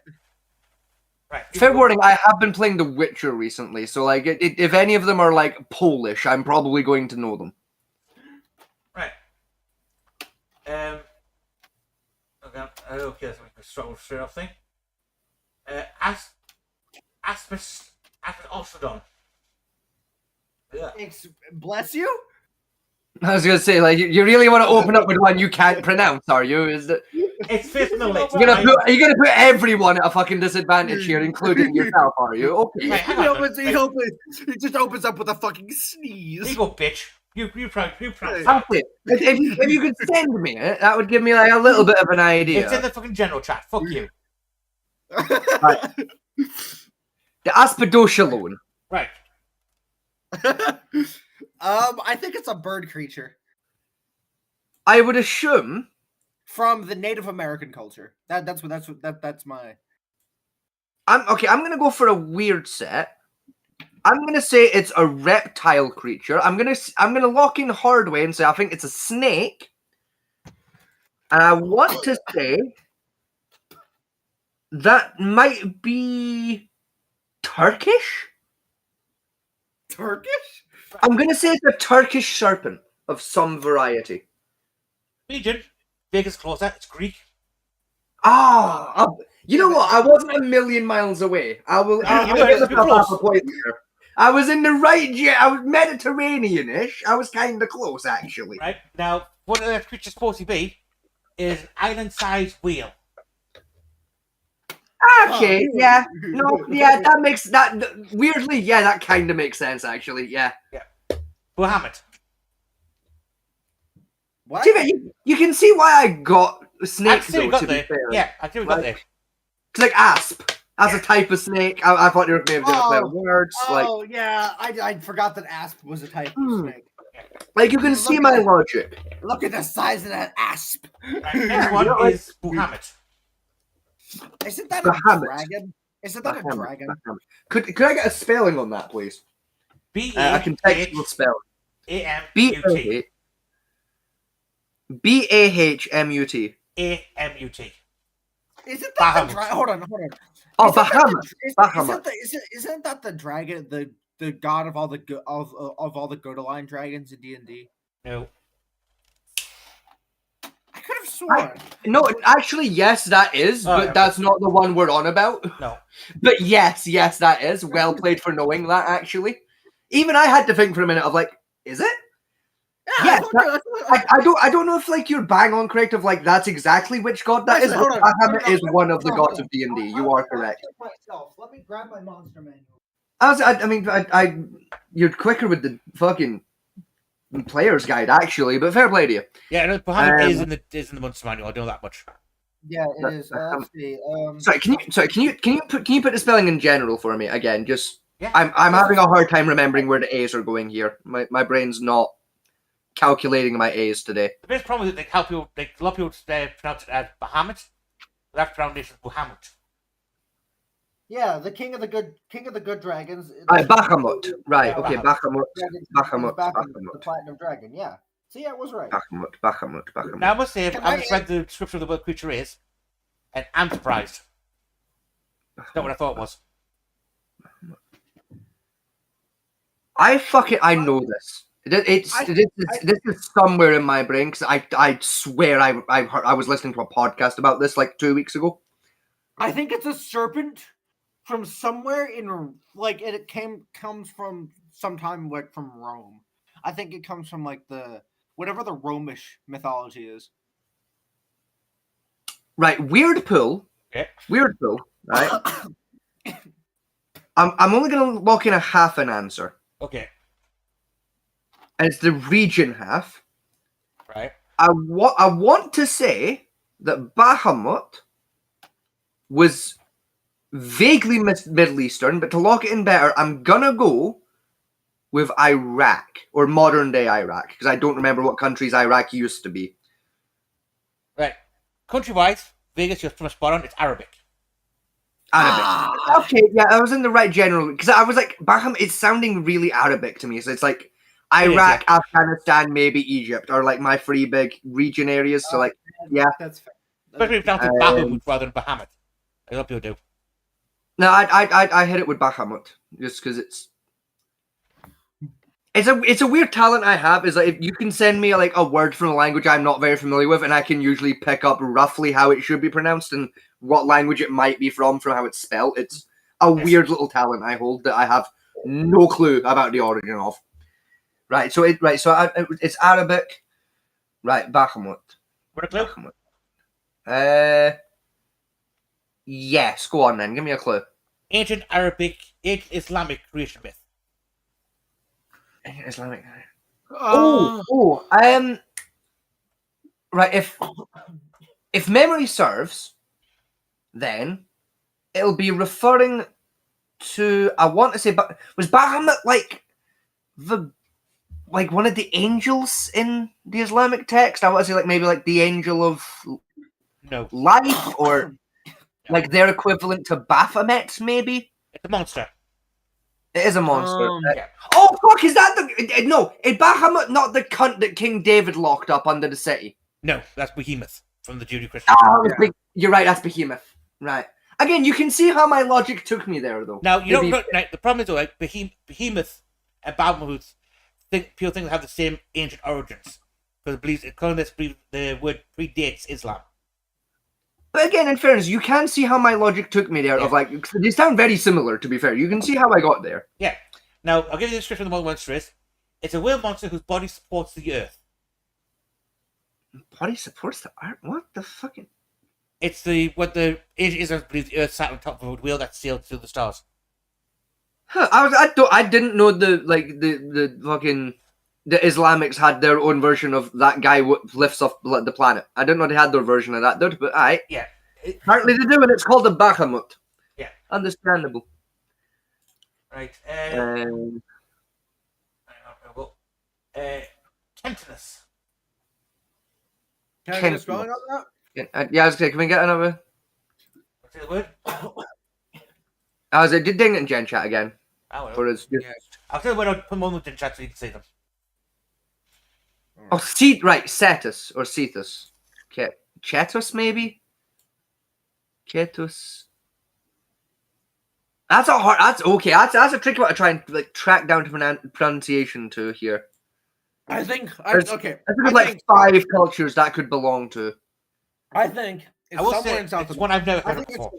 Right.
Fair warning, I have been playing The Witcher recently, so like, if any of them are like Polish, I'm probably going to know them.
Right. Okay, that's a straight off thing. Asmus Ostradon. Yeah.
Bless you.
I was gonna say, like, you really want to open up with one you can't pronounce, are you? Is that?
It's fifth on the list.
Are you gonna put everyone at a fucking disadvantage here, including yourself? Are you? Okay.
Right,
he just opens up with a fucking sneeze.
Here you go, bitch. You proud.
Okay. If you could send me it, that would give me like a little bit of an idea.
It's in the fucking general chat. Fuck you.
Right. The Aspidoshalone.
Right.
I think it's a bird creature.
I would assume
from the Native American culture. That's my.
I'm gonna go for a weird set. I'm gonna say it's a reptile creature. I'm gonna lock in Hardway and say I think it's a snake. And I want to say that might be Turkish.
Turkish?
I'm gonna say it's a Turkish serpent of some variety.
Legion. Vegas closer. It's Greek.
You know what? I wasn't a million miles away. I'll give myself half a point there. I was in the right. I was Mediterranean-ish. I was kind of close, actually.
Right now, what the creature's supposed to be is an island-sized whale.
Okay, yeah, no, yeah, that makes that weirdly, yeah, that kind of makes sense, actually, yeah.
Bahamut.
What?
You can see why I got snake though.
To be fair, yeah, I think we got there.
It's like asp as a type of snake. I thought you were maybe going to play words.
Yeah, I forgot that asp was a type of snake.
Like you can see my logic.
Look at the size of that asp.
Next one is Bahamut.
Isn't that a dragon? Isn't that a dragon?
Could I get a spelling on that, please? I can text the spelling.
A-M-U-T.
B-A-H-M-U-T.
A-M-U-t.
Isn't that the dragon? Hold on.
Oh, Bahamut.
Isn't that the dragon, the god of all the Godaline dragons in D&D?
No.
I could have sworn.
No, actually, yes, that is, but that's not the one we're on about.
No.
But yes, that is. Well played for knowing that, actually. Even I had to think for a minute of like, is it?
Yeah,
I don't know if like you're bang on correct of like that's exactly which god that is. But Bahamut is one of the gods of D&D. You are correct.
Let me grab my monster manual.
You're quicker with the fucking player's guide actually, but fair play to you.
Yeah, no, Bahamut is in the monster manual. I know that much.
Yeah, it is. Let's see.
Can you put the spelling in general for me again? Just I'm having a hard time remembering where the A's are going here. My brain's not calculating my A's today.
The biggest problem is that a lot of people pronounce it as Bahamut. That's pronunciation Bahamut.
Yeah, the king of the good dragons.
Bahamut. Right. Okay. Bahamut.
The platinum dragon. Yeah. So yeah, it was right.
Bahamut.
Now I must say, I've just read the description of the word creature is, and I'm surprised. That's not what I thought it was.
I know this. This is somewhere in my brain because I swear I was listening to a podcast about this like 2 weeks ago.
I think it's a serpent from somewhere in like it comes from sometime like from Rome. I think it comes from like the whatever the Romish mythology is.
Right, weird pull.
Okay.
Weird pull. Right. I'm only gonna lock in a half an answer.
Okay.
And it's the region half.
Right.
I want to say that Bahamut was vaguely Middle Eastern, but to lock it in better, I'm gonna go with Iraq or modern day Iraq because I don't remember what countries Iraq used to be.
Right. Country-wise, Vegas, you're from a spot on. It's Arabic.
Arabic. Okay, yeah, I was in the right general because I was like, Baham. It's sounding really Arabic to me, so it's like Iraq, Afghanistan, maybe Egypt, or like my three big region areas. So like, yeah,
that's fair.
Especially if it's Bahamut rather than Bahamut. I hope you'll do.
No, I hit it with Bahamut just because it's a weird talent I have. Is like if you can send me like a word from a language I'm not very familiar with, and I can usually pick up roughly how it should be pronounced and what language it might be from how it's spelled. It's a weird little talent I hold that I have no clue about the origin of. Right, so it's Arabic. Right, Bahamut.
What a clue?
Bahamut. Yes, go on then. Give me a clue.
Ancient Arabic, ancient Islamic creation myth.
Ancient Islamic. Right. If memory serves, then it'll be referring to. I want to say, but was Bahamut like one of the angels in the Islamic text? I want to say maybe the angel of life or. Like their equivalent to Baphomet, maybe?
It's a monster.
It is a monster.
Yeah.
Oh, fuck, is that the... No, is Bahamut not the cunt that King David locked up under the city?
No, that's Behemoth from the Judeo-Christian.
You're right, that's Behemoth. Right. Again, you can see how my logic took me there, though.
Now, you don't know... The problem is, though, like, Behemoth and Bahamut, people think they have the same ancient origins. Because the word predates Islam.
But again, in fairness, you can see how my logic took me there. They sound very similar, to be fair. You can see how I got there.
Yeah. Now, I'll give you the description of the monster is. It's a whale monster whose body supports the earth.
Body supports the earth? What the fucking...
It's what the ancient Israelites believe the earth sat on top of a whale that sailed through the stars.
Huh, I didn't know the Islamics had their own version of that guy lifts off the planet. I didn't know they had their version of that, dude, but
yeah.
Apparently they do, and it's called the Bahamut.
Yeah.
Understandable.
Right. Kentinus.
Can I get a spelling on that?
Yeah, I was going to say, can we get another?
What's the word?
I was did ding it in Gen Chat again.
I don't
know.
I'll tell you when I'll put them on in chat so you can see them.
Oh, Cetus or Cetus. Chetus, maybe? Chetus. That's okay. That's a tricky one to try and track down to pronunciation to here.
I think
There's 5 cultures that could belong to.
I think it's somewhere in South America.
One I've never heard before.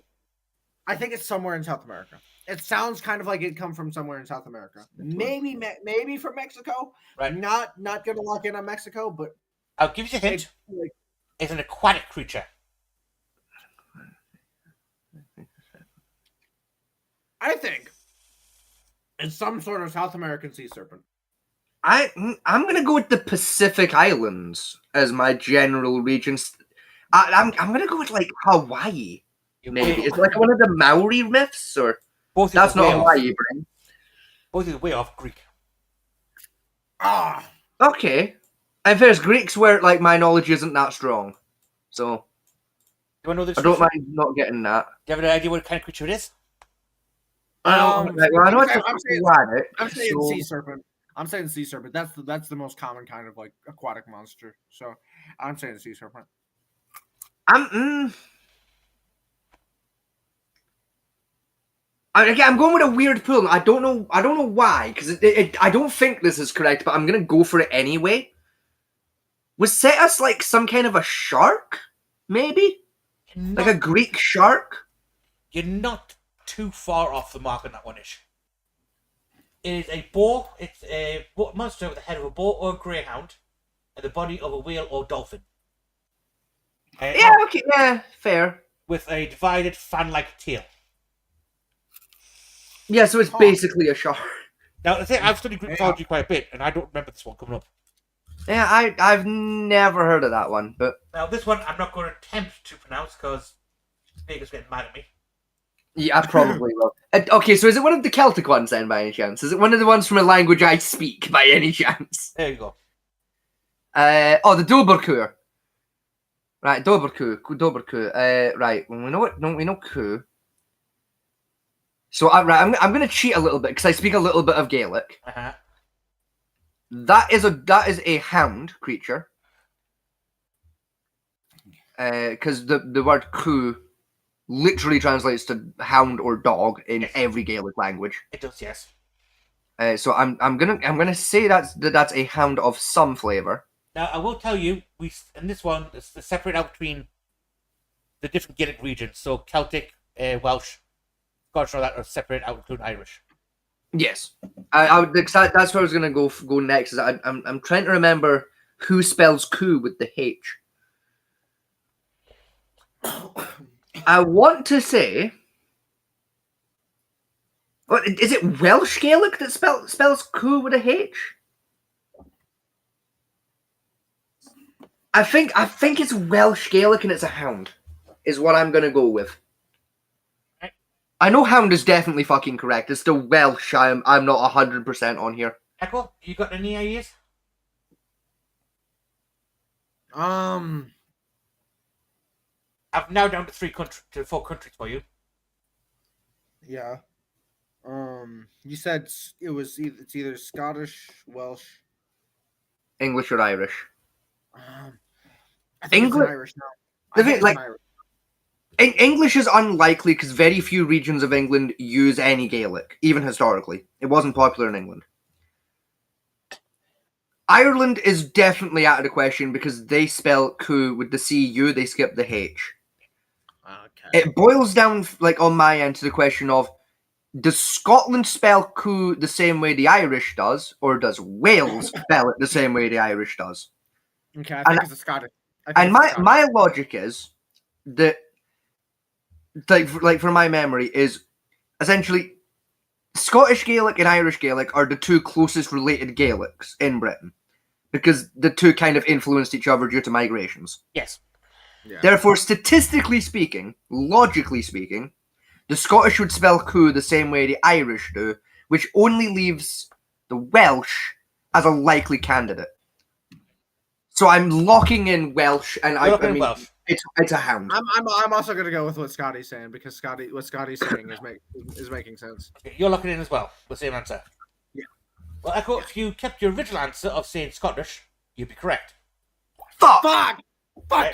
I think it's somewhere in South America. It sounds kind of like it come from somewhere in South America. Maybe from Mexico.
Right.
Not gonna lock in on Mexico, but
I'll give you a hint. It's an aquatic creature.
I think it's some sort of South American sea serpent.
I'm gonna go with the Pacific Islands as my general region. I'm gonna go with Hawaii. Maybe it's like one of the Maori myths, or that's not Hawaii, Brian.
Both are way off Greek.
Okay. And there's Greeks where my knowledge isn't that strong, so
I
don't mind not getting that.
Do you have an idea what kind of creature it is?
I'm saying sea serpent. I'm saying sea serpent. That's the most common kind of aquatic monster. So I'm saying sea serpent.
I'm going with a weird pull. I don't know why, because I don't think this is correct, but I'm gonna go for it anyway. Was Cetus some kind of a shark? Maybe? Like a Greek shark?
You're not too far off the mark on that one-ish. It is a boar. It's a monster with the head of a boar or a greyhound and the body of a whale or dolphin.
Yeah, okay, yeah, fair.
With a divided fan-like tail.
Yeah, so it's basically a shark.
Now, the thing, I've studied Greek mythology quite a bit, and I don't remember this one coming up.
Yeah, I've never heard of that one, but...
Now, this one I'm not going to attempt to pronounce, because Vega's getting mad at me.
Yeah, I probably will. Okay, so is it one of the Celtic ones then, by any chance? Is it one of the ones from a language I speak, by any chance?
There you go.
The Dobberkur. Right, Dobberkur. Right, we know it. No, we know Ku. So, right, I'm going to cheat a little bit because I speak a little bit of Gaelic.
Uh-huh.
That is a hound creature. Because the word Ku literally translates to hound or dog in every Gaelic language.
It does, yes.
So I'm gonna say that's a hound of some flavor.
Now I will tell you, in this one it's separate out between the different Gaelic regions. So Celtic, Welsh, Scottish, all that are separate out, including Irish.
Yes, that's where I was gonna go next. Is I'm trying to remember who spells "coup" with the H. I want to say, what is it? Welsh Gaelic that spells "coup" with a H. I think it's Welsh Gaelic and it's a hound, is what I'm gonna go with. I know hound is definitely fucking correct. It's still Welsh. I'm not 100% on here.
Echo, you got any ideas?
Um,
I've now down to 4 countries for you.
Yeah. You said it's either Scottish, Welsh,
English, or Irish.
I think
English.
it's Irish now. I think it's Irish.
English is unlikely because very few regions of England use any Gaelic, even historically. It wasn't popular in England. Ireland is definitely out of the question because they spell "coup" with the CU, they skip the H.
Okay.
It boils down, like, on my end to the question of, does Scotland spell "coup" the same way the Irish does, or does Wales spell it the same way the Irish does?
Okay, I think it's a Scottish.
And my logic is that, like for my memory, is essentially Scottish Gaelic and Irish Gaelic are the two closest related Gaelics in Britain because the two kind of influenced each other due to migrations.
Yes.
Yeah.
Therefore, statistically speaking, logically speaking, the Scottish would spell "coup" the same way the Irish do, which only leaves the Welsh as a likely candidate. So I'm locking in Welsh, and I mean,
Welsh.
It's a hound.
I'm also gonna go with what Scotty's saying because what Scotty's saying is making sense.
Okay, you're locking in as well. The same answer.
Yeah.
Well, Echo, if you kept your original answer of saying Scottish, you'd be correct.
Fuck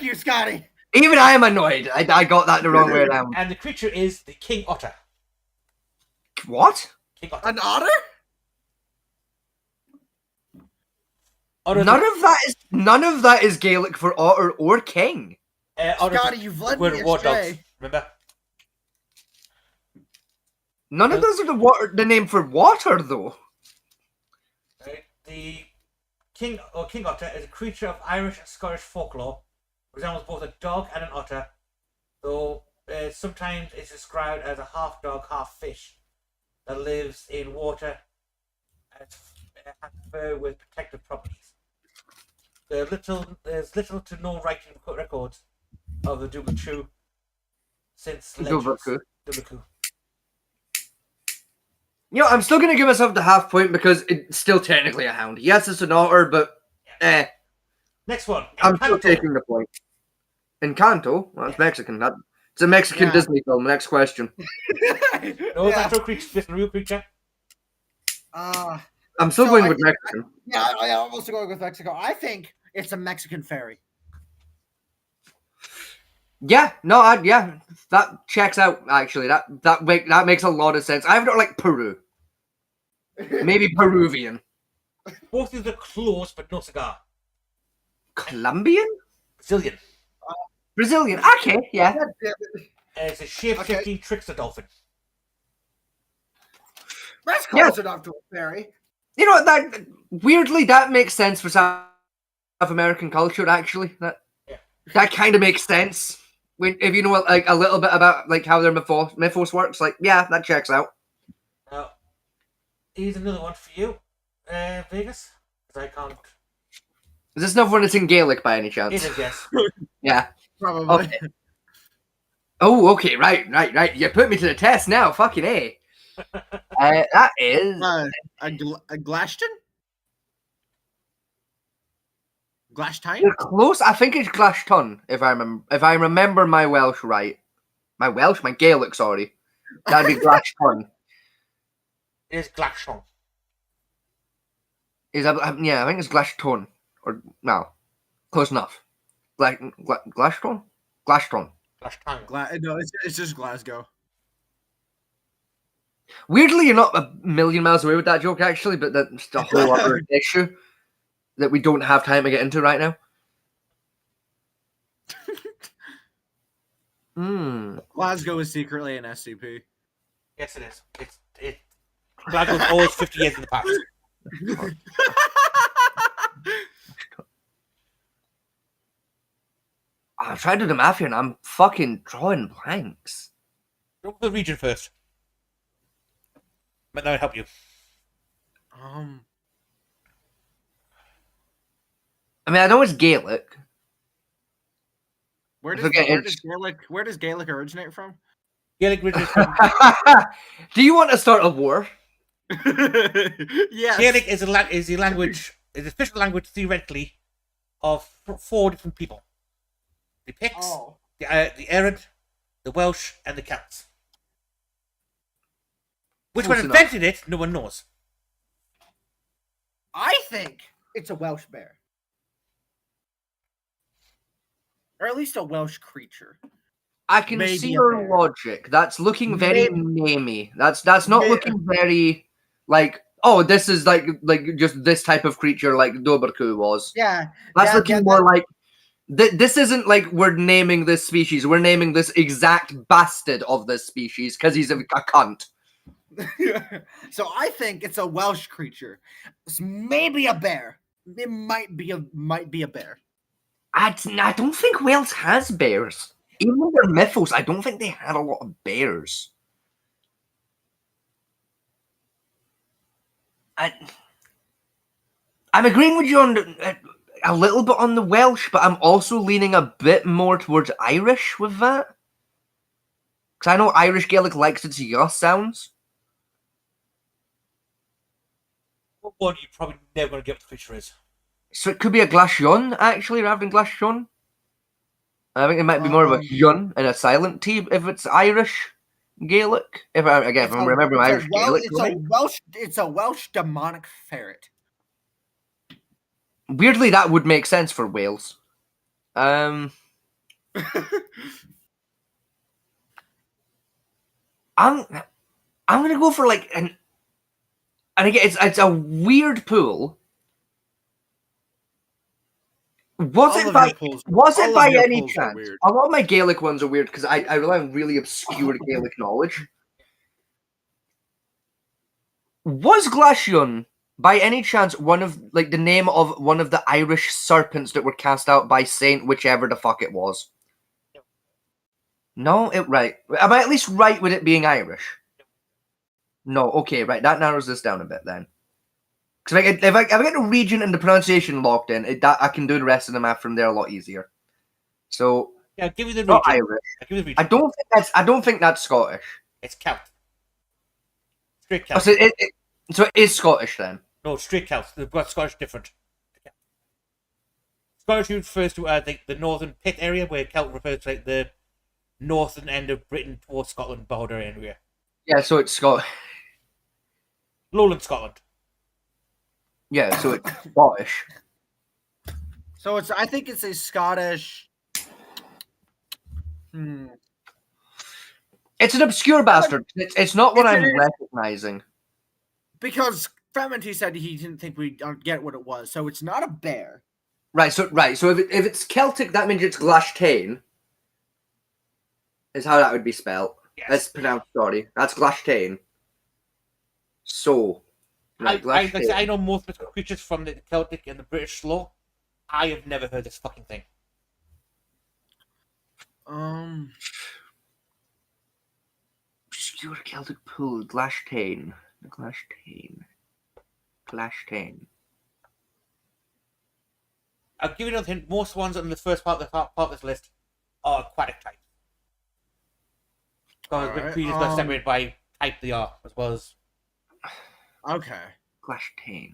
You, Scotty.
Even I am annoyed. I got that the wrong way around.
And the creature is the king otter.
What?
King otter.
An otter?
None of that is Gaelic for otter or king.
Scotty, you've led me astray.
Remember?
None of those are the name for water, though.
The king otter is a creature of Irish and Scottish folklore. Resembles both a dog and an otter, though sometimes it's described as a half dog, half fish that lives in water and has fur with protective properties. There's little to no writing records of the Dubaku since
Dubaku.
Dubaku.
You know, I'm still going to give myself the half point because it's still technically a hound. Yes, it's an otter, but
Next one.
I'm still taking the point. Encanto? Well, it's Mexican. It's a Mexican Disney film. Next question.
No, that's a real creature.
I'm still going with Mexican.
I'm also going with Mexico. I think it's a Mexican fairy.
Yeah, that checks out. Actually, that makes a lot of sense. I have like Peru, maybe Peruvian.
Both of the close, but no cigar.
Colombian,
Brazilian.
Brazilian. Okay, yeah.
It's a shape-shifting trickster dolphin.
That's close enough to a fairy.
You know, that weirdly that makes sense for South American culture. Actually, that kind of makes sense. If you know like a little bit about like how their mythos works, like that checks out.
Here's another one for you, Vegas. Because I can't.
Is this another one that's in Gaelic by any chance?
It is, yes.
Yeah.
Probably.
Okay. Oh, okay, right. You put me to the test now. Fucking A. That is
a Glashton? Glashtine?
You're close. I think it's Glashton, if I remember my Welsh right. My Gaelic, sorry. That'd be Glashton.
It is Glashton.
I think it's Glashton. Or no. Close enough. Glashton? Glashton.
No, it's just Glasgow.
Weirdly, you're not a million miles away with that joke, actually, but that's a whole other issue that we don't have time to get into right now.
Glasgow is secretly an SCP.
Yes, it is. Glasgow's always 50 years in the past.
I'm trying to do the math here and I'm fucking drawing blanks.
Go to the region first. But that would help you.
I mean, I know it's Gaelic.
Where does Gaelic originate from?
Gaelic originates from...
Do you want to start a war?
Yes.
Gaelic is the language, is the official language theoretically of 4 different people. The Picts, the Ered, the Welsh, and the Celts. Which one invented it, no one knows.
I think it's a Welsh bear. Or at least a Welsh creature.
I can see your logic. That's looking very namey. That's not looking very like, oh, this is like just this type of creature like Doberku was.
Yeah.
That's looking more like this isn't like we're naming this species. We're naming this exact bastard of this species because he's a cunt.
So I think it's a Welsh creature. It's maybe a bear. It might be a bear.
I don't think Wales has bears. Even in their mythos, I don't think they had a lot of bears. I'm agreeing with you on a little bit on the Welsh, but I'm also leaning a bit more towards Irish with that. Because I know Irish Gaelic likes its yus sounds.
What one you're probably never going to get what the creature is.
So it could be a Glashon, actually, rather than Glashon. I think it might be more of a yun and a silent T if it's Irish Gaelic. If I'm remembering Irish Gaelic.
It's a Welsh demonic ferret.
Weirdly, that would make sense for Wales. I'm gonna go for like and again it's a weird pool. Was it by any chance? A lot of my Gaelic ones are weird because I rely on really obscure Gaelic knowledge. Was Glashon by any chance one of like the name of one of the Irish serpents that were cast out by Saint whichever the fuck it was? No, right. Am I at least right with it being Irish? No, okay, right. That narrows this down a bit then. Because if I get the region and the pronunciation locked in, I can do the rest of the math from there a lot easier. So
yeah, give me the
not
region.
Irish. I don't think that's Scottish.
It's Celt. Straight Celt.
So it is Scottish then.
No, straight Celt. They've got Scottish different. Scottish refers to the northern pit area, where Celt refers to like the northern end of Britain towards Scotland border area.
Yeah, so it's
Lowland Scotland.
Yeah, so it's Scottish.
So I think it's a Scottish.
It's an obscure bastard. It's not what I'm recognizing.
Because Fementi said he didn't think we'd get what it was, so it's not a bear.
Right. So if it's Celtic, that means it's Glashtane. Is how that would be spelled.
Yes.
That's pronounced. Sorry, that's Glashtane. So, right,
I know most mythical creatures from the Celtic and the British lore. I have never heard this fucking thing.
Obscure Celtic pool, Glashtain. Glashtain.
I'll give you another hint. Most ones on the first part of this list are aquatic types. Because the creatures got separated by type they are, as well as.
Okay.
Glashtain.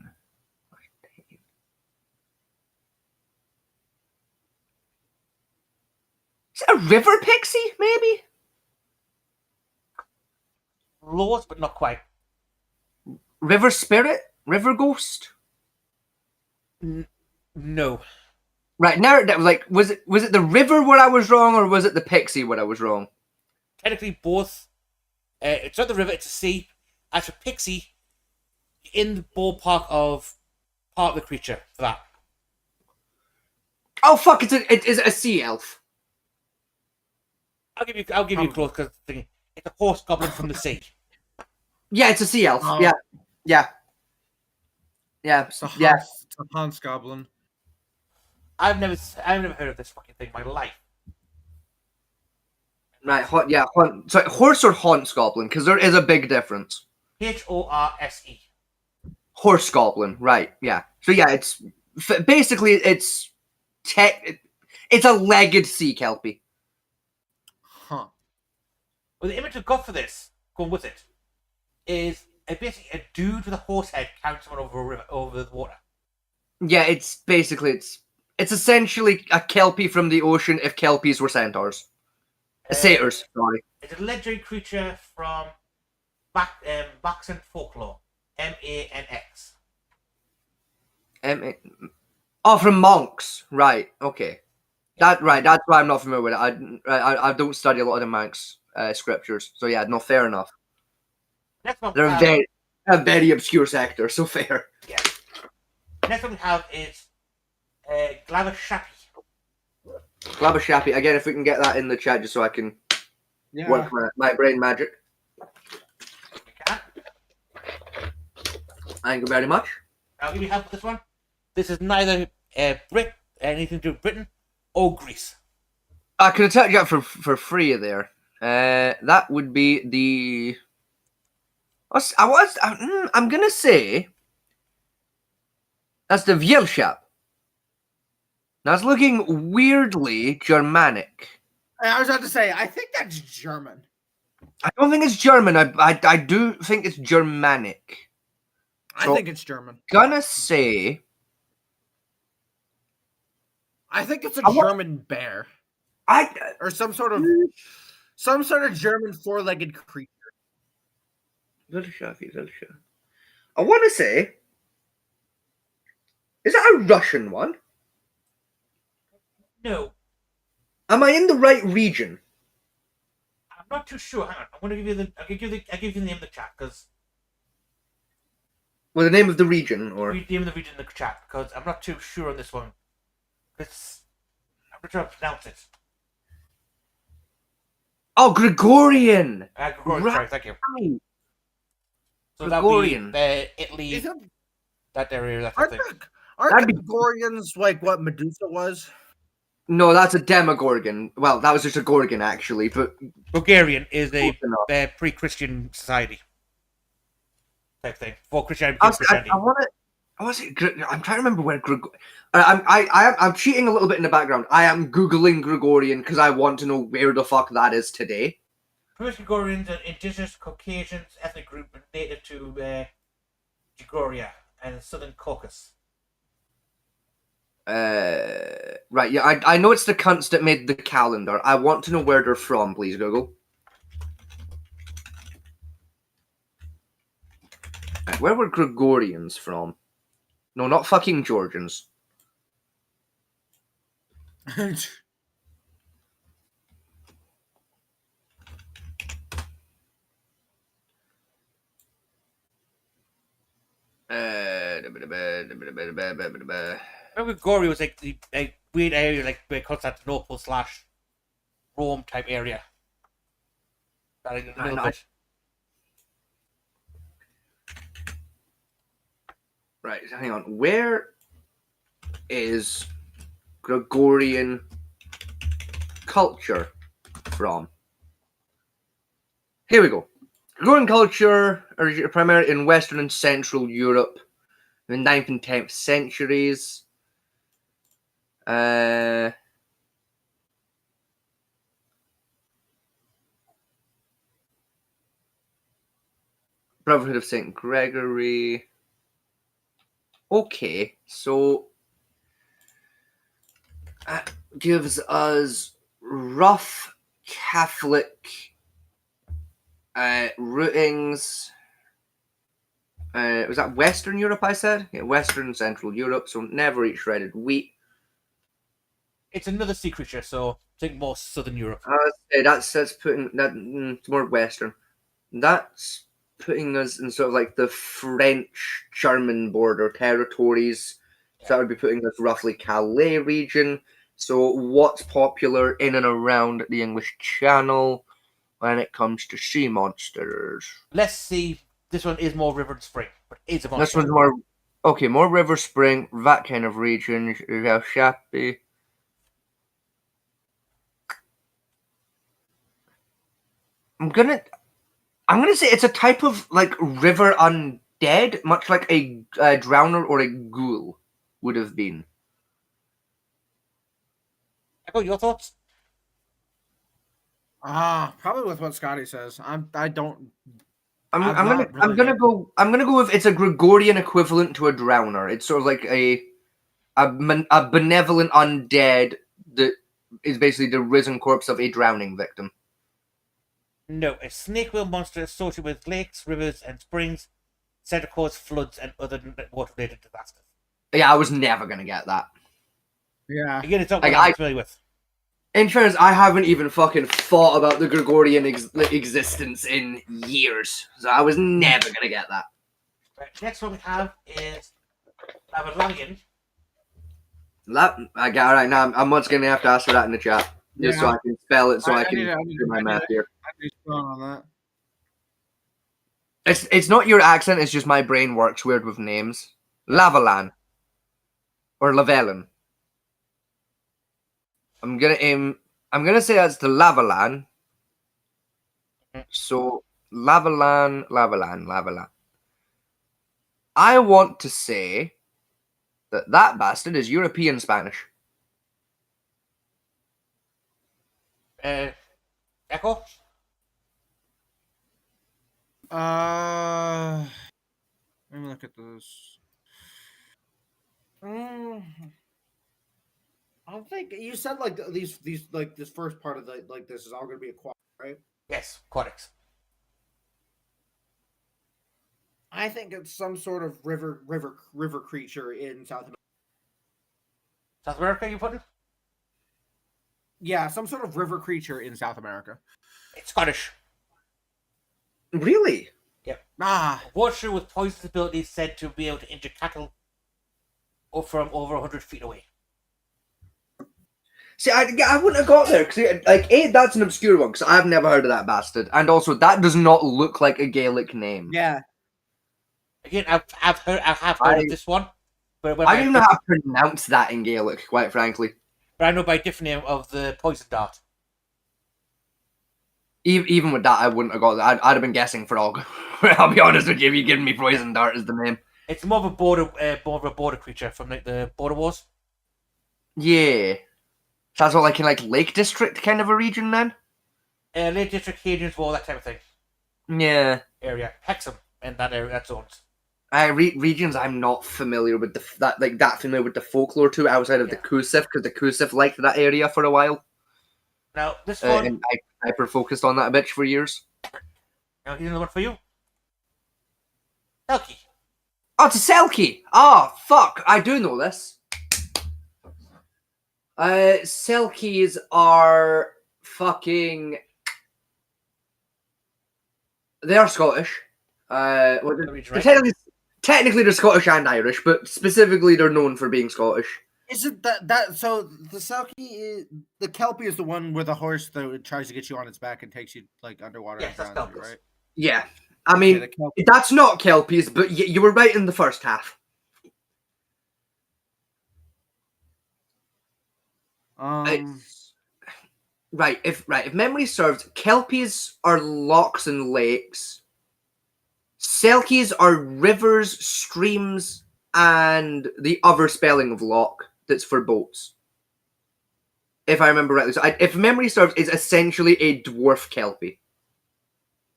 Is it a river pixie, maybe?
Close, but not quite.
River spirit? River ghost?
No.
Right, now, like, was it the river where I was wrong, or was it the pixie where I was wrong?
Technically, both. It's not the river; it's a sea. As a pixie, in the ballpark of part of the creature for that.
Oh fuck! Is it a sea elf?
I'll give you a close because it's a horse goblin from the sea.
Yeah, it's a sea elf. Yeah.
It's a Hans goblin.
I've never heard of this fucking thing in my life.
Right, horse or haunts goblin, because there is a big difference.
Horse.
Horse goblin, right? Yeah. So yeah, it's basically it's a legged sea kelpie.
Huh.
Well, the image I've got for this, going with it, is basically a dude with a horse head carrying someone over the water.
Yeah, it's essentially a kelpie from the ocean if kelpies were centaurs. Satyrs, sorry.
It's a legendary creature from Maxan folklore. Manx.
From monks, right? Okay, that's why I'm not familiar with it. I don't study a lot of the Manx scriptures, so yeah, no, fair enough. They're a very obscure sector, so fair.
Yeah. Next one we have is Glavashapi.
Glabashapi, again, if we can get that in the chat just so I can work my brain magic. Thank you very much.
I'll give you help with this one. This is neither anything to do with Britain or Greece.
I could have touched you up for free there. That would be the. I'm gonna say that's the Vielschap. That's looking weirdly Germanic.
I was about to say, I think that's German.
I don't think it's German. I do think it's Germanic.
I think it's German.
Gonna say.
I think it's a German bear. Or some sort of German four-legged creature.
I want to say, is that a Russian one?
No.
Am I in the right region?
I'm not too sure. Hang on. I'm going to give you the. I'll give you the name of the chat because.
Well, the name of the region, or
the name of the region in the chat because I'm not too sure on this one. I'm not sure how to pronounce it.
Oh, Gregorian.
Gregorian,
right.
sorry, thank you. So
Gregorian.
That would be Italy, that area, that
Aren't
thing.
Aren't Gregorians like what Medusa was?
No, that's a Demogorgon. Well, that was just a Gorgon, actually. But
Bulgarian is a pre-Christian society type thing. Before Christianity became Christianity.
I'm trying to remember where I'm cheating a little bit in the background. I am Googling Gregorian because I want to know where the fuck that is today.
Gregorians are an indigenous Caucasian ethnic group native to Georgia and the Southern Caucasus.
Right, yeah, I know it's the cunts that made the calendar. I want to know where they're from, please, Google. Where were Gregorians from? No, not fucking Georgians.
Gregorian was like a weird area, like where Constantinople / Rome type area.
Right, hang on. Where is Gregorian culture from? Here we go. Gregorian culture originated primarily in Western and Central Europe in the 9th and 10th centuries. Brotherhood of St. Gregory. Okay, so that gives us rough Catholic rootings. Was that Western Europe, I said? Yeah, Western and Central Europe, so never eat shredded wheat.
It's another sea creature, so think more Southern Europe.
That's putting that it's more Western. That's putting us in sort of like the French-German border territories. So that would be putting us roughly Calais region. So what's popular in and around the English Channel when it comes to sea monsters?
Let's see. This one is more river and spring, but it's a monster.
This one's more... Okay, more river, spring, that kind of region. Shappy. I'm gonna say it's a type of like river undead, much like a drowner or a ghoul would have been.
Echo, your thoughts?
Probably with what Scotty says. I'm gonna
go with it's a Gregorian equivalent to a drowner. It's sort of like a benevolent undead that is basically the risen corpse of a drowning victim.
No, a snake-whale monster associated with lakes, rivers, and springs, said to cause floods and other water-related disasters.
Yeah, I was never gonna get that.
Yeah.
Again, it's not what I'm familiar with.
In fairness, I haven't even fucking thought about the Gregorian existence in years, so I was never gonna get that.
Right, next one we have is Lavalian.
I got it right now. I'm once gonna have to ask for that in the chat, just so I can spell it, so I can do my math here.
On that.
It's not your accent. It's just my brain works weird with names. Lavalan or Lavellan. I'm gonna say that's the Lavalan. So Lavalan. I want to say that bastard is European Spanish.
Echo?
Let me look at this. I think you said like these like this first part of the like this is all going to be aquatic, right?
Yes, aquatics.
I think it's some sort of river creature in South America.
South America, you put it?
Yeah, some sort of river creature in South America.
It's Scottish.
Really?
Yep.
Ah.
Water with poisonous abilities said to be able to injure cattle from over 100 feet away.
See, I wouldn't have got there because, like, that's an obscure one because I've never heard of that bastard, and also that does not look like a Gaelic name.
Yeah.
Again, I have heard of this one, but
I don't even know how to pronounce that in Gaelic, quite frankly.
But I know by a different name of the poison dart.
Even with that, I wouldn't have got that. I'd have been guessing for all. I'll be honest with you, if you give me poison dart as the name.
It's more of a border creature from like the Border Wars.
Yeah. So that's what, like in like Lake District kind of a region then?
Lake District, Cajun's War, that type of thing.
Yeah.
Area. Hexham and that area, that zones.
Regions I'm not familiar with that familiar with the folklore to outside of the Kusif, because the Kusif liked that area for a while.
Now this one,
and I hyper focused on that a bitch for years.
Now here's another one for you. Selkie.
Oh, it's a Selkie. Oh fuck, I do know this. Selkies are fucking. They are Scottish. Technically they're Scottish and Irish, but specifically they're known for being Scottish.
Isn't that so? The Selkie, the Kelpie is the one with a horse that tries to get you on its back and takes you like underwater.
Yes, that's
right?
Yeah, I mean that's not Kelpies, but you were right in the first half. Right, if memory serves, kelpies are lochs and lakes. Selkies are rivers, streams, and the other spelling of loch that's for boats. If I remember rightly. So if memory serves, is essentially a dwarf kelpie.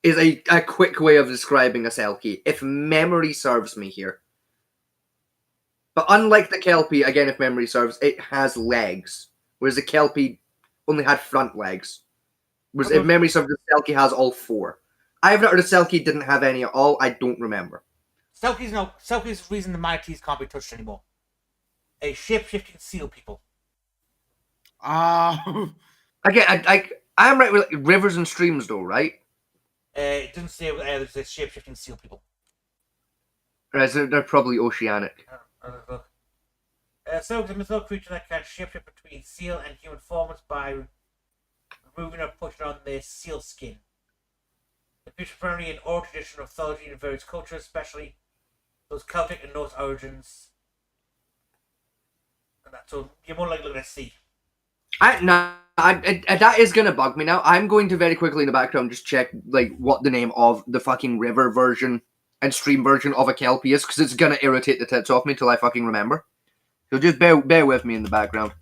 Is a quick way of describing a selkie, if memory serves me here. But unlike the kelpie, again, if memory serves, it has legs. Whereas the kelpie only had front legs. Whereas if memory serves, the selkie has all four. I've not heard a selkie didn't have any at all. I don't remember.
Selkies the reason the manatees can't be touched anymore. A shape-shifting seal people.
Again, I'm right with like, rivers and streams, though, right?
It doesn't say there's a shape-shifting seal people.
Right, so they're probably oceanic.
So it's a mythical creature that can shapeshift between seal and human forms by removing or putting on their seal skin. The creature primarily in oral tradition of mythology in various cultures, especially those Celtic and Norse origins. And that, so you're more likely to see.
That is gonna bug me now. I'm going to very quickly in the background just check like what the name of the fucking river version and stream version of a kelpie is, because it's gonna irritate the tits off me till I fucking remember. So just bear with me in the background.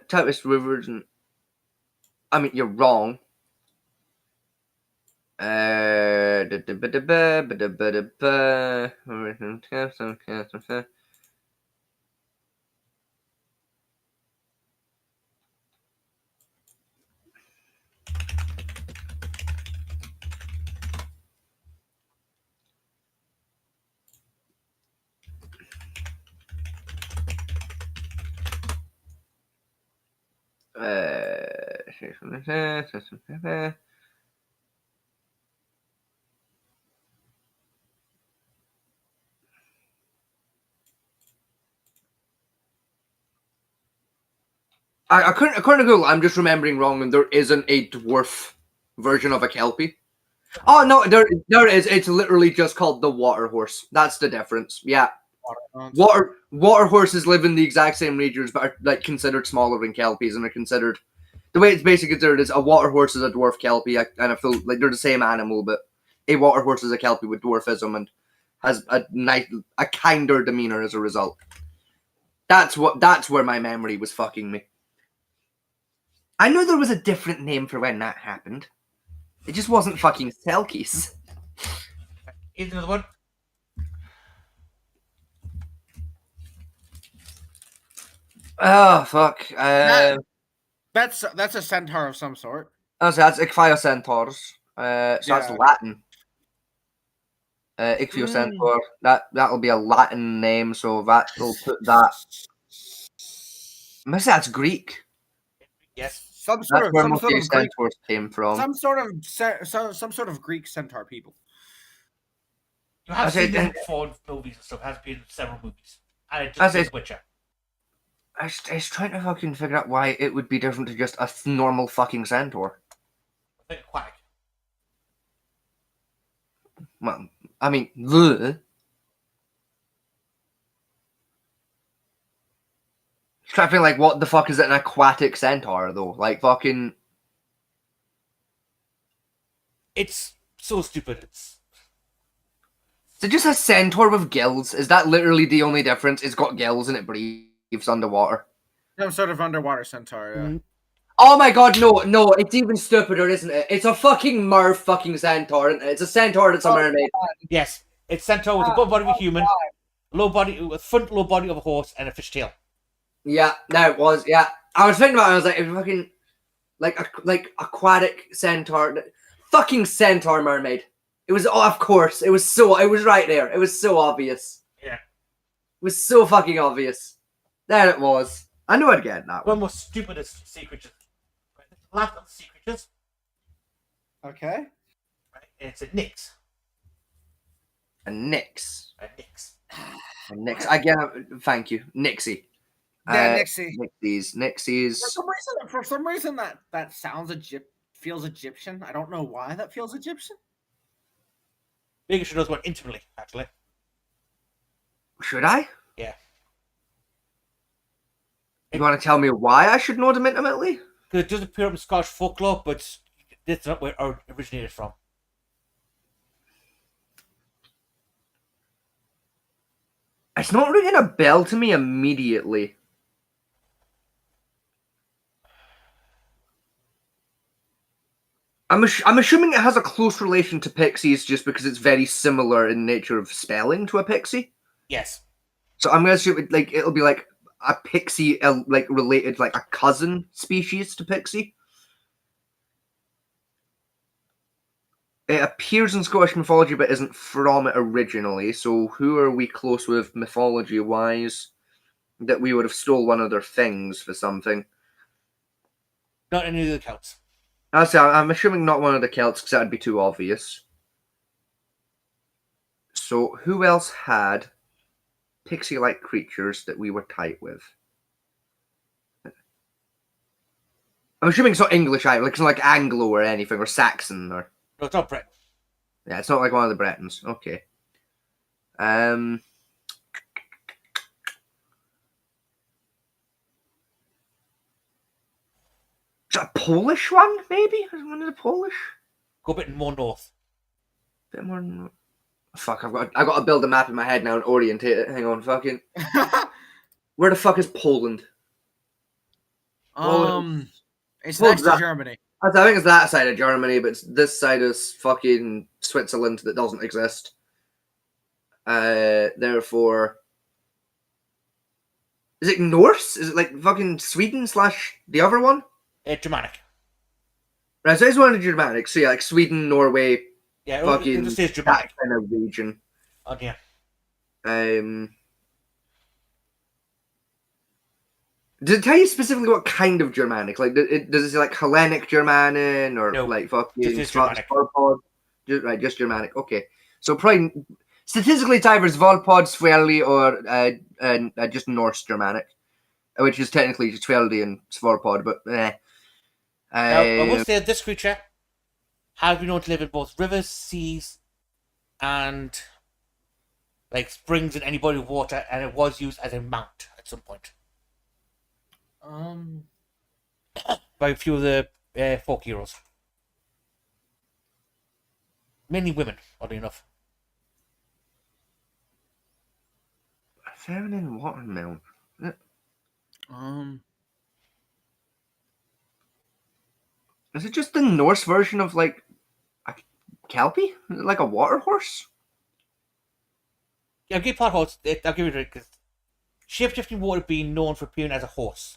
Typist rivers and I mean you're wrong. According to Google, I'm just remembering wrong, and there isn't a dwarf version of a kelpie. Oh no, there is. It's literally just called the water horse. That's the difference. Yeah, water horses live in the exact same regions, but are like considered smaller than kelpies, and are considered the way it's basically considered is a water horse is a dwarf kelpie, and I feel like they're the same animal, but a water horse is a kelpie with dwarfism and has a kinder demeanor as a result. That's where my memory was fucking me. I knew there was a different name for when that happened. It just wasn't fucking Selkies.
Here's another one.
Oh fuck.
That's a centaur of some sort.
Oh, so that's Ichthyosaurs. So that's Latin. Ichthyosaur. That'll be a Latin name, so that'll put that. Maybe that's Greek.
Yes.
Some sort of
Greek centaurs came from.
Some sort of Greek centaur people.
You have seen them before in movies and stuff. It has been in several movies. And it just is Witcher.
I was trying to fucking figure out why it would be different to just a normal fucking centaur.
I think quack.
Well, I mean, the. Trying to think, like, what the fuck is an aquatic centaur, though? Like, fucking...
It's so stupid. Is
it just a centaur with gills? Is that literally the only difference? It's got gills and it breathes underwater.
Some sort of underwater centaur, yeah.
Oh my god, no, it's even stupider, isn't it? It's a fucking merv fucking centaur, isn't it? It's a centaur that's a mermaid.
Yes, it's centaur with the upper body of a human, low low body of a horse, and a fishtail.
Yeah, no, it was. Yeah, I was thinking about it. I was like, fucking, like aquatic centaur, fucking centaur mermaid. It was, of course, it was right there. It was so obvious.
Yeah,
it was so fucking obvious. There it was. I knew I'd get that
one. One more stupidest sea creatures. Last of the sea creatures.
Okay.
Right, it's a Nyx.
A Nyx.
A Nyx.
A Nyx. Again, thank you, Nixie.
Yeah, Nixie.
Nixies.
For some reason, that sounds feels Egyptian. I don't know why that feels Egyptian.
Maybe she knows one intimately, actually.
Should I?
Yeah.
You want to tell me why I should know them intimately?
Because it does appear up in Scottish folklore, but that's not where it originated from.
It's not ringing a bell to me immediately. I'm assuming it has a close relation to pixies just because it's very similar in nature of spelling to a pixie.
Yes.
So I'm gonna assume it'll be like a pixie, like related, like a cousin species to pixie. It appears in Scottish mythology, but isn't from it originally. So who are we close with mythology-wise that we would have stole one of their things for something?
Not any of the Celts.
I'm assuming not one of the Celts because that'd be too obvious. So who else had pixie-like creatures that we were tight with? I'm assuming it's not English either, like it's not like Anglo or anything, or Saxon or.
No, it's not Bret.
Yeah, it's not like one of the Bretons. Okay. Is it a Polish one, maybe? Is one of the Polish?
Go a bit more north.
Bit more north. Fuck, I've got to build a map in my head now and orientate it. Hang on, fucking. Where the fuck is Poland?
It's next to Germany.
I think it's that side of Germany, but it's this side is fucking Switzerland that doesn't exist. Therefore, is it Norse? Is it like fucking Sweden / the other one?
Germanic.
Right, so it's one of the Germanic. So yeah, like Sweden, Norway,
yeah,
fucking
just says Germanic.
That kind of region.
Oh yeah.
Does it tell you specifically what kind of Germanic? Like, does it say like Hellenic Germanic or like fucking Svalpod? Just Germanic. Okay, so probably statistically it's either Svalpod, Sverli, or just Norse Germanic, which is technically Sverli and Svalpod, but
Now, I will say this creature has been known to live in both rivers, seas, and like springs and any body of water, and it was used as a mount at some point. By a few of the folk heroes. Mainly women, oddly enough.
A feminine watermelon. Is it just the Norse version of like a Kelpie? Is it like a water horse?
Yeah, I'll give part horse. I'll give it a because shape-shifting water being known for appearing as a horse.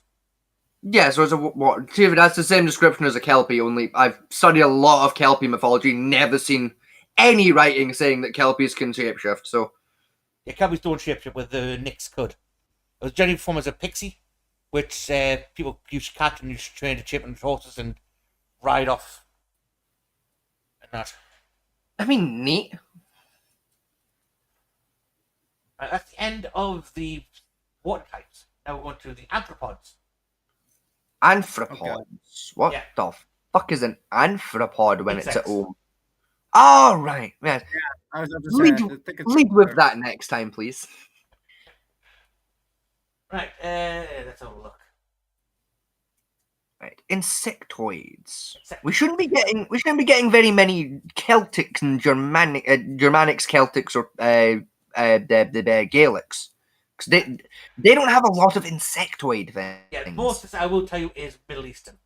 Yeah, so it's a water. See, that's the same description as a Kelpie. Only I've studied a lot of Kelpie mythology, never seen any writing saying that Kelpies can shapeshift. So
yeah, Kelpies don't shapeshift, with the Nyx could. It was generally formed as a pixie, which people used to catch and used to train to chip and horses and ride off. And that.
I mean, neat.
That's the end of the water types. Now we're going to the arthropods.
Arthropods. Okay. What the fuck is an arthropod when
Insects.
It's at home? Oh, right. Yeah.
I was about to say,
lead with that next time, please.
Right, let's have a look.
Right, insectoids. We shouldn't be getting very many Celtics and Germanics, Celtics, or the Gaelics, because they don't have a lot of insectoid things.
Yeah, most of this I will tell you is Middle Eastern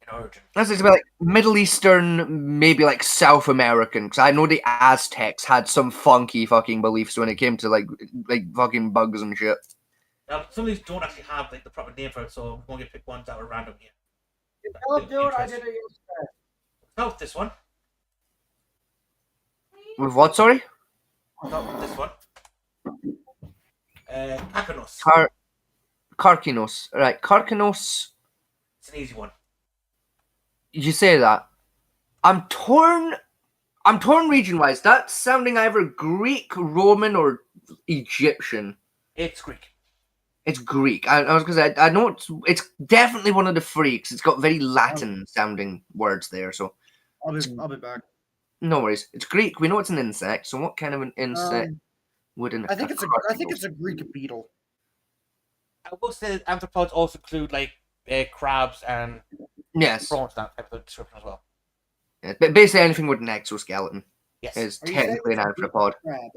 in origin.
That's about like Middle Eastern, maybe like South American, because I know the Aztecs had some funky fucking beliefs when it came to like fucking bugs and shit.
Now, some of these don't actually have like the proper name for it, so I'm going to pick ones that are random here.
Oh, dude, I did it yesterday.
No, this one.
With what? Sorry.
No, this one. Carcanos.
Carcanos. Right, Carcanos.
It's an easy one.
You say that. I'm torn region-wise. That's sounding either Greek, Roman, or Egyptian.
It's Greek.
It's Greek. I was going to say, I know it's definitely one of the freaks. It's got very Latin-sounding words there, so...
I'll be back.
No worries. It's Greek. We know it's an insect, so what kind of an insect Wouldn't.
I think it's a Greek beetle.
I will say that arthropods also include like crabs and
Yes.
prawns, that type of description as well.
Yeah, but basically anything with an exoskeleton
Yes.
is
Are you saying
technically an
it's a beetle
arthropod.
crab?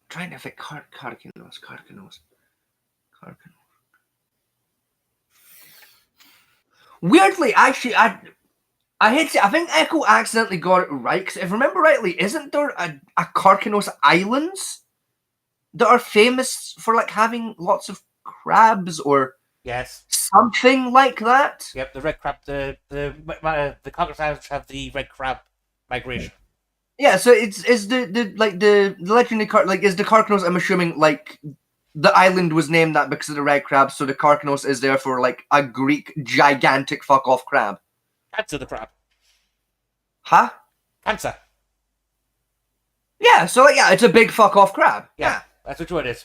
Trying to fit Carcanos. Weirdly, actually, I hate to, I think Echo accidentally got it right, because if I remember rightly, isn't there a Carcanos Islands that are famous for like having lots of crabs or
Yes.
something like that?
Yep, the red crab, the Carcanos Islands have the red crab migration.
Yeah, so is the legendary is the Carcanos? I'm assuming like the island was named that because of the red crab, so the Carcanos is therefore like a Greek gigantic fuck off crab.
Cancer the crab.
Huh?
Cancer.
Yeah, so yeah, it's a big fuck off crab.
Yeah, that's what it is.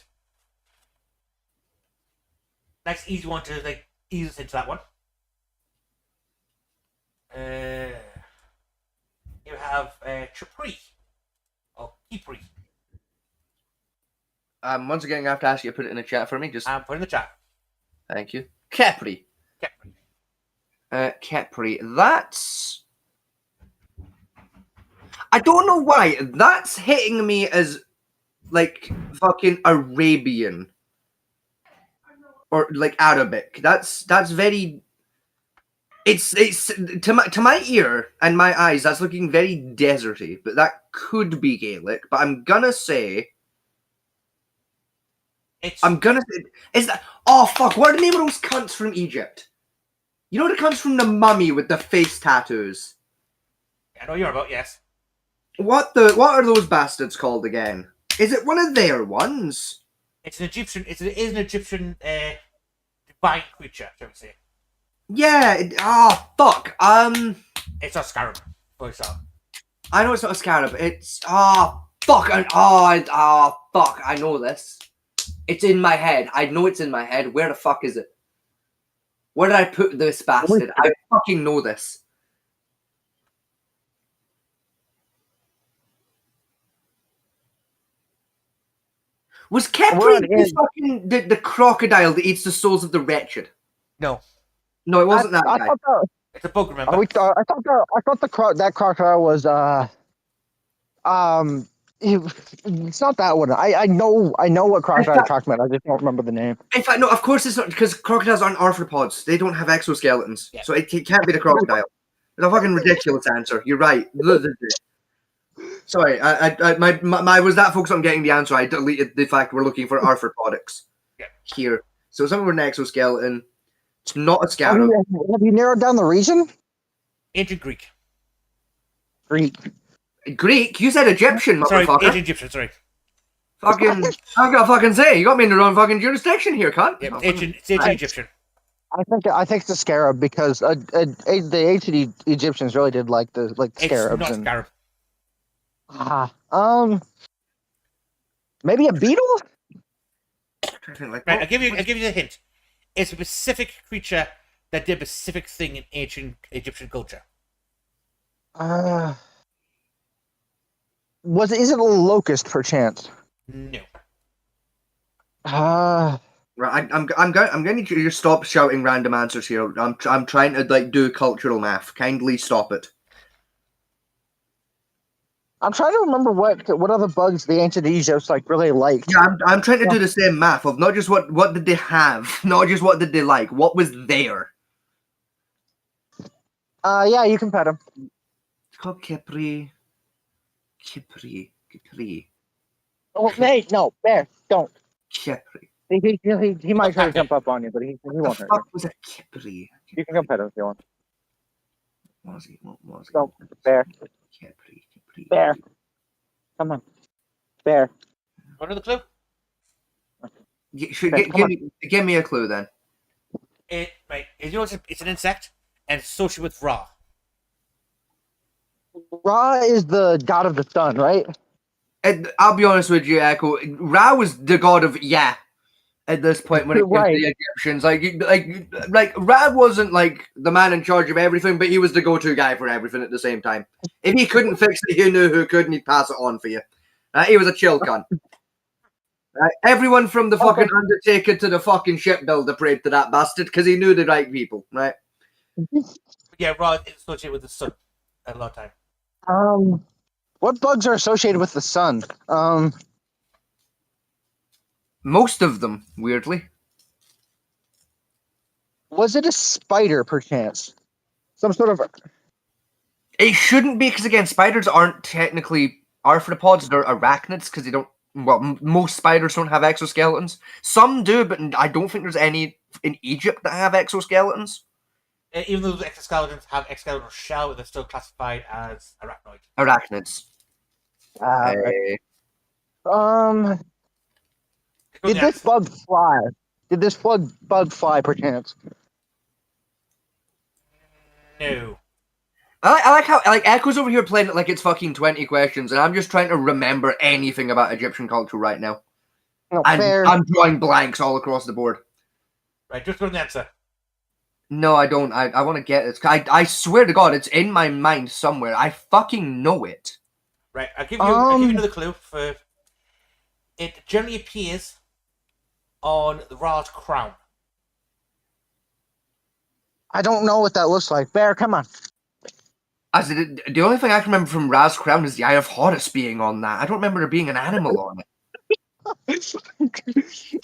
Next easy one to like ease us into that one. You have Chipri. Oh, Kipri.
Once again, I have to ask you to put it in the chat for me. Just
put it in the chat.
Thank you. Capri. Capri. That's. I don't know why. That's hitting me as like fucking Arabian or like Arabic. That's very. It's to my ear and my eyes. That's looking very deserty, but that could be Gaelic. But I'm gonna say. I'm gonna say. Is that? Oh fuck! What are the name of those cunts from Egypt? You know the cunts from the mummy with the face tattoos.
I know you're about, yes.
What are those bastards called again? Is it one of their ones?
It's an Egyptian. It is an Egyptian divine creature, shall we say?
Yeah. Fuck.
It's not scarab. For example.
I know it's not a scarab. It's fuck. Fuck. I know this. It's in my head. I know it's in my head. Where the fuck is it? Where did I put this bastard? I fucking know this. Was Kepri the crocodile that eats the souls of the wretched?
No.
No, it wasn't that
I
guy.
thought
It's a bug, remember?
I thought that crocodile was it's not that one. I know what crocodile you're talking about. I just don't remember the name.
In fact, no, of course it's not, because crocodiles aren't arthropods. They don't have exoskeletons. Yeah. So it can't be the crocodile. It's a fucking ridiculous answer. You're right. Sorry, I was that focused on getting the answer. I deleted the fact we're looking for arthropods here. So something with an exoskeleton. It's not a scarab.
Have you narrowed down the region?
Ancient Greek.
Greek? You said Egyptian,
sorry,
motherfucker.
Ancient Egyptian, sorry.
Fucking, I've got to fucking say, you got me in the wrong fucking jurisdiction here, cunt.
Yeah, it's ancient Egyptian.
I think it's a scarab because the ancient Egyptians really did like the scarabs.
It's not
scarab. Maybe a beetle.
Right, I'll give you the hint. It's a specific creature that did a specific thing in ancient Egyptian culture.
Is it a locust perchance?
No.
Right, I'm going to need you to stop shouting random answers here. I'm trying to like do cultural math. Kindly stop it.
I'm trying to remember what other bugs the ancient Egypts like really liked.
Yeah, I'm trying to do the same math of not just what did they have, not just what did they like, what was there.
Yeah, you can pet him.
It's called Kipri.
Oh, mate, no, bear, don't.
Kipri.
He might try to jump up on you, but he won't hurt you.
What was a Kipri?
You can come pet him if you want.
What was he? What was he?
Go, bear.
Kipri.
Bear. Come on. Bear.
Want another clue?
Give me a clue then.
Right. You know it's an insect and it's associated with Ra.
Ra is the god of the sun, right?
And I'll be honest with you, Echo. Ra was the god of at this point when it comes to the Egyptians. Like Ra wasn't like the man in charge of everything, but he was the go-to guy for everything at the same time. If he couldn't fix it, he knew who could, and he'd pass it on for you. He was a chill cunt. Everyone from the fucking Undertaker to the fucking shipbuilder prayed to that bastard because he knew the right people, right?
Yeah, Ra is associated with the sun at a lot of time.
What bugs are associated with the sun?
Most of them, weirdly.
Was it a spider, perchance? Some sort of...
It shouldn't be, because again, spiders aren't technically arthropods, they're arachnids, because they don't... Well, most spiders don't have exoskeletons. Some do, but I don't think there's any in Egypt that have exoskeletons.
Even though the exoskeletons have exoskeletal shell, they're still classified as
Arachnids.
Did this bug fly? Did this bug fly, perchance?
No.
I like how Echo's over here playing it like it's fucking 20 questions, and I'm just trying to remember anything about Egyptian culture right now.
No,
and
fair.
I'm drawing blanks all across the board.
Right, just go to the answer.
No, I don't. I want to get it. I swear to God, it's in my mind somewhere. I fucking know it.
Right, I'll give you another clue. It generally appears on the Ra's crown.
I don't know what that looks like. Bear, come on.
The only thing I can remember from Ra's crown is the Eye of Horus being on that. I don't remember there being an animal on it.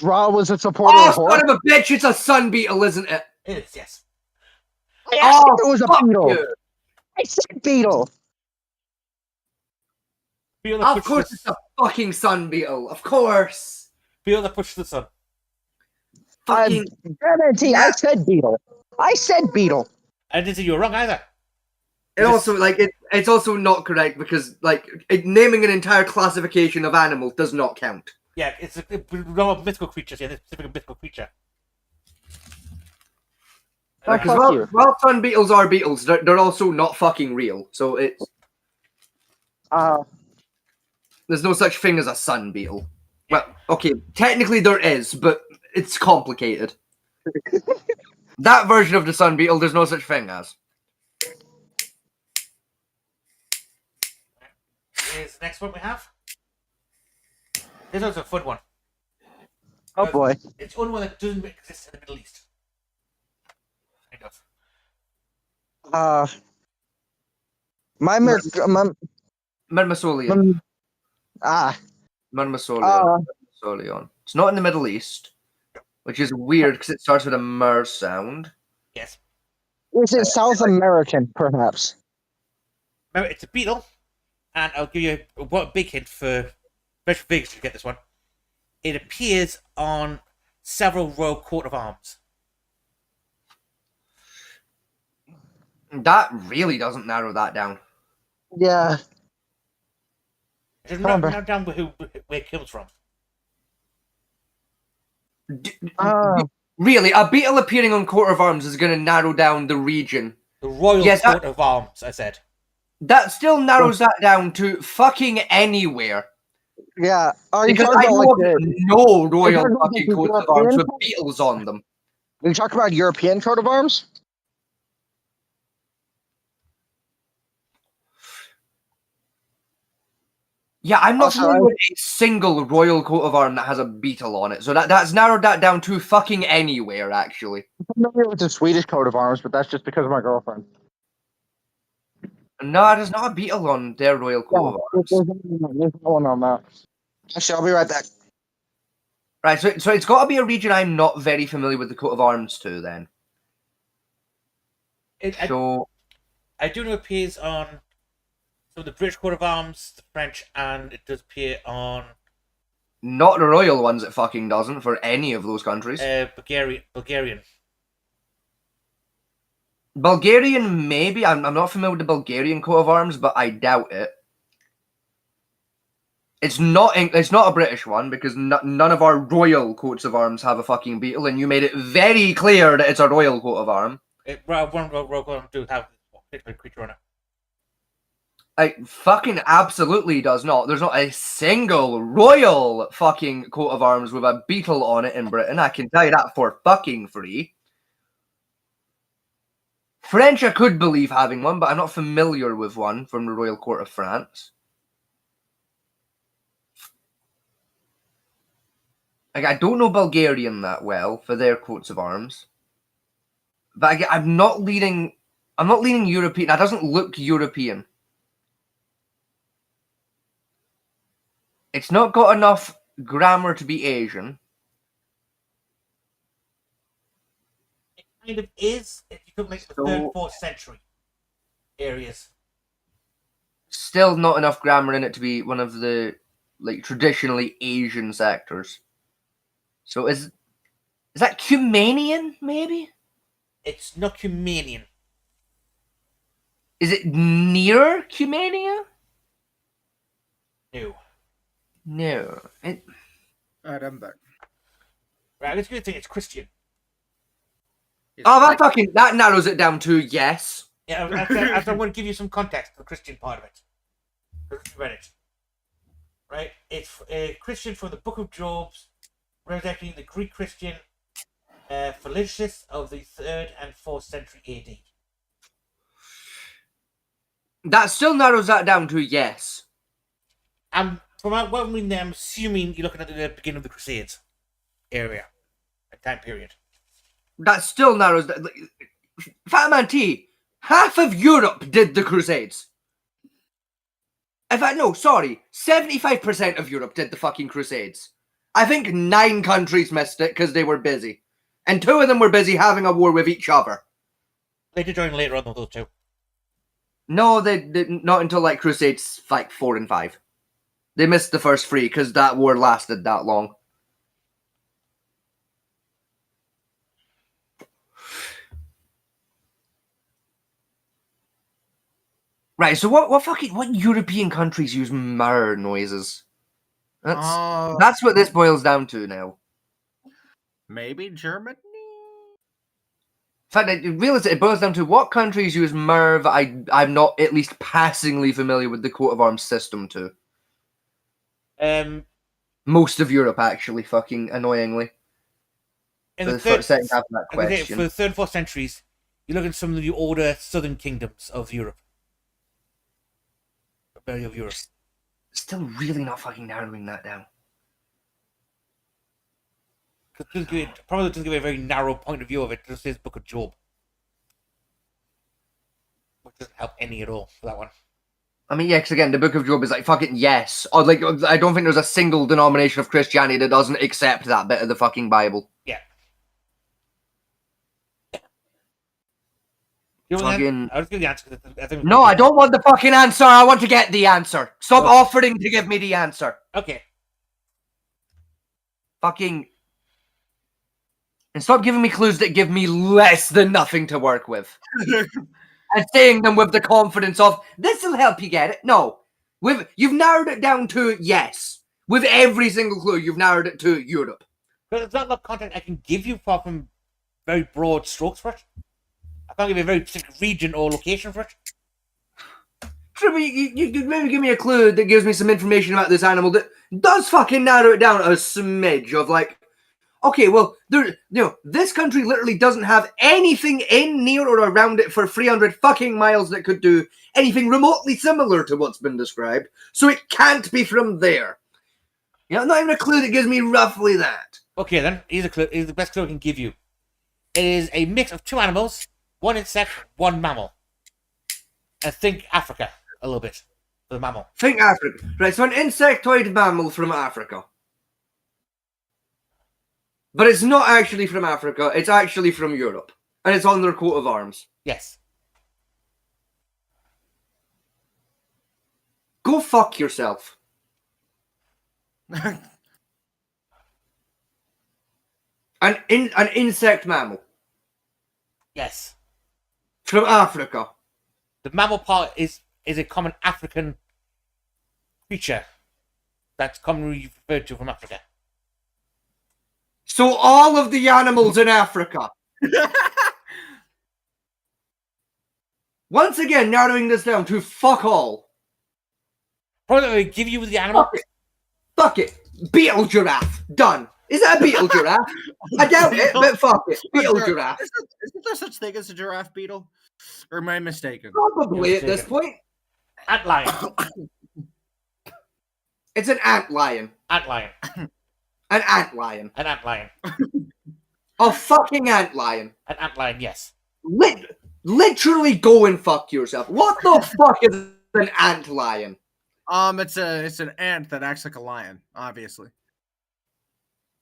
Ra was a supporter of Horus.
Son of a bitch, it's a sun beetle, isn't it?
It is, yes.
I asked if it was a beetle. You. I said beetle.
Of course it's a fucking sun beetle. Of course.
Beetle that pushes the sun.
Fucking...
I said beetle. I said beetle.
I didn't say you were wrong either.
It also, it's also not correct because, naming an entire classification of animals does not count.
Yeah, it's a mythical creature. Yeah, this specific mythical creature.
Because while sun beetles are beetles, they're also not fucking real. So it's... There's no such thing as a sun beetle. Well, okay, technically there is, but it's complicated. That version of the sun beetle, there's no such thing as.
Here's the next one we have. This one's a fun one.
Oh boy.
It's the only one that doesn't exist in the Middle East. Kind of.
Mermasolion. Mermasolion. It's not in the Middle East, which is weird because it starts with a mer sound.
Yes.
Is it South American, perhaps?
Remember, it's a beetle, and I'll give you a big hint for Special Vegas to get this one. It appears on several royal coat of arms.
That really doesn't narrow that down.
Yeah.
It doesn't narrow down where it comes from.
Really, a beetle appearing on coat of arms is going to narrow down the region.
The royal coat of arms, I said.
That still narrows that down to fucking anywhere.
Yeah.
Because I know no royal fucking coat of arms with beetles on them.
Are you talking about European coat of arms?
Yeah, I'm not familiar with a single royal coat of arms that has a beetle on it. So that's narrowed that down to fucking anywhere, actually.
I'm familiar with the Swedish coat of arms, but that's just because of my girlfriend.
No, there's not a beetle on their royal coat of arms.
There's no one on that. Actually, I'll be right back.
Right, so it's got to be a region I'm not very familiar with the coat of arms to, then.
I do know it appears on some of the British coat of arms, the French, and it does appear on...
Not the royal ones, it fucking doesn't, for any of those countries.
Bulgarian.
Bulgarian, maybe. I'm not familiar with the Bulgarian coat of arms, but I doubt it. It's not a British one, because none of our royal coats of arms have a fucking beetle, and you made it very clear that it's a royal coat of arm.
One royal coat of arms do have a particular creature on it.
It fucking absolutely does not. There's not a single royal fucking coat of arms with a beetle on it in Britain. I can tell you that for fucking free. French, I could believe having one, but I'm not familiar with one from the Royal Court of France. Like, I don't know Bulgarian that well for their coats of arms, but I'm not leaning European. That doesn't look European. It's not got enough grammar to be Asian.
Kind of is if you took like the 3rd, 4th century areas.
Still not enough grammar in it to be one of the like traditionally Asian sectors. So is that Cumanian maybe?
It's not Cumanian.
Is it near Cumania?
No.
No.
Alright, I'm back.
Right, let's go think it's Christian.
Oh, that narrows it down to yes.
Yeah, I want to give you some context for the Christian part of it. Read it. Right, it's Christian from the Book of Job, resurrecting the Greek Christian Felicius of the 3rd and 4th century AD.
That still narrows that down to yes.
From what I mean, I'm assuming you're looking at the beginning of the Crusades area, a time period.
That still narrows that. Fat Man T, half of Europe did the Crusades. In fact, no, sorry, 75% of Europe did the fucking Crusades. I think 9 countries missed it because they were busy. And 2 of them were busy having a war with each other.
They did join later on, those 2.
No, they didn't. Not until like Crusades like 4 and 5. They missed the first 3 because that war lasted that long. Right, so what European countries use myrrh noises? That's what this boils down to now.
Maybe Germany?
In fact, I realize it boils down to what countries use myrrh that I'm not at least passingly familiar with the coat of arms system to. Most of Europe, actually, fucking annoyingly.
In the
second half of that question.
For the 3rd and 4th centuries, you look at some of the older southern kingdoms of Europe. Of Europe.
Still really not fucking narrowing that down.
Probably doesn't give a very narrow point of view of it. It just says Book of Job. Which doesn't help any at all for that one.
I mean, yeah, because again, the Book of Job is like fucking yes. Or like, I don't think there's a single denomination of Christianity that doesn't accept that bit of the fucking Bible.
Yeah.
Fucking...
I was giving the answer.
No, I don't want the fucking answer. I want to get the answer. Stop offering to give me the answer.
Okay.
Fucking... And stop giving me clues that give me less than nothing to work with. And saying them with the confidence of, this will help you get it. No. You've narrowed it down to yes. With every single clue, you've narrowed it to Europe.
But there's not enough content I can give you from very broad strokes for it. I can't give you a very specific region or location for it.
True, but you could maybe give me a clue that gives me some information about this animal that does fucking narrow it down a smidge of like, okay, well, this country literally doesn't have anything in, near, or around it for 300 fucking miles that could do anything remotely similar to what's been described, so it can't be from there. You know, not even a clue that gives me roughly that.
Okay, then, here's a clue. Here's the best clue I can give you. It is a mix of 2 animals, 1 insect, 1 mammal. And think Africa a little bit for the mammal.
Think Africa. Right, so an insectoid mammal from Africa. But it's not actually from Africa, it's actually from Europe. And it's on their coat of arms.
Yes.
Go fuck yourself. An insect mammal.
Yes.
From Africa.
The mammal part is a common African creature that's commonly referred to from Africa.
So all of the animals in Africa. Once again, narrowing this down to fuck all.
Probably they give you the animal.
Fuck it. Beetle giraffe. Done. Is that a beetle giraffe? I doubt it, but fuck it. Beetle giraffe.
Isn't there such thing as a giraffe beetle? Or am I mistaken?
Probably at this point.
Ant lion.
It's an ant lion.
Ant lion.
An ant lion.
An ant lion.
A fucking ant lion.
An ant lion, yes.
Literally go and fuck yourself. What the fuck is an ant lion?
It's an ant that acts like a lion, obviously.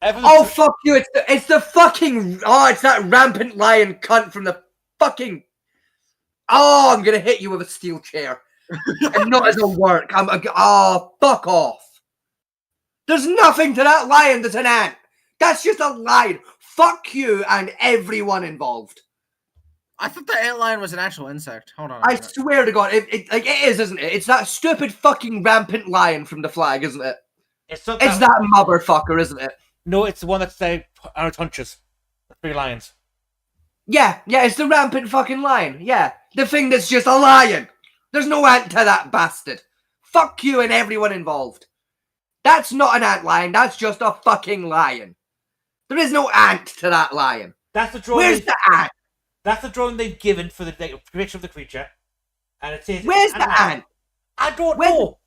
Oh fuck you! It's the fucking it's that rampant lion cunt from the fucking. Oh, I'm gonna hit you with a steel chair, and not as a work. Fuck off. There's nothing to that lion that's an ant. That's just a lion. Fuck you and everyone involved.
I thought the ant lion was an actual insect. Hold on.
I swear to God, it is, isn't it? It's that stupid fucking rampant lion from the flag, isn't it? It's that motherfucker, isn't it?
No, it's the one that's on its hunches. The 3 lions.
Yeah, it's the rampant fucking lion. Yeah, the thing that's just a lion. There's no ant to that bastard. Fuck you and everyone involved. That's not an ant lion. That's just a fucking lion. There is no ant to that lion.
That's the drawing.
Where's the ant?
That's the drawing they've given for the picture of the creature, and it says.
Where's the ant?
I don't know.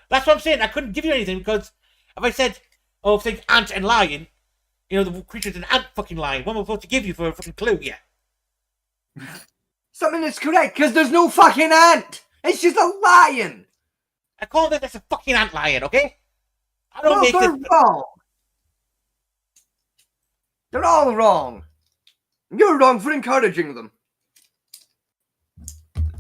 That's what I'm saying. I couldn't give you anything because if I said, "Oh, think ant and lion," the creature's an ant fucking lion. What am I supposed to give you for a fucking clue? Yeah.
Something that's correct because there's no fucking ant. It's just a lion.
I call this a fucking ant lion, okay? I don't make
they're
this
wrong. They're all wrong. You're wrong for encouraging them.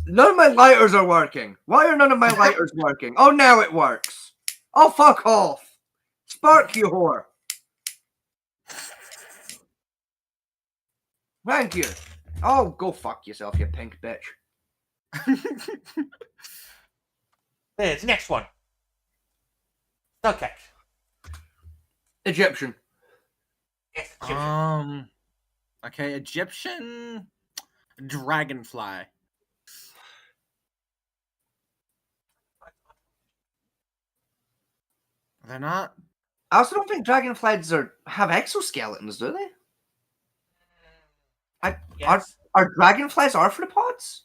None of my lighters are working. Why are none of my lighters working? Oh, now it works. Oh, fuck off. Spark, you whore. Thank you. Oh, go fuck yourself, you pink bitch.
There's the next one. Okay.
Egyptian.
Yes, Egyptian.
Okay, Egyptian dragonfly. They're not.
I also don't think dragonflies have exoskeletons, do they?
Yes.
Are dragonflies arthropods?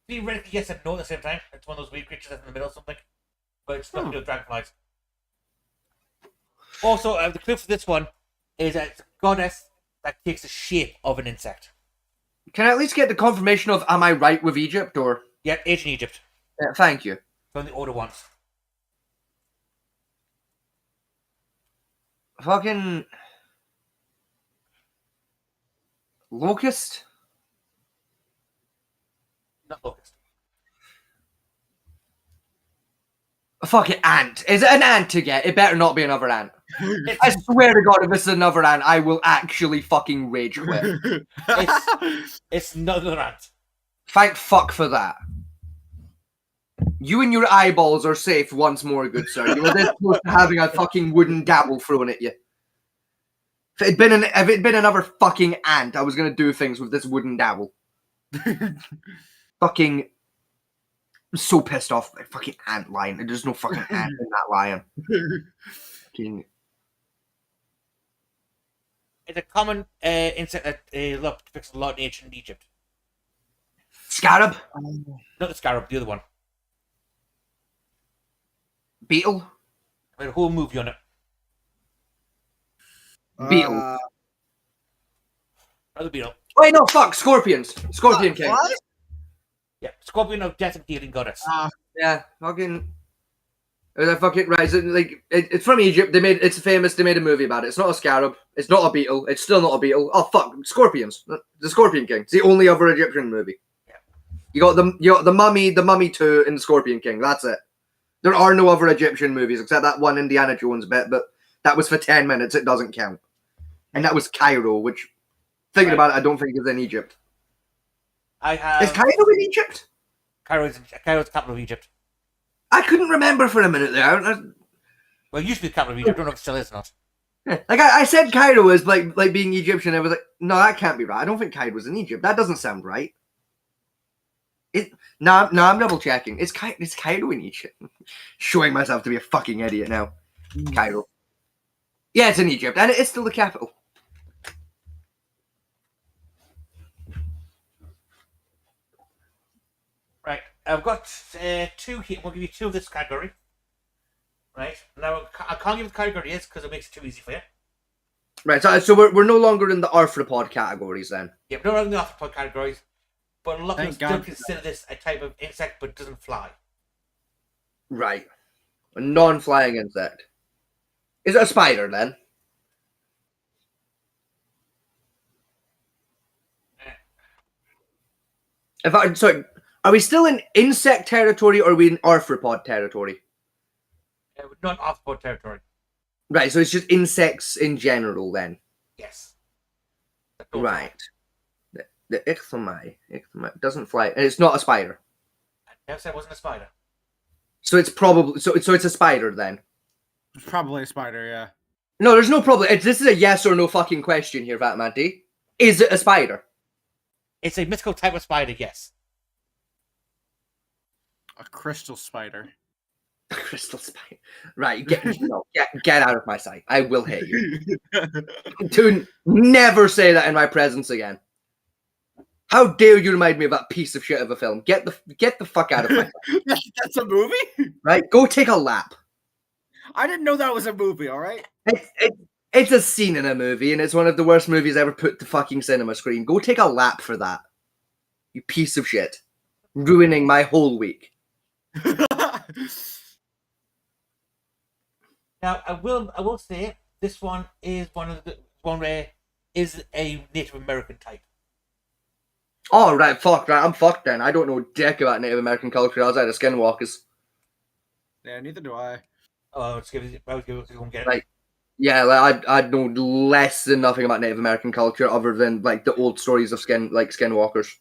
Theoretically, yes and no at the same time. It's one of those weird creatures that's in the middle or something. But it's nothing to do with dragonflies. Also, the clue for this one is that it's a goddess that takes the shape of an insect.
Can I at least get the confirmation of am I right with Egypt or?
Yeah, ancient Egypt.
Yeah, thank you.
From the older ones.
Fucking locust?
Not locust.
Fuck it, ant. Is it an ant to get? It better not be another ant. I swear to God, if this is another ant, I will actually fucking rage quit.
It's not another ant.
Thank fuck for that. You and your eyeballs are safe once more, good sir. You were this close to having a fucking wooden gavel thrown at you. If it'd been another fucking ant, I was gonna do things with this wooden dowel. Fucking. I'm so pissed off. Like, fucking ant lion. There's no fucking ant in that lion. Fucking.
It's a common insect that depicts a lot in ancient Egypt.
Scarab?
Not the scarab, the other one.
Beetle?
I made a whole movie on it.
Beetle.
Another beetle.
Wait, no, fuck. Scorpions. Scorpion King.
What?
Yeah, Scorpion of Death and Healing Goddess.
Yeah, fucking. Right, it's from Egypt. It's famous. They made a movie about it. It's not a scarab. It's not a beetle. It's still not a beetle. Oh fuck, scorpions. The Scorpion King. It's the only other Egyptian movie.
Yeah.
You got the Mummy 2, and the Scorpion King. That's it. There are no other Egyptian movies except that one Indiana Jones bit, but that was for 10 minutes. It doesn't count. And that was Cairo, which, thinking about it, I don't think is in Egypt. Is Cairo in Egypt?
Cairo's the capital of Egypt.
I couldn't remember for a minute there.
Well, it used to be the capital of Egypt. I don't know if it still is or not.
Yeah, like I said Cairo is like being Egyptian. I was like, no, that can't be right. I don't think Cairo was in Egypt. That doesn't sound right. No, I'm double checking. It's Cairo in Egypt. Showing myself to be a fucking idiot now. Cairo. Yeah, it's in Egypt, and it's still the capital.
Right, I've got 2 here. We'll give you 2 of this category. Right, now I can't give the category is because it makes it too easy for you.
Right, so we're no longer in the arthropod categories then.
Yeah, we're not in the arthropod categories, but a lot of
Thank
people still
God.
consider this a type of insect but doesn't fly.
Right. A non-flying insect. Is it a spider then? Sorry, are we still in insect territory or are we in arthropod territory?
We're not arthropod territory.
Right, so it's just insects in general then.
Yes.
Right. The ichthyomi doesn't fly, and it's not a spider.
I never said it wasn't a spider.
So it's probably so it's a spider then.
It's probably a spider, yeah.
No, there's no problem. This is a yes or no fucking question here, Vatmanti. Is it a spider?
It's a mythical type of spider, yes.
A crystal spider.
A crystal spider. Right, get out of my sight. I will hit you. Dude, never say that in my presence again. How dare you remind me of that piece of shit of a film? Get the fuck out of my sight.
That's a movie?
Right, go take a lap.
I didn't know that was a movie, alright?
It's a scene in a movie, and it's one of the worst movies ever put to fucking cinema screen. Go take a lap for that. You piece of shit. Ruining my whole week.
Now, I will say this one is one where is a Native American type.
Oh, right, fuck, right, I'm fucked then. I don't know dick about Native American culture outside of Skinwalkers.
Yeah, neither do I.
Oh, I would give it to get it.
Like, yeah, like I know less than nothing about Native American culture other than like the old stories of Skinwalkers.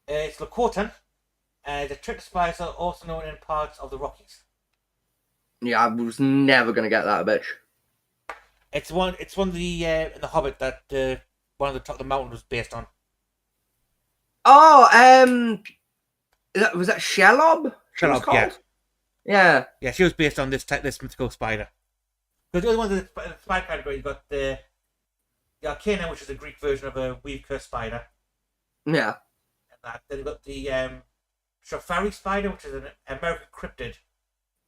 It's Lakotan. The trick spiders are also known in parts of the Rockies.
Yeah, I was never gonna get that, bitch.
It's one of the in the Hobbit that one of the top of the mountain was based on.
Oh, was that Shelob?
Shelob, yeah.
Yeah.
Yeah, she was based on this mythical spider. Because the other one, the spider category, you've got the Arcana, which is a Greek version of a weave curse spider.
Yeah.
And that. Then you've got the Shofari spider, which is an American cryptid.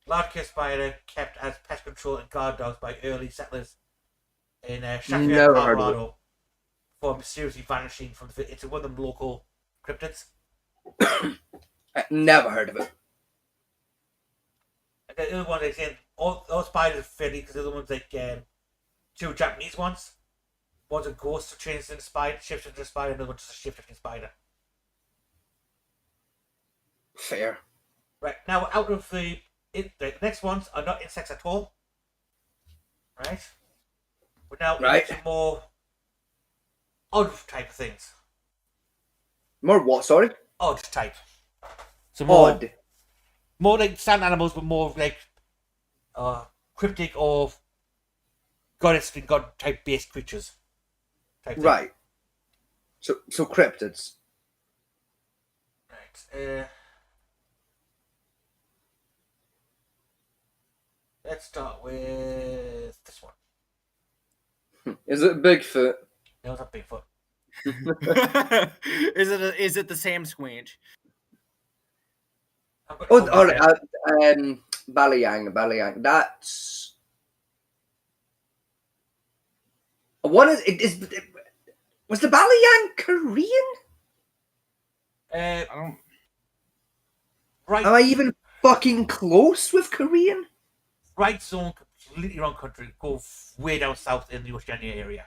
Large curse spider kept as pest control and guard dogs by early settlers in Shafir, Colorado, before mysteriously vanishing from the. It's one of them local cryptids.
Never heard of it.
And the other one is in all spiders are fairly because the other ones like 2 Japanese ones. One's a ghost who changes into spider, shifts into a spider, and the other one's just a shifting spider.
Fair.
Right now, out of the next ones are not insects at all. Right. We're now into more odd type of things.
More what? Sorry.
Odd type. So more like sand animals, but more like cryptic or goddess and god type based creatures.
Right. So cryptids.
Right. Let's start with this one.
Is it Bigfoot?
No, it's not Bigfoot.
Is it the Sam Squanch?
Balayang. That's what is was the Balayang Korean?
I don't. Right.
Am I even fucking close with Korean?
Right zone, completely wrong country. Go way down south in the Oceania area.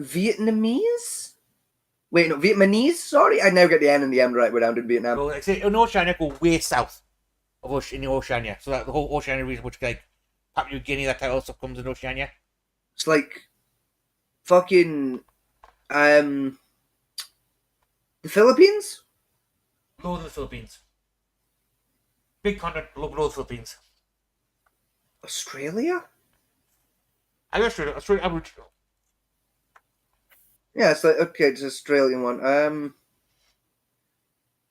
Vietnamese? Wait, no, Vietnamese? Sorry, I never get the N and the M right way down in Vietnam.
So, in Oceania, go way south of Oceania. So that the whole Oceania region, which like Papua New Guinea, that type of stuff comes in Oceania.
It's like fucking the Philippines?
Lower than the Philippines. Big continent, below the Philippines.
Australia?
Australia Aboriginal.
Yeah, it's like, okay, it's an Australian one.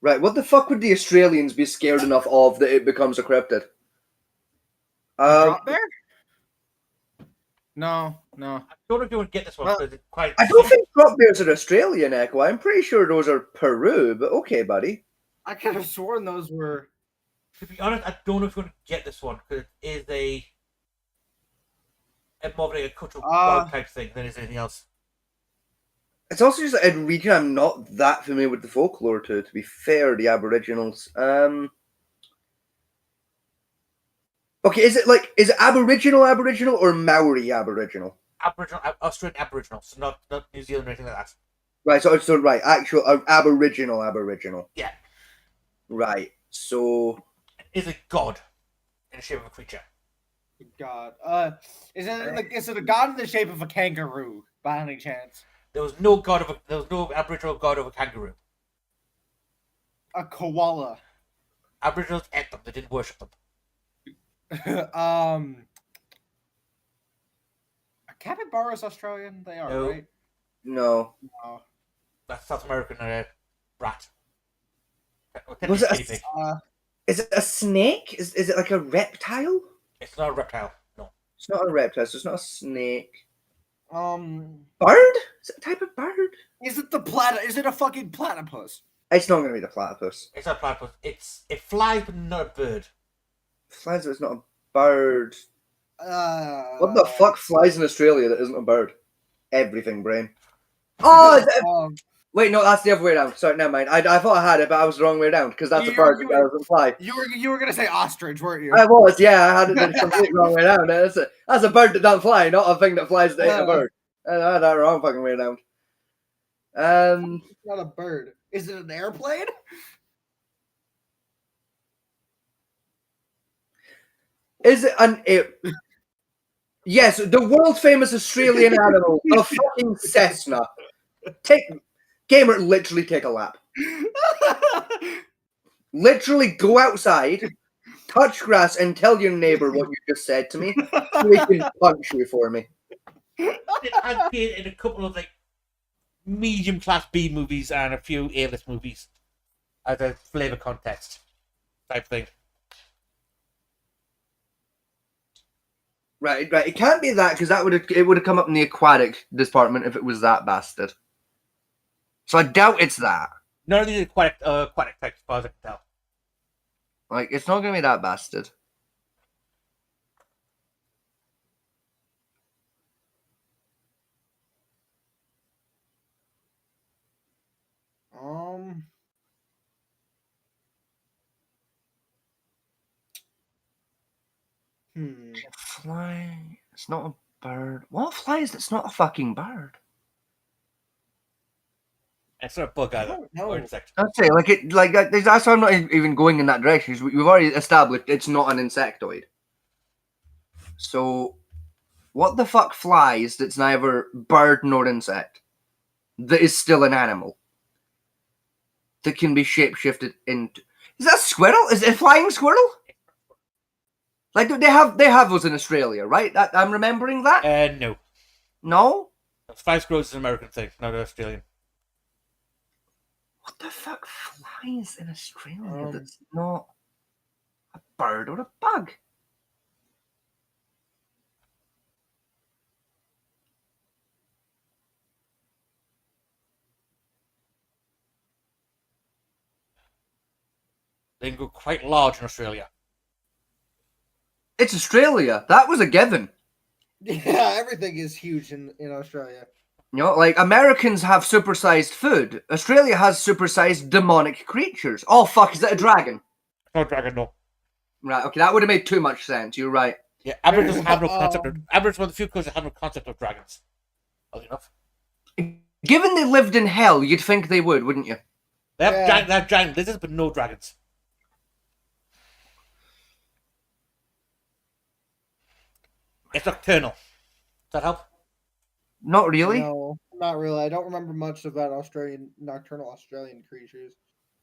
Right, what the fuck would the Australians be scared enough of that it becomes a cryptid?
Drop bear? No.
I don't know if you would get this one. It's quite.
I don't think drop bears are Australian, Echo. I'm pretty sure those are Peru, but okay, buddy.
I could have sworn those were.
To be honest, I don't know if you're going to get this one because it is more of a cultural dog type thing than is anything else.
It's also just a region I'm not that familiar with the folklore to be fair, the Aboriginals. Okay, is it Aboriginal or Maori Aboriginal?
Aboriginal, Australian Aboriginal, so not New Zealand or anything like that.
Right, so right, actual Aboriginal.
Yeah.
Right, so
is a god in the shape of a creature.
God, is it a god in the shape of a kangaroo by any chance?
There was no Aboriginal god of a kangaroo.
A koala.
Aboriginals ate them. They didn't worship them.
Are capybaras Australian? They are,
No.
right?
No.
That's South American rat.
Was it is it a snake? Is it like a reptile?
It's not a reptile. No.
It's not a reptile, so it's not a snake.
Bird?
Is it a type of bird?
Is it is it a fucking platypus?
It's not going to be the platypus.
It's not a platypus. It flies, but not a bird.
Flies, but it's not a bird. What the fuck flies in Australia that isn't a bird? Everything, brain. Oh, wait, no, that's the other way around. Sorry, never mind. I thought I had it, but I was the wrong way around because that's a bird that doesn't fly.
You were gonna say ostrich, weren't you?
I was, yeah. I had it the complete wrong way around. That's a bird that doesn't fly, not a thing that flies that ain't a bird. I had that wrong fucking way around.
It's not a bird. Is it an airplane?
Is it an Yes, the world famous Australian animal, a fucking Cessna. Gamer, literally take a lap. Literally go outside, touch grass, and tell your neighbor what you just said to me, so he can punch you for me.
It has appeared in a couple of medium class B movies and a few A-list movies as a flavor context type thing.
Right. It can't be that because it would have come up in the aquatic department if it was that bastard. So I doubt it's that.
None of these are aquatic types, as far as I can tell.
It's not going to be that bastard. Fly. It's not a bird. What flies? That's not a fucking bird.
It's not a bug either. Or insect.
I'd say that's why I'm not even going in that direction. We've already established it's not an insectoid. So, what the fuck flies that's neither bird nor insect? That is still an animal. That can be shapeshifted into. Is that a squirrel? Is it a flying squirrel? They have those in Australia, right? I'm remembering that.
No.
No.
Flying squirrels is an American thing, not an Australian.
What the fuck flies in Australia that's not a bird or a bug?
They can go quite large in Australia.
It's Australia. That was a given.
Yeah, everything is huge in Australia.
You know, Americans have supersized food. Australia has supersized demonic creatures. Oh, fuck, is that a dragon?
No dragon, no.
Right, okay, that would have made too much sense. You're right.
Yeah, Aboriginals have no concept of... Aboriginals are one of the few cultures that have no concept of dragons. Oddly enough.
Given they lived in hell, you'd think they would, wouldn't you?
They have giant lizards, but no dragons. It's nocturnal. Does that help?
Not really.
No, not really. I don't remember much about nocturnal Australian creatures.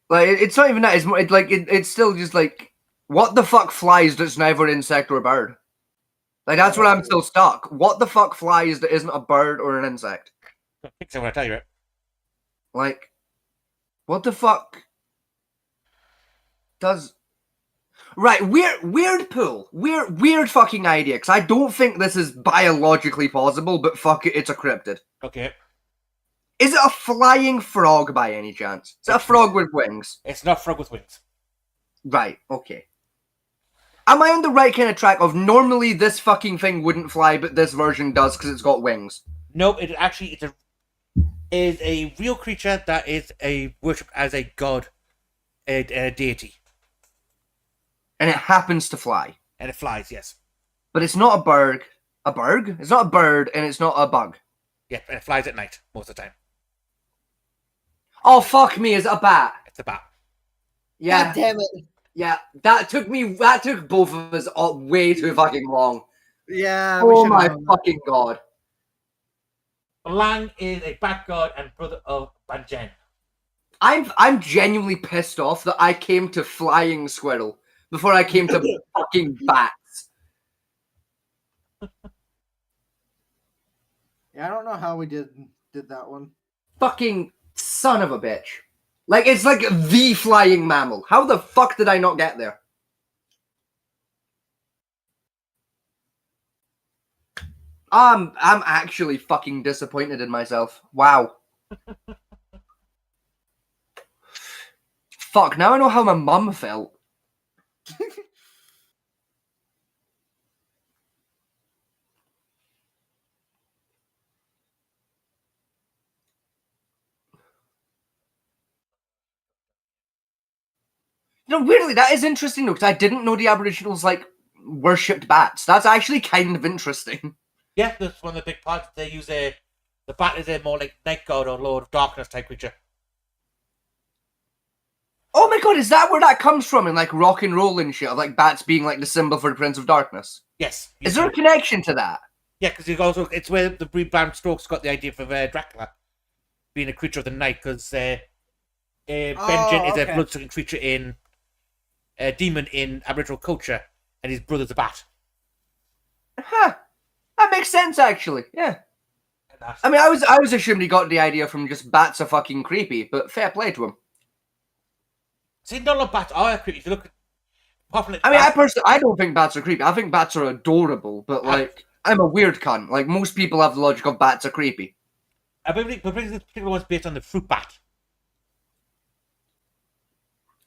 It's not even that. It's still just what the fuck flies that's neither insect or bird? That's where I'm still stuck. What the fuck flies that isn't a bird or an insect?
I think so when I tell you it.
What the fuck? Does... Right, weird pull. Weird fucking idea, because I don't think this is biologically possible, but fuck it, it's a cryptid.
Okay.
Is it a flying frog by any chance? Is it a frog with wings?
It's not a frog with wings.
Right, okay. Am I on the right kind of track of normally this fucking thing wouldn't fly, but this version does because it's got wings?
No, it actually is a real creature that is worshipped as a god, a deity.
And it happens to fly.
And it flies, yes.
But it's not a bird. A bird? It's not a bird, and it's not a bug.
Yeah, and it flies at night most of the time.
Oh, fuck me, is it a bat?
It's a bat.
Yeah.
God damn it.
Yeah, that took both of us way too fucking long.
Yeah.
Oh my fucking god.
Lang is a bat god and brother of Banjen.
I'm genuinely pissed off that I came to flying squirrel before I came to fucking bats.
Yeah, I don't know how we did that one.
Fucking son of a bitch. Like, it's like the flying mammal. How the fuck did I not get there? I'm actually fucking disappointed in myself. Wow. Fuck, now I know how my mum felt. You know, weirdly, that is interesting though, because I didn't know the Aboriginals, like, worshipped bats. That's actually kind of interesting.
Yeah, that's one of the big parts. They use the bat is a more like night god or lord of darkness type creature.
Oh my god, is that where that comes from in, like, rock and roll and shit? Of, like, bats being, like, the symbol for the Prince of Darkness?
Yes.
Is there a connection to that?
Yeah, because it's where the Bram Stoker's got the idea for Dracula being a creature of the night, because Benjen is a blood-sucking creature a demon in Aboriginal culture, and his brother's a bat.
Huh. That makes sense, actually. Yeah. I mean, I was assuming he got the idea from just bats are fucking creepy, but fair play to him.
See, not all bats are creepy. If you look at...
I mean, I don't think bats are creepy. I think bats are adorable, but, like, I'm a weird cunt. Like, most people have the logic of bats are creepy.
I believe this particular one's based on the fruit bat.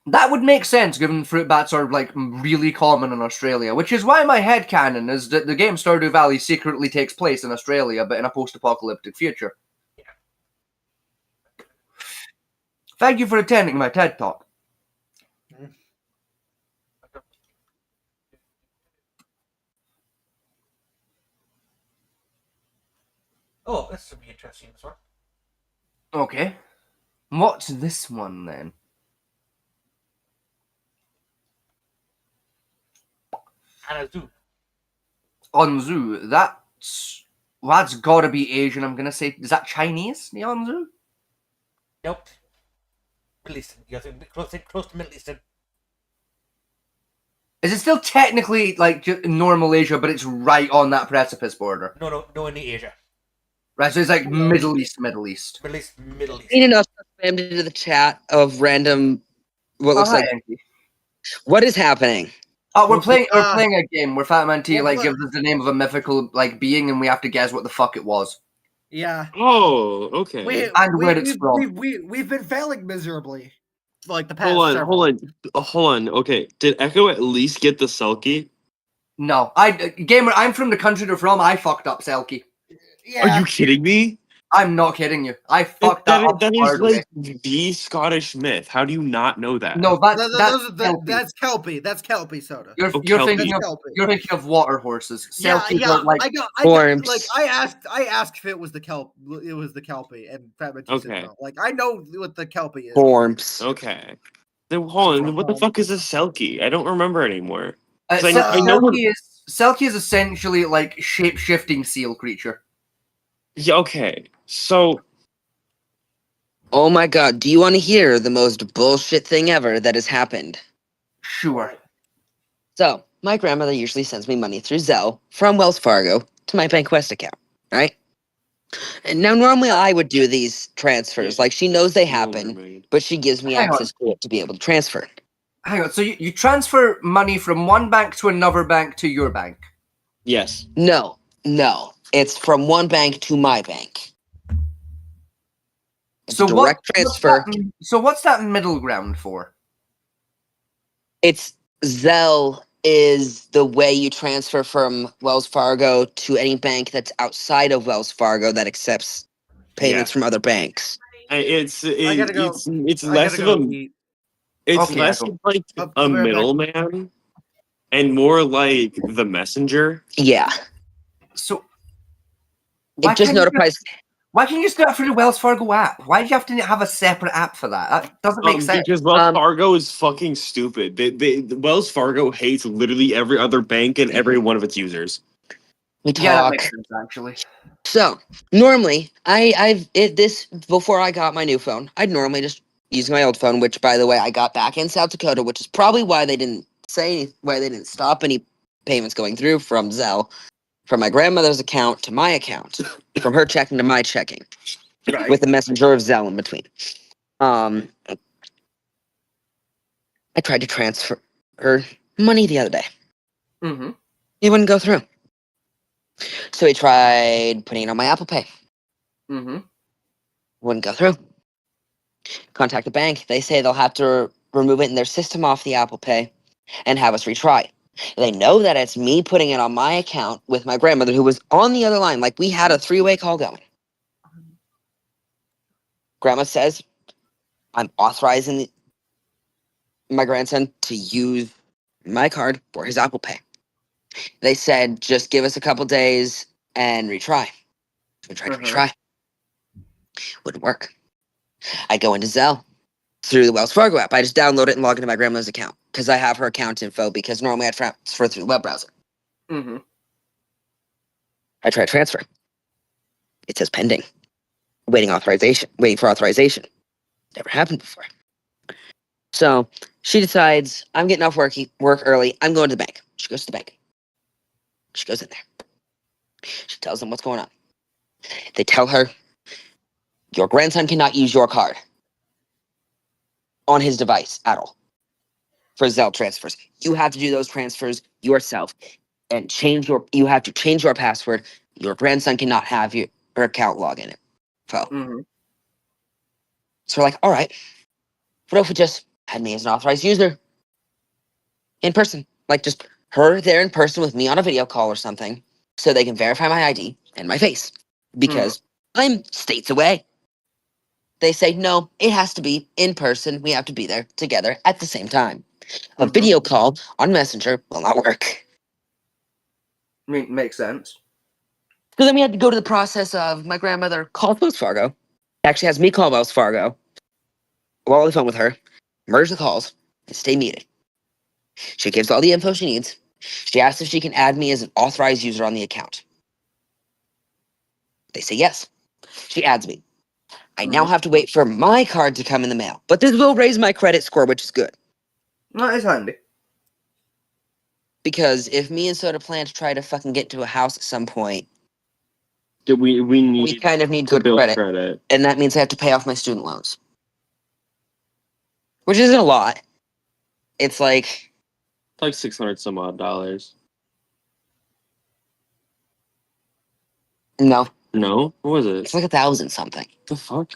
That would make sense, given fruit bats are, like, really common in Australia, which is why my headcanon is that the game Stardew Valley secretly takes place in Australia, but in a post-apocalyptic future.
Yeah.
Thank you for attending my TED Talk.
Oh, this should be interesting as well.
Okay. What's this one, then?
Anzu.
Anzu. That's gotta be Asian, I'm gonna say. Is that Chinese, the Anzu?
Nope. Middle Eastern. You think close to Middle Eastern.
Is it still technically, like, normal Asia, but it's right on that precipice border?
No, in the Asia.
Right, so it's like Middle East.
Middle East.
Seen enough spammed into the chat of random what looks like.
Anki.
What is happening?
Oh, we're playing a game where Fat Man T like gives us the name of a mythical like being, and we have to guess what the fuck it was.
Yeah.
Oh, okay.
Where it's from.
We've been failing miserably, like the past.
Hold on. Okay, did Echo at least get the Selkie?
No, gamer. I'm from the country they're from. I fucked up Selkie.
Yeah. Are you kidding me?
I'm not kidding you. I fucked that up.
That is like the Scottish myth. How do you not know that?
No,
that's Kelpie. That's Kelpie soda.
You're thinking of water horses. Selkies are like
I asked if it was the kelp. It was the Kelpie, and Fatman said no. Like I know what the Kelpie is.
Forms.
Okay. Then hold on. What the fuck is a Selkie? I don't remember anymore.
Selkie is essentially like shape-shifting seal creature.
Yeah, okay. So...
Oh my god, do you want to hear the most bullshit thing ever that has happened?
Sure.
So, my grandmother usually sends me money through Zelle from Wells Fargo to my BankWest account, right? And now, normally I would do these transfers. Like, she knows they happen, but she gives me access to it to be able to transfer.
Hang on. So you transfer money from one bank to another bank to your bank?
Yes.
No. It's from one bank to my bank. It's
So
a direct transfer.
What's that middle ground for?
It's Zelle is the way you transfer from Wells Fargo to any bank that's outside of Wells Fargo that accepts payments from other banks.
It's
I gotta go.
it's
I
less
gotta
of
go
a
eat.
it's
Okay,
less
Michael.
of like
I'll
a
be right back.
middleman and more like the messenger.
Yeah.
So
It just notifies.
Why can't you just do that through the Wells Fargo app? Why do you have to have a separate app for that? That doesn't make sense.
Because Wells Fargo is fucking stupid. Wells Fargo hates literally every other bank and every one of its users.
We
Yeah, that
talk.
makes sense, actually.
So normally, this before I got my new phone, I'd normally just use my old phone, which by the way I got back in South Dakota, which is probably why they didn't stop any payments going through from Zelle, from my grandmother's account to my account, from her checking to my checking, with the messenger of Zelle in between. I tried to transfer her money the other day.
Mm-hmm.
It wouldn't go through. So he tried putting it on my Apple Pay.
Mm-hmm.
Wouldn't go through. Contact the bank. They say they'll have to remove it in their system off the Apple Pay and have us retry. They know that it's me putting it on my account with my grandmother, who was on the other line. Like, we had a three-way call going. Grandma says, I'm authorizing my grandson to use my card for his Apple Pay. They said, just give us a couple days and retry. We tried to retry. Wouldn't work. I go into Zelle through the Wells Fargo app. I just download it and log into my grandmother's account because I have her account info, because normally I'd transfer through the web browser.
Mm-hmm.
I try to transfer. It says pending. Waiting for authorization. Never happened before. So she decides, I'm getting off work early. I'm going to the bank. She goes to the bank. She goes in there. She tells them what's going on. They tell her, your grandson cannot use your card on his device at all for Zelle transfers. You have to do those transfers yourself and you have to change your password. Your grandson cannot have your account login info.
Mm-hmm.
So we're like, all right, what if we just had me as an authorized user in person? Like, just her there in person with me on a video call or something, so they can verify my ID and my face, because I'm states away. They say, no, it has to be in person. We have to be there together at the same time. A video call on Messenger will not work.
I mean, makes sense.
So then we had to go to the process of my grandmother called Wells Fargo. Actually has me call Wells Fargo while on the phone with her, merge the calls, and stay muted. She gives all the info she needs. She asks if she can add me as an authorized user on the account. They say yes. She adds me. I now have to wait for my card to come in the mail. But this will raise my credit score, which is good.
That is handy.
Because if me and Soda plan to try to fucking get to a house at some point,
we
kind of need
to
good
build
credit. And that means I have to pay off my student loans. Which isn't a lot. It's like
$600 some odd dollars.
No.
No? What was it?
It's like 1,000 something.
The fuck?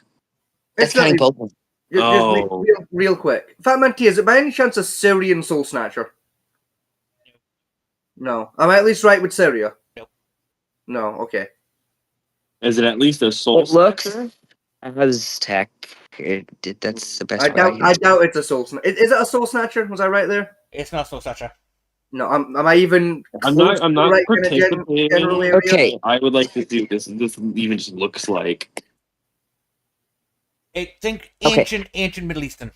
That's counting both of them.
Just real quick. Fat Man T, is it by any chance a Syrian soul snatcher? No. Am I at least right with Syria? No, okay.
Is it at least a soul
It looks
snatcher?
Aztec. That's the best
I
way.
doubt it's a soul snatcher. Is it a soul snatcher? Was I right there?
It's not Soul Snatcher.
No, am I even?
I'm
close to
not
the right kind of
participating.
general area?
Okay.
I would like to see what this even just looks like.
Think
Okay.
ancient Middle Eastern.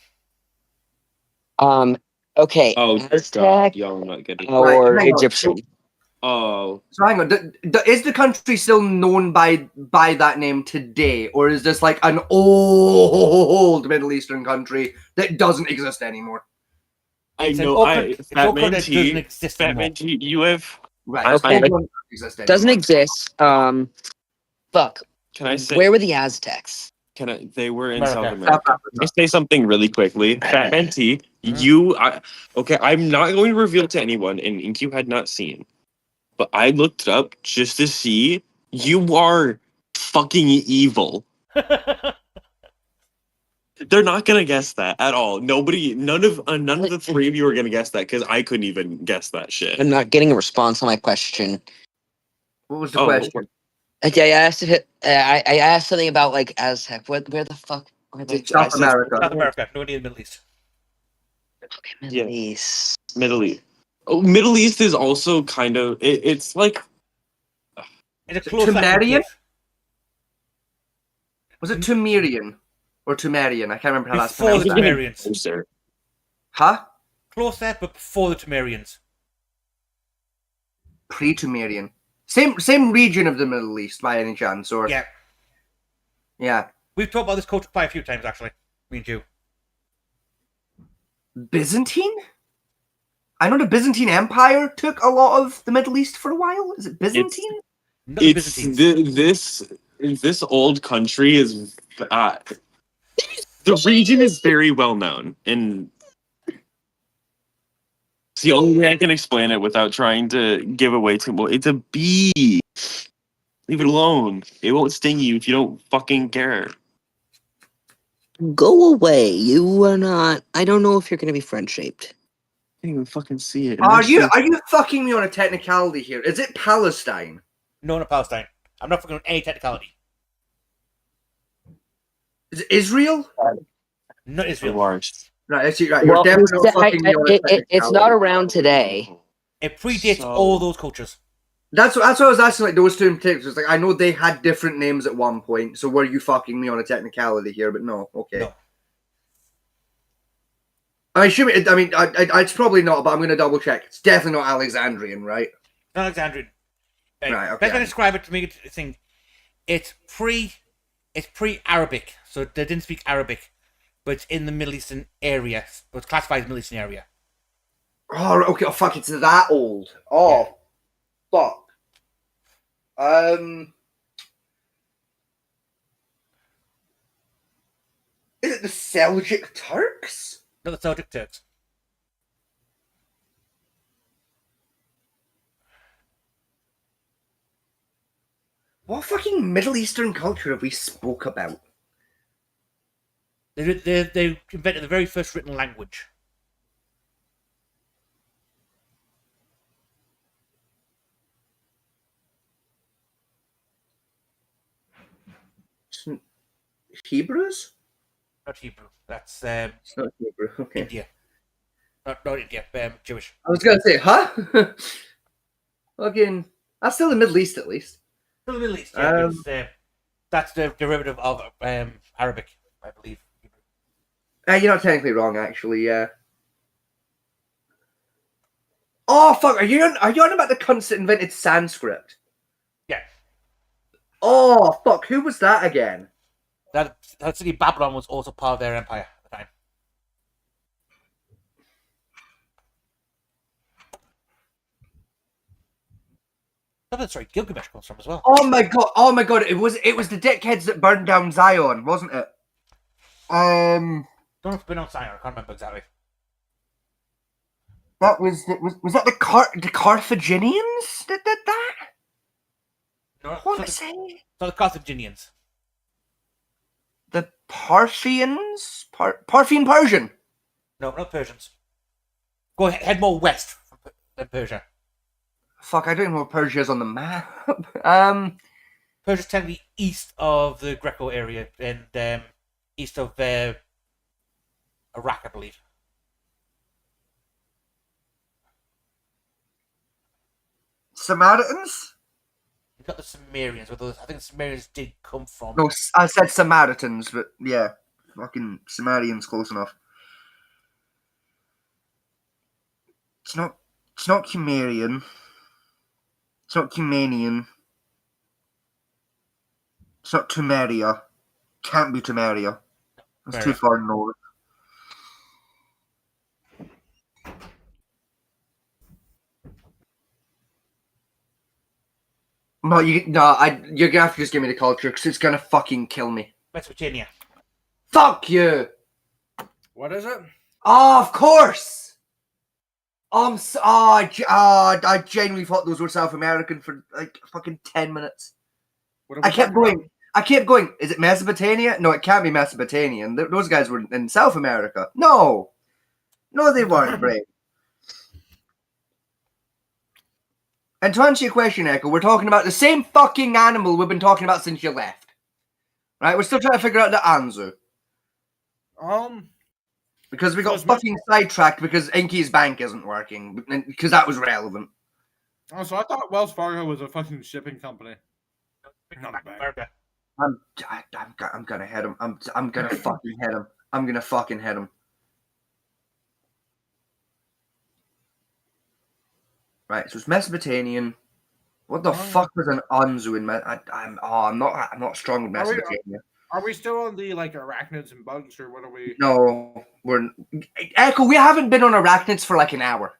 Okay.
Oh,
Aztec
God, y'all are not getting
or
Hang on.
Egyptian.
Oh.
So hang on, is the country still known by that name today, or is this like an old Middle Eastern country that doesn't exist anymore?
I
It's an
know.
awkward- it's
Fat
awkward
Man
that
T.
doesn't exist
Fat
anymore.
Man T. You have.
Right.
Okay.
Doesn't exist anymore.
Doesn't exist. Fuck.
Can I say?
Where were the Aztecs?
They were in
America.
South America. Can I say something really quickly? Fat Man T. Okay, I'm not going to reveal to anyone, and Q had not seen, but I looked it up just to see. You are fucking evil. They're not gonna guess that at all. None of the three of you are gonna guess that because I couldn't even guess that shit.
I'm not getting a response on my question.
What was the question?
Okay, I asked it. I asked something about like Aztec. Where the fuck? Are they?
South America.
South America, no idea, Middle East.
Okay, Middle East.
Middle East. Oh, Middle East is also kind of. It's like.
It's a close
Tumerian? Was it Tumerian? Or Tumerian? I can't remember how that's
Before the
pronounced.
Tumerians.
Huh?
Close there, but before the Tumerians.
Pre-Tumerian. Same region of the Middle East by any chance, or
yeah.
Yeah.
We've talked about this culture quite a few times actually. Me and you.
Byzantine? I know the Byzantine Empire took a lot of the Middle East for a while. Is it Byzantine?
This old country is the region is very well known, and it's the only way I can explain it without trying to give away too much. It's a bee. Leave it alone. It won't sting you if you don't fucking care.
Go away. You are not. I don't know if you're gonna be friend shaped.
I can't even fucking see it.
Are you fucking me on a technicality here? Is it Palestine?
No, not Palestine. I'm not fucking on any technicality.
Is it Israel?
Not Israel.
Right, you're definitely not fucking me on a technicality.
It's not around today.
It predates all those cultures.
That's what I was asking, like, those two in particular. It's like, I know they had different names at one point, so were you fucking me on a technicality here? But no, okay.
No.
I assume it's probably not, but I'm going to double check. It's definitely not Alexandrian, right?
Alexandrian.
Right, okay.
Best way to describe it to me, it's pre-Arabic, so they didn't speak Arabic, but it's in the Middle Eastern area, but it's classified as Middle Eastern area.
Oh, okay. Oh, fuck, it's that old. Oh, fuck. Is it the Seljuk Turks?
Not the Seljuk Turks.
What fucking Middle Eastern culture have we spoke about?
They invented the very first written language.
Hebrews?
Not Hebrew. That's
it's not Hebrew. Okay.
India. Not India. Jewish.
I was gonna say, huh? Fucking, that's still the Middle East, at least.
Still the Middle East. Yeah, that's the derivative of Arabic, I believe.
You're not technically wrong, actually. Yeah. Oh fuck! Are you on about the cunts that invented Sanskrit?
Yeah.
Oh fuck! Who was that again?
That city Babylon was also part of their empire at the time. That's right. Gilgamesh comes from as well.
Oh my god! Oh my god! It was the dickheads that burned down Zion, wasn't it?
Don't know if it's been on Zion. I can't remember exactly.
That was that the Carthaginians that did that?
No,
what am I saying?
So the Carthaginians.
The Parthians? Parthian Persian?
No, not Persians. Go ahead, head more west than Persia.
Fuck, I don't know where Persia is on the map.
Persia's technically east of the Greco area and east of Iraq, I believe.
Samaritans?
You've got the Sumerians, but I think the Sumerians did come from...
No, I said Samaritans, but yeah. Fucking Sumerians close enough. It's not Cumerian. It's not Cumanian. It's not Tumeria. Can't be Tumeria. That's too far north. No, you're gonna have to just give me the culture because it's gonna fucking kill me.
Mesopotamia.
Fuck you!
What is it?
Oh, of course. I genuinely thought those were South American for like fucking 10 minutes. I kept going. Is it Mesopotamia? No, it can't be Mesopotamian. Those guys were in South America. No, they weren't, Brave. And to answer your question, Echo, we're talking about the same fucking animal we've been talking about since you left. Right? We're still trying to figure out the Anzu. Because we got fucking sidetracked because Inky's bank isn't working. Because that was relevant.
Oh, so I thought Wells Fargo was a fucking shipping company. Not a bank.
I'm gonna hit him. I'm gonna fucking hit him. I'm gonna fucking hit him. Right, so it's Mesopotamian. What the fuck was an Anzu in I'm not strong with Mesopotamia.
Are we still on the like arachnids and bugs, or what are we?
No, we're Echo. We haven't been on arachnids for like an hour.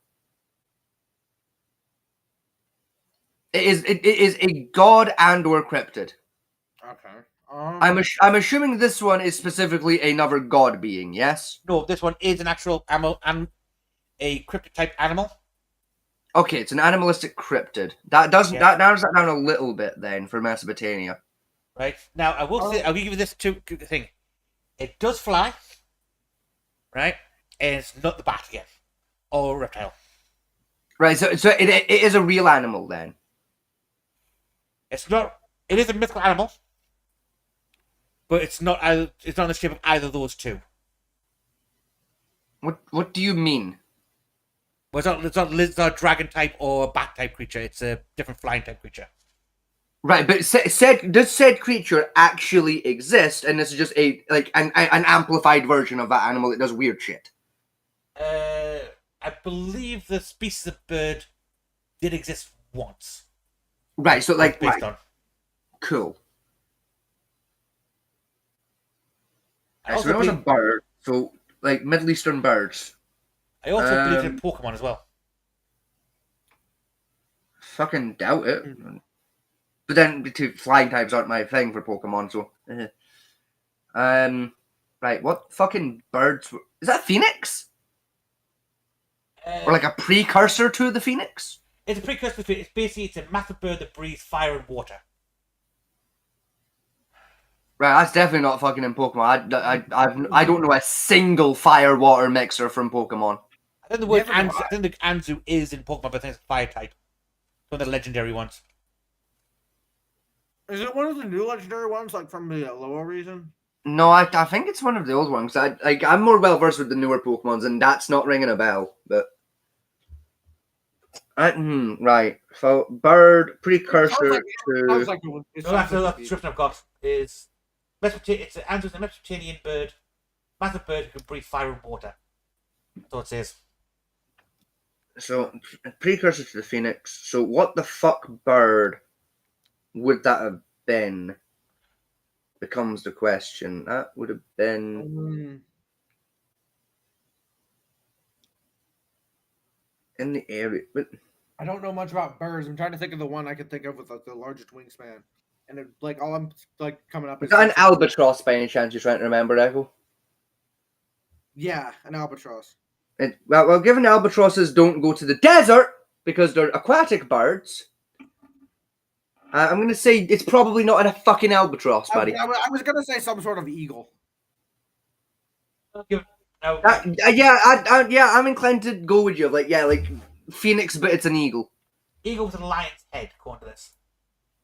It is a god and/or cryptid.
Okay.
I'm assuming this one is specifically another god being. Yes.
No, this one is an actual animal and a cryptid type animal.
Okay, it's an animalistic cryptid. That narrows that down a little bit then for Mesopotamia.
Right now, I will give you this thing. It does fly, right? And it's not the bat again, or reptile.
Right, so it is a real animal then.
It's not. It is a mythical animal, but it's not. It's not in the shape of either of those two.
What do you mean?
Well, it's not a dragon type or a bat type creature. It's a different flying type creature.
Right, but does said creature actually exist, and this is just an amplified version of that animal that does weird shit?
I believe the species of bird did exist once.
Right, so like
based on.
Cool.
I
So there was a bird, so like Middle Eastern birds.
I also believe in Pokemon as well.
Fucking doubt it. But then flying types aren't my thing for Pokemon, so right, what fucking birds is that? Phoenix? Or like a precursor to the phoenix?
It's a precursor to Phoenix. It's a massive bird that breathes fire and water.
Right, that's definitely not fucking in Pokemon. I don't know a single fire water mixer from Pokemon.
I think the word Anzu is in Pokemon, but I think it's fire type. One of the legendary ones.
Is it one of the new legendary ones, like from the Alola region?
No, I think it's one of the old ones. I'm more well versed with the newer Pokemons, and that's not ringing a bell. But right, so bird precursor to.
That's the description I've got. It's Anzu's a Mesopotamian bird, massive bird who can breathe fire and water. That's what it says.
So precursor to the phoenix. So what the fuck bird would that have been? Becomes the question. That would have been in the area. But
I don't know much about birds. I'm trying to think of the one I could think of with like the largest wingspan, and it, like all I'm like coming up.
Is that an albatross by any chance? You're trying to remember, Echo?
Yeah, an albatross.
Well, given albatrosses don't go to the desert because they're aquatic birds, I'm going to say it's probably not a fucking albatross, buddy.
I was going to say some sort of eagle.
I'm inclined to go with you. Like Phoenix, but it's an eagle.
Eagle with a lion's head, according to this.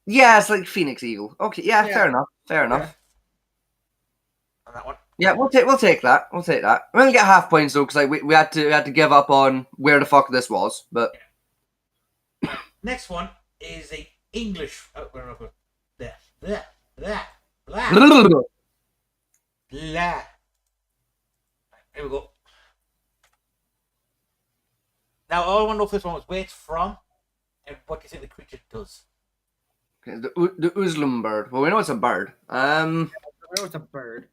Yeah, it's like Phoenix eagle. Okay, yeah. Fair enough.
On that one.
Yeah, we'll take that. We'll take that. We're gonna get half points though, because we had to give up on where the fuck this was. But
next one is a English. Oh, there. Blah. Here we go. Now, all I want to know for this one is where it's from and what do you think the creature does.
Okay, the Uzlum bird. Well, we know it's a bird.
We know it's a bird.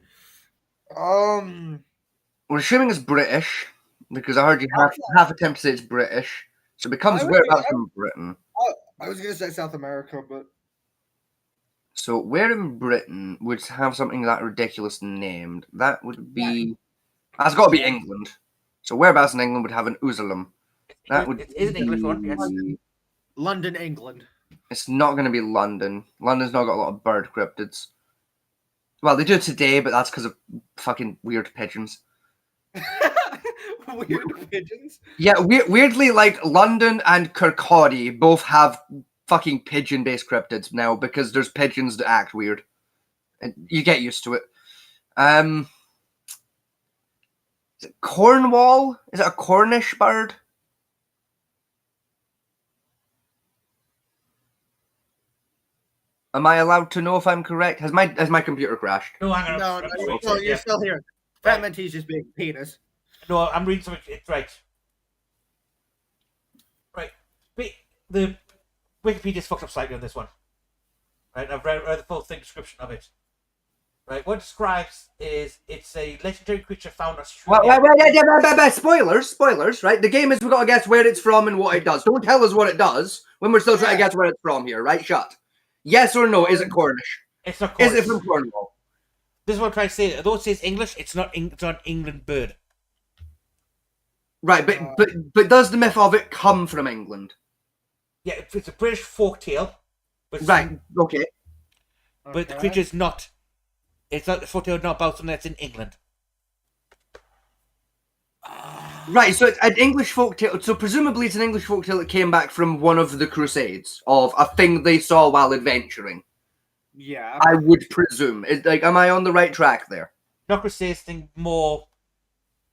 We're assuming it's British because I heard you half attempt to say it's British, so it becomes whereabouts in Britain.
I was gonna say South America, but
so where in Britain would have something that ridiculous named? That would be. That's got to be England. So whereabouts in England would have an Uzalam? That would
It is an English one, yes.
London, England.
It's not going to be London. London's not got a lot of bird cryptids. Well, they do today, but that's because of fucking weird pigeons.
Weird pigeons?
Yeah, weirdly, like, London and Kirkcaldy both have fucking pigeon-based cryptids now because there's pigeons that act weird. And you get used to it. Is it Cornwall? Is it a Cornish bird? Am I allowed to know if I'm correct? Has my computer crashed?
No, hang on.
No, you're still here. Fat Mentee's just being penis.
No, I'm reading something. It's right. Right. The Wikipedia's fucked up slightly on this one. Right, I've read the full thing description of it. Right, what it describes is it's a legendary creature found in Australia.
Well, spoilers, right? The game is we've got to guess where it's from and what it does. Don't tell us what it does when we're still trying to guess where it's from here, right? Shut. Yes or no, is it Cornish?
It's not Cornish.
Is it from Cornwall?
This is what I'm trying to say. Although it says English, it's not an England bird.
Right, but does the myth of it come from England?
Yeah, it's a British folktale.
Right, okay.
But the creature is not. It's not the folktale, not about something that's in England.
Right, so it's an English folktale. So presumably it's an English folktale that came back from one of the Crusades, of a thing they saw while adventuring.
Yeah.
I would presume. Am I on the right track there?
Not Crusades, thing more.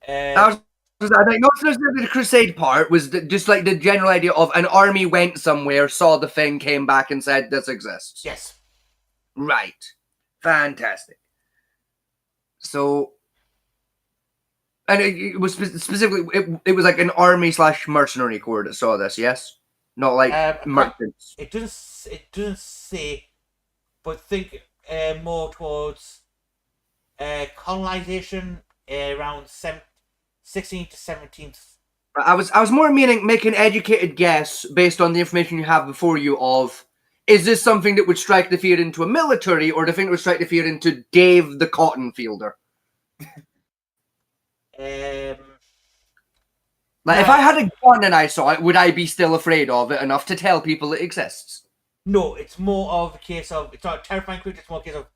I think not necessarily the Crusade part, was just like the general idea of an army went somewhere, saw the thing, came back and said, this exists.
Yes.
Right. Fantastic. So... And it was specifically, it was like an army/mercenary corps that saw this, yes? Not like merchants.
It doesn't say, but think more towards colonization around 16th to 17th.
I was more meaning make an educated guess based on the information you have before you of, is this something that would strike the fear into a military or the thing that would strike the fear into Dave the cotton fielder? Like, if I had a gun and I saw it, would I be still afraid of it enough to tell people it exists?
No, it's more of a case of, it's not a terrifying creature, it's more a case of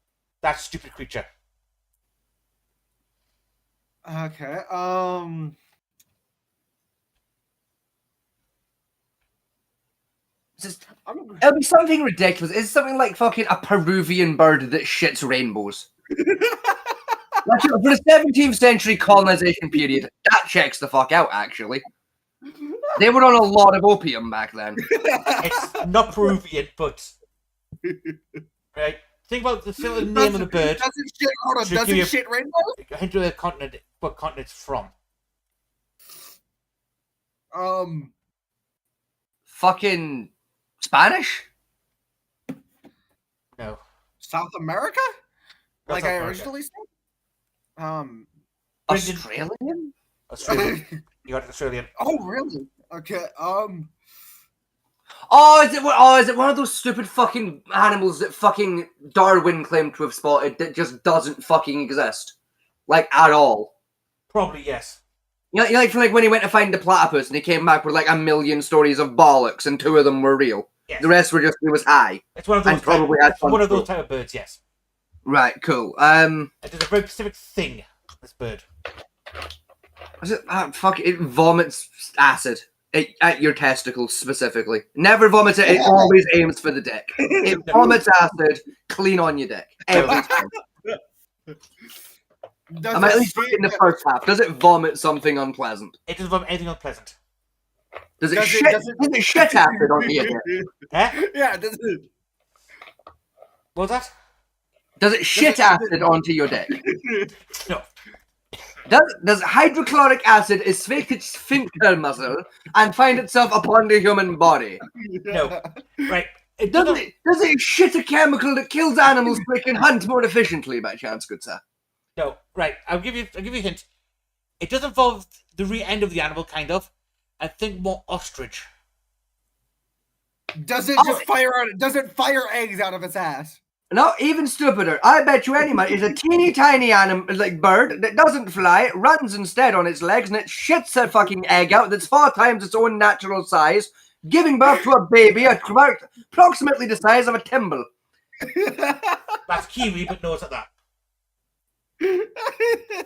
that stupid creature.
Okay,
It'll be something ridiculous. It's something like fucking a Peruvian bird that shits rainbows. For the 17th century colonization period, that checks the fuck out, actually. They were on a lot of opium back then.
It's not Peruvian, but... Right, think about the name of the bird.
Doesn't shit rainbows?
A hint of the continent, what continent it's from.
Fucking... Spanish?
No.
South America? Like
South
I
America.
originally said?
Australian?
Australian. You got it, Australian.
Oh, really? Okay,
is it one of those stupid fucking animals that fucking Darwin claimed to have spotted that just doesn't fucking exist? Like, at all?
Probably, yes.
You know, like when he went to find the platypus and he came back with like 1 million stories of bollocks and 2 of them were real.
Yes.
The rest were just, he was high.
It's one of those,
and probably had fun
one of those
too.
type of birds, yes.
Right, cool.
It is a very specific thing, this bird.
Is it? It vomits acid at your testicles specifically. Never vomits it. It always aims for the dick. It vomits acid clean on your dick every time. I'm at least in the first half. Does it vomit something unpleasant?
It doesn't vomit anything unpleasant.
Does it shit acid on your dick?
Huh?
Yeah, does it?
What was that?
Does it shit acid onto your dick?
No.
Does hydrochloric acid escape its sphincter muscle and find itself upon the human body?
No. Right.
Does it shit a chemical that kills animals so it can hunt more efficiently by chance, good sir?
No. Right. I'll give you a hint. It does involve the rear end of the animal, kind of. I think more ostrich.
Does it just fire eggs out of its ass?
No, even stupider. I bet you any money is a teeny tiny animal, like bird, that doesn't fly, runs instead on its legs, and it shits a fucking egg out that's 4 times its own natural size, giving birth to a baby approximately the size of a thimble.
That's Kiwi, but no, it's not that.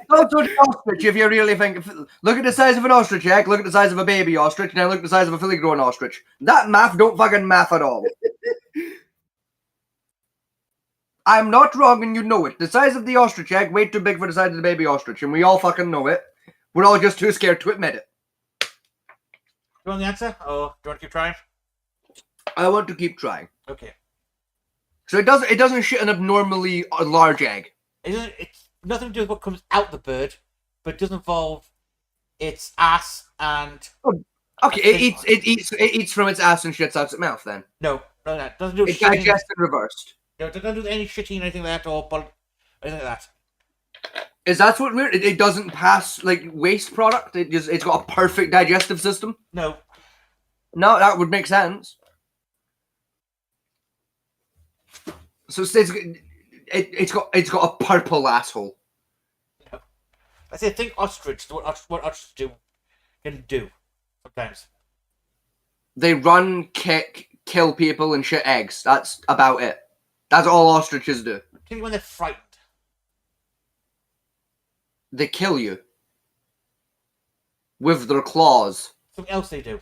Also, the ostrich, if you really think. Look at the size of an ostrich egg, look at the size of a baby ostrich, now look at the size of a fully grown ostrich. That math don't fucking math at all. I'm not wrong and you know it. The size of the ostrich egg way too big for the size of the baby ostrich, and we all fucking know it. We're all just too scared to admit it.
Do you want the answer? Or do you want to keep trying?
I want to keep trying.
Okay.
So it doesn't shit an abnormally large egg.
It's nothing to do with what comes out the bird, but it does involve its ass and.
Okay, it eats from its ass and shits out its mouth. Then
no, it doesn't do.
It digests in reversed.
No, it doesn't do any shitting or anything like that, or anything like that.
Is that what weird? It doesn't pass like waste product. It's got a perfect digestive system.
No.
No, that would make sense. So it's got a purple asshole.
No. I say think ostrich. What ostrich can do sometimes.
They run, kick, kill people, and shit eggs. That's about it. That's all ostriches do.
Particularly when they're frightened.
They kill you with their claws.
Something else they do.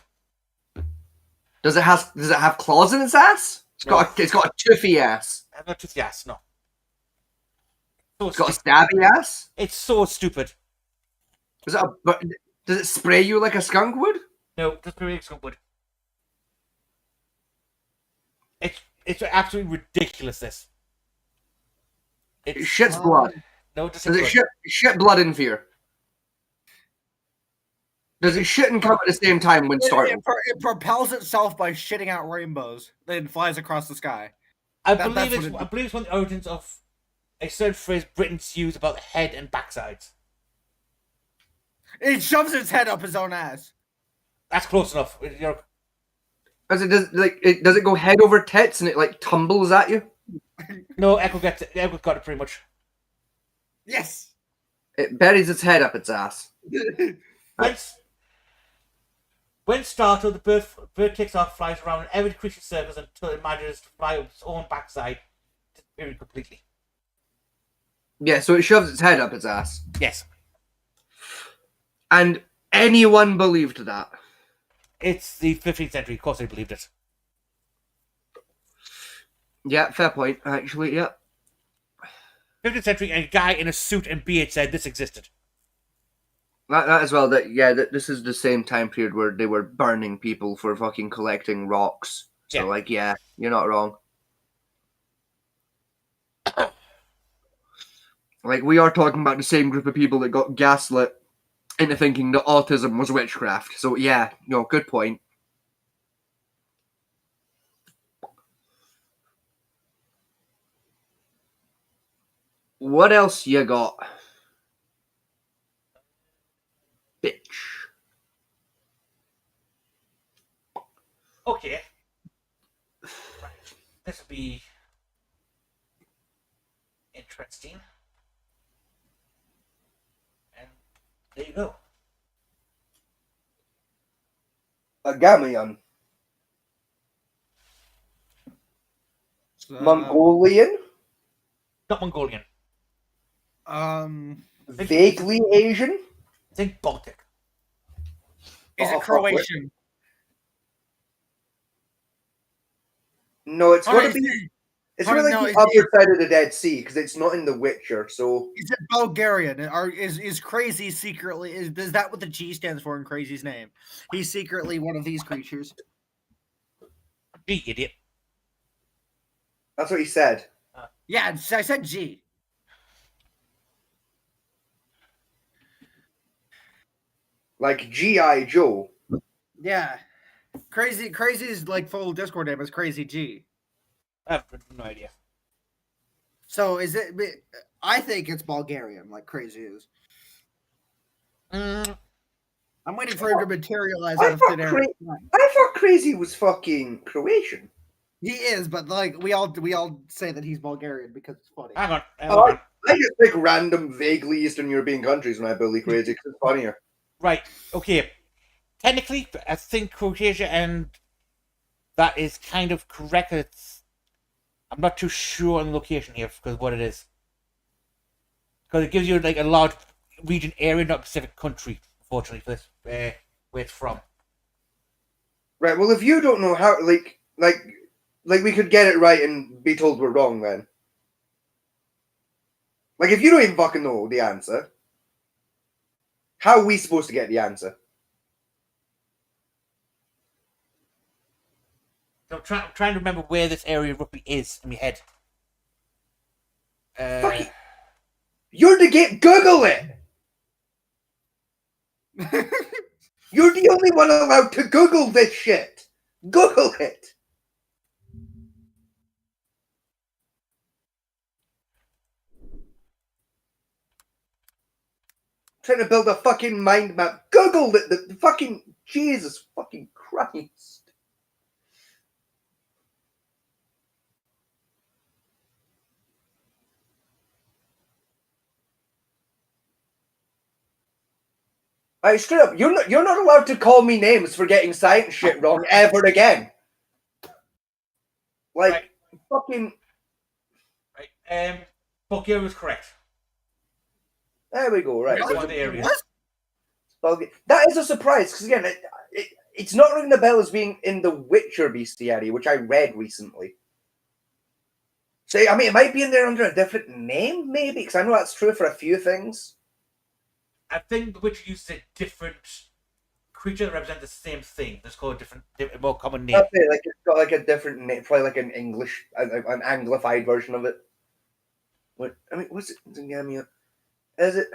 Does it have claws in its ass? It's got a toothy ass.
I've got a toothy ass. No.
It's got a stabby ass.
It's so stupid.
Does it spray you like a skunk would?
No, it doesn't spray like a skunk would. It's absolutely ridiculous. This.
It shits blood.
No, it does
it shit blood in fear? Does it shit and come at the same time when starting?
It propels itself by shitting out rainbows, then flies across the sky.
I believe it's one of the origins of a certain phrase Britons use about the head and backsides.
It shoves its head up its own ass.
That's close enough.
Does it go head over tits and it like tumbles at you?
No, Echo got it pretty much.
Yes.
It buries its head up its ass.
When startled, the bird takes off, flies around in every creature's circles until it manages to fly up its own backside, disappearing completely.
Yeah, so it shoves its head up its ass.
Yes.
And anyone believed that?
It's the 15th century. Of course they believed it.
Yeah, fair point, actually, yeah.
15th century, and a guy in a suit and beard said this existed.
That as well, that this is the same time period where they were burning people for fucking collecting rocks. So, like, yeah, you're not wrong. Like, we are talking about the same group of people that got gaslit into thinking that autism was witchcraft. So, yeah, good point. What else you got? Bitch.
Okay. Right. This will be interesting. And there you go.
A Gamion. Mongolian?
Not Mongolian.
Vaguely Asian?
Think Baltic.
Is it Croatian?
No, it's going to be. It's really the other side of the Dead Sea because it's not in The Witcher. So
is it Bulgarian? Is Crazy secretly? Is that what the G stands for in Crazy's name? He's secretly one of these creatures.
G, idiot.
That's what he said.
Yeah, I said G.
Like G.I. Joe.
Yeah. Crazy's like full Discord name is Crazy G.
I have no idea.
So is it? I think it's Bulgarian, like Crazy is. I'm waiting for him to materialize out of thin air.
I thought Crazy was fucking Croatian.
He is, but like we all say that he's Bulgarian because it's funny.
Hang on.
I just pick random, vaguely Eastern European countries when I Billy Crazy because it's funnier.
Right. Okay. Technically, I think Croatia, and that is kind of correct. I'm not too sure on the location here because what it is. Because it gives you like a large region area, not a specific country. Unfortunately, for this, where it's from.
Right. Well, if you don't know how, like we could get it right and be told we're wrong then. Like, if you don't even fucking know the answer, how are we supposed to get the answer?
So I'm trying to remember where this area roughly is in my head.
You're the game. Google it. You're the only one allowed to Google this shit. Google it. Trying to build a fucking mind map. Google it. The fucking Jesus fucking Christ. Alright, straight up, you're not allowed to call me names for getting science shit wrong ever again. Like, fucking.
Right. Bulgaria was correct.
There we go. Right.
That's one of the areas.
That is a surprise because again, it's not ringing the bell as being in the Witcher bestiary, which I read recently. So I mean, it might be in there under a different name, maybe, because I know that's true for a few things.
I think the Witcher uses a different creature that represents the same thing. Let's call it a more common name.
That's it, like it's got like a different name, probably like an English, an anglified version of it. What I mean, what's it? Is it?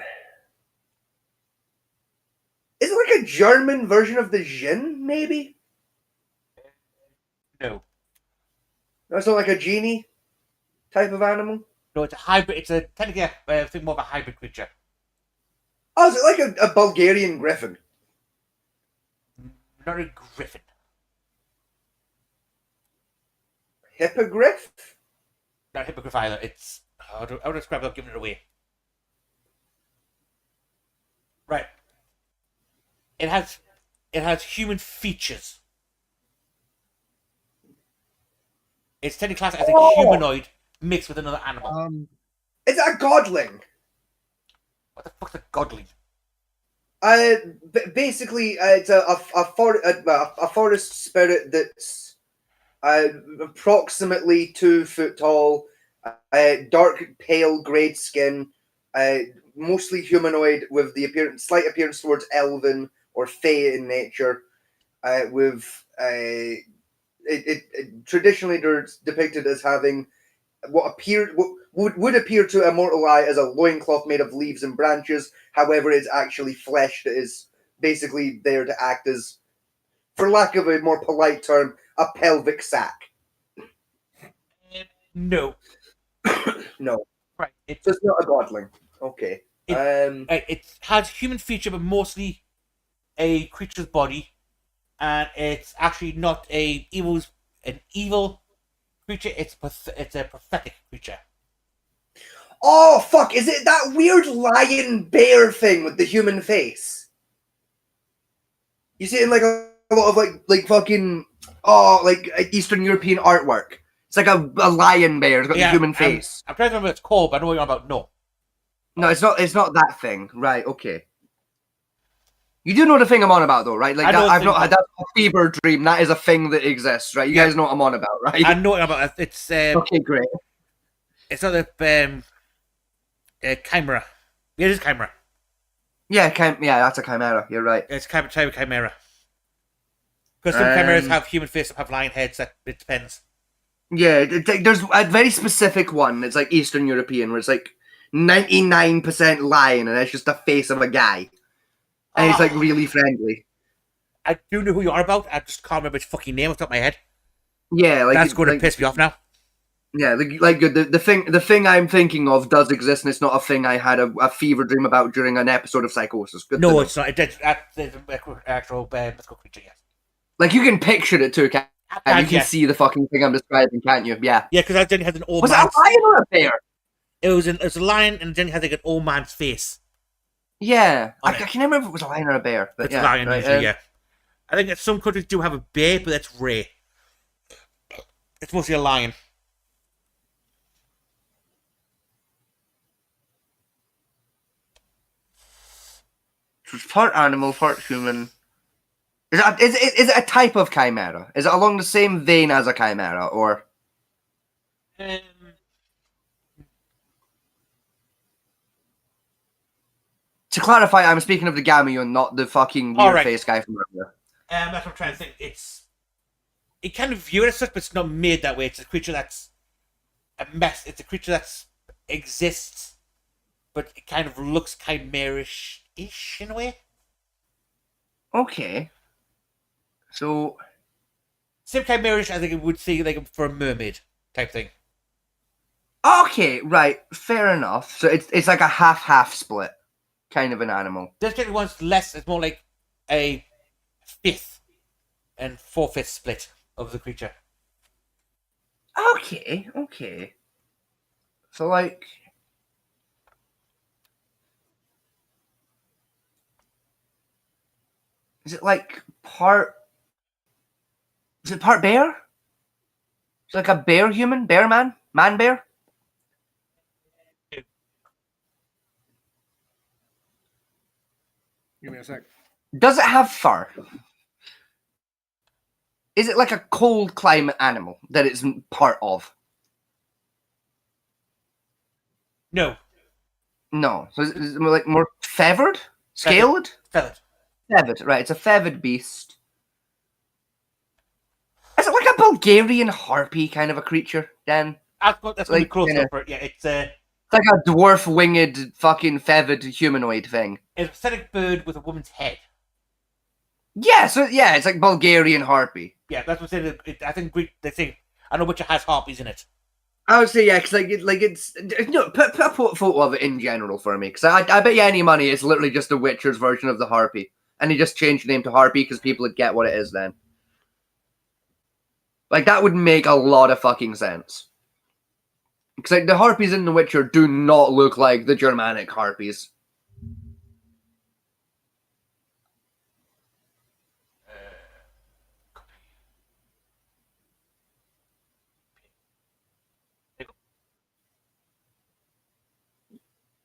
Is it like a German version of the Djinn, maybe?
No.
No, it's not like a genie type of animal?
No, it's a hybrid. It's technically I think more of a hybrid creature.
Oh, is it like a Bulgarian griffin?
Not a griffin.
Hippogriff?
Not hippogriff either. It's how do I describe it without giving it away? Right. It has human features. It's technically classed as a humanoid mixed with another animal.
Is it a godling?
What the fuck's a godling?
Basically, it's a forest spirit that's approximately 2 foot tall, dark pale greyed skin, mostly humanoid with the slight appearance towards elven or fey in nature. Traditionally they're depicted as having what would appear to a mortal eye as a loincloth made of leaves and branches. However, it's actually flesh that is basically there to act as, for lack of a more polite term, a pelvic sack.
No.
No.
Right.
So it's not a godling. Okay.
It has human feature, but mostly a creature's body, and it's actually not an evil creature. It's a prophetic creature.
Oh fuck! Is it that weird lion bear thing with the human face? You see it in like a lot of like fucking Eastern European artwork. It's like a lion bear. It's got the human face.
I'm trying to remember what it's called, but I know what you're about. No.
No, it's not. It's not that thing. Right? Okay. You do know the thing I'm on about, though, right? Like that, I've not had that fever dream. That is a thing that exists, right? You guys know what I'm on about, right?
I know what I'm about. It's
okay, great.
It's not a chimera. It is chimera.
Yeah, that's a chimera. You're right.
It's type of chimera. Because some chimeras have human face, some have lion heads. It depends.
Yeah, there's a very specific one. It's like Eastern European, where it's like 99% lion, and it's just the face of a guy. And he's like really friendly.
I do know who you are about. I just can't remember his fucking name off the top of my head.
Yeah, like
that's going to piss me off now.
Yeah, the thing I'm thinking of does exist, and it's not a thing I had a fever dream about during an episode of Psychosis. Good
no, it's not. It's an actual mythical creature. Yes.
Like you can picture it too. And you can see the fucking thing I'm describing, can't you? Yeah.
Yeah, because that then has an old
Was it a
man's...
lion or a bear?
It was a lion, and then it has like an old man's face.
Yeah. I can never remember if it was a lion or a bear. But
It's
yeah,
a lion,
right,
usually, yeah. I think that some countries do have a bear, but that's rare. It's mostly a lion.
So it's part animal, part human. Is it a type of chimera? Is it along the same vein as a chimera, or? To clarify, I'm speaking of the Gamion, not the fucking weird face guy from earlier.
That's what I'm trying to think. It kind of view it as such, but it's not made that way. It's a creature that's a mess. It's a creature that exists, but it kind of looks chimerish-ish in a way.
Okay. So...
Same chimerish, I think it would see like for a mermaid type thing.
Okay, right. Fair enough. So it's like a half-half split kind of an animal.
This kind of one's less, it's more like a fifth and four-fifth split of the creature.
Okay, okay. So, like... Is it like part... Is it part bear? Is it like a bear human? Bear man? Man bear?
Give me a sec.
Does it have fur? Is it like a cold climate animal that it's part of?
No.
No. So is it like more feathered? Scaled?
Feathered.
Feathered, right. It's a feathered beast. Is it like a Bulgarian harpy kind of a creature, Dan?
That's going to be close
kinda,
for it. Yeah, it's
like a dwarf winged fucking feathered humanoid thing.
a pathetic bird with a woman's head.
Yeah, so yeah, it's like Bulgarian harpy.
Yeah, that's what I'm saying. I think Greek. They think I know which has harpies in it.
I would say yeah, because it's no put a photo of it in general for me, because I bet you any money it's literally just a Witcher's version of the harpy, and he just changed the name to harpy because people would get what it is then. Like that would make a lot of fucking sense. Because like the harpies in The Witcher do not look like the Germanic harpies.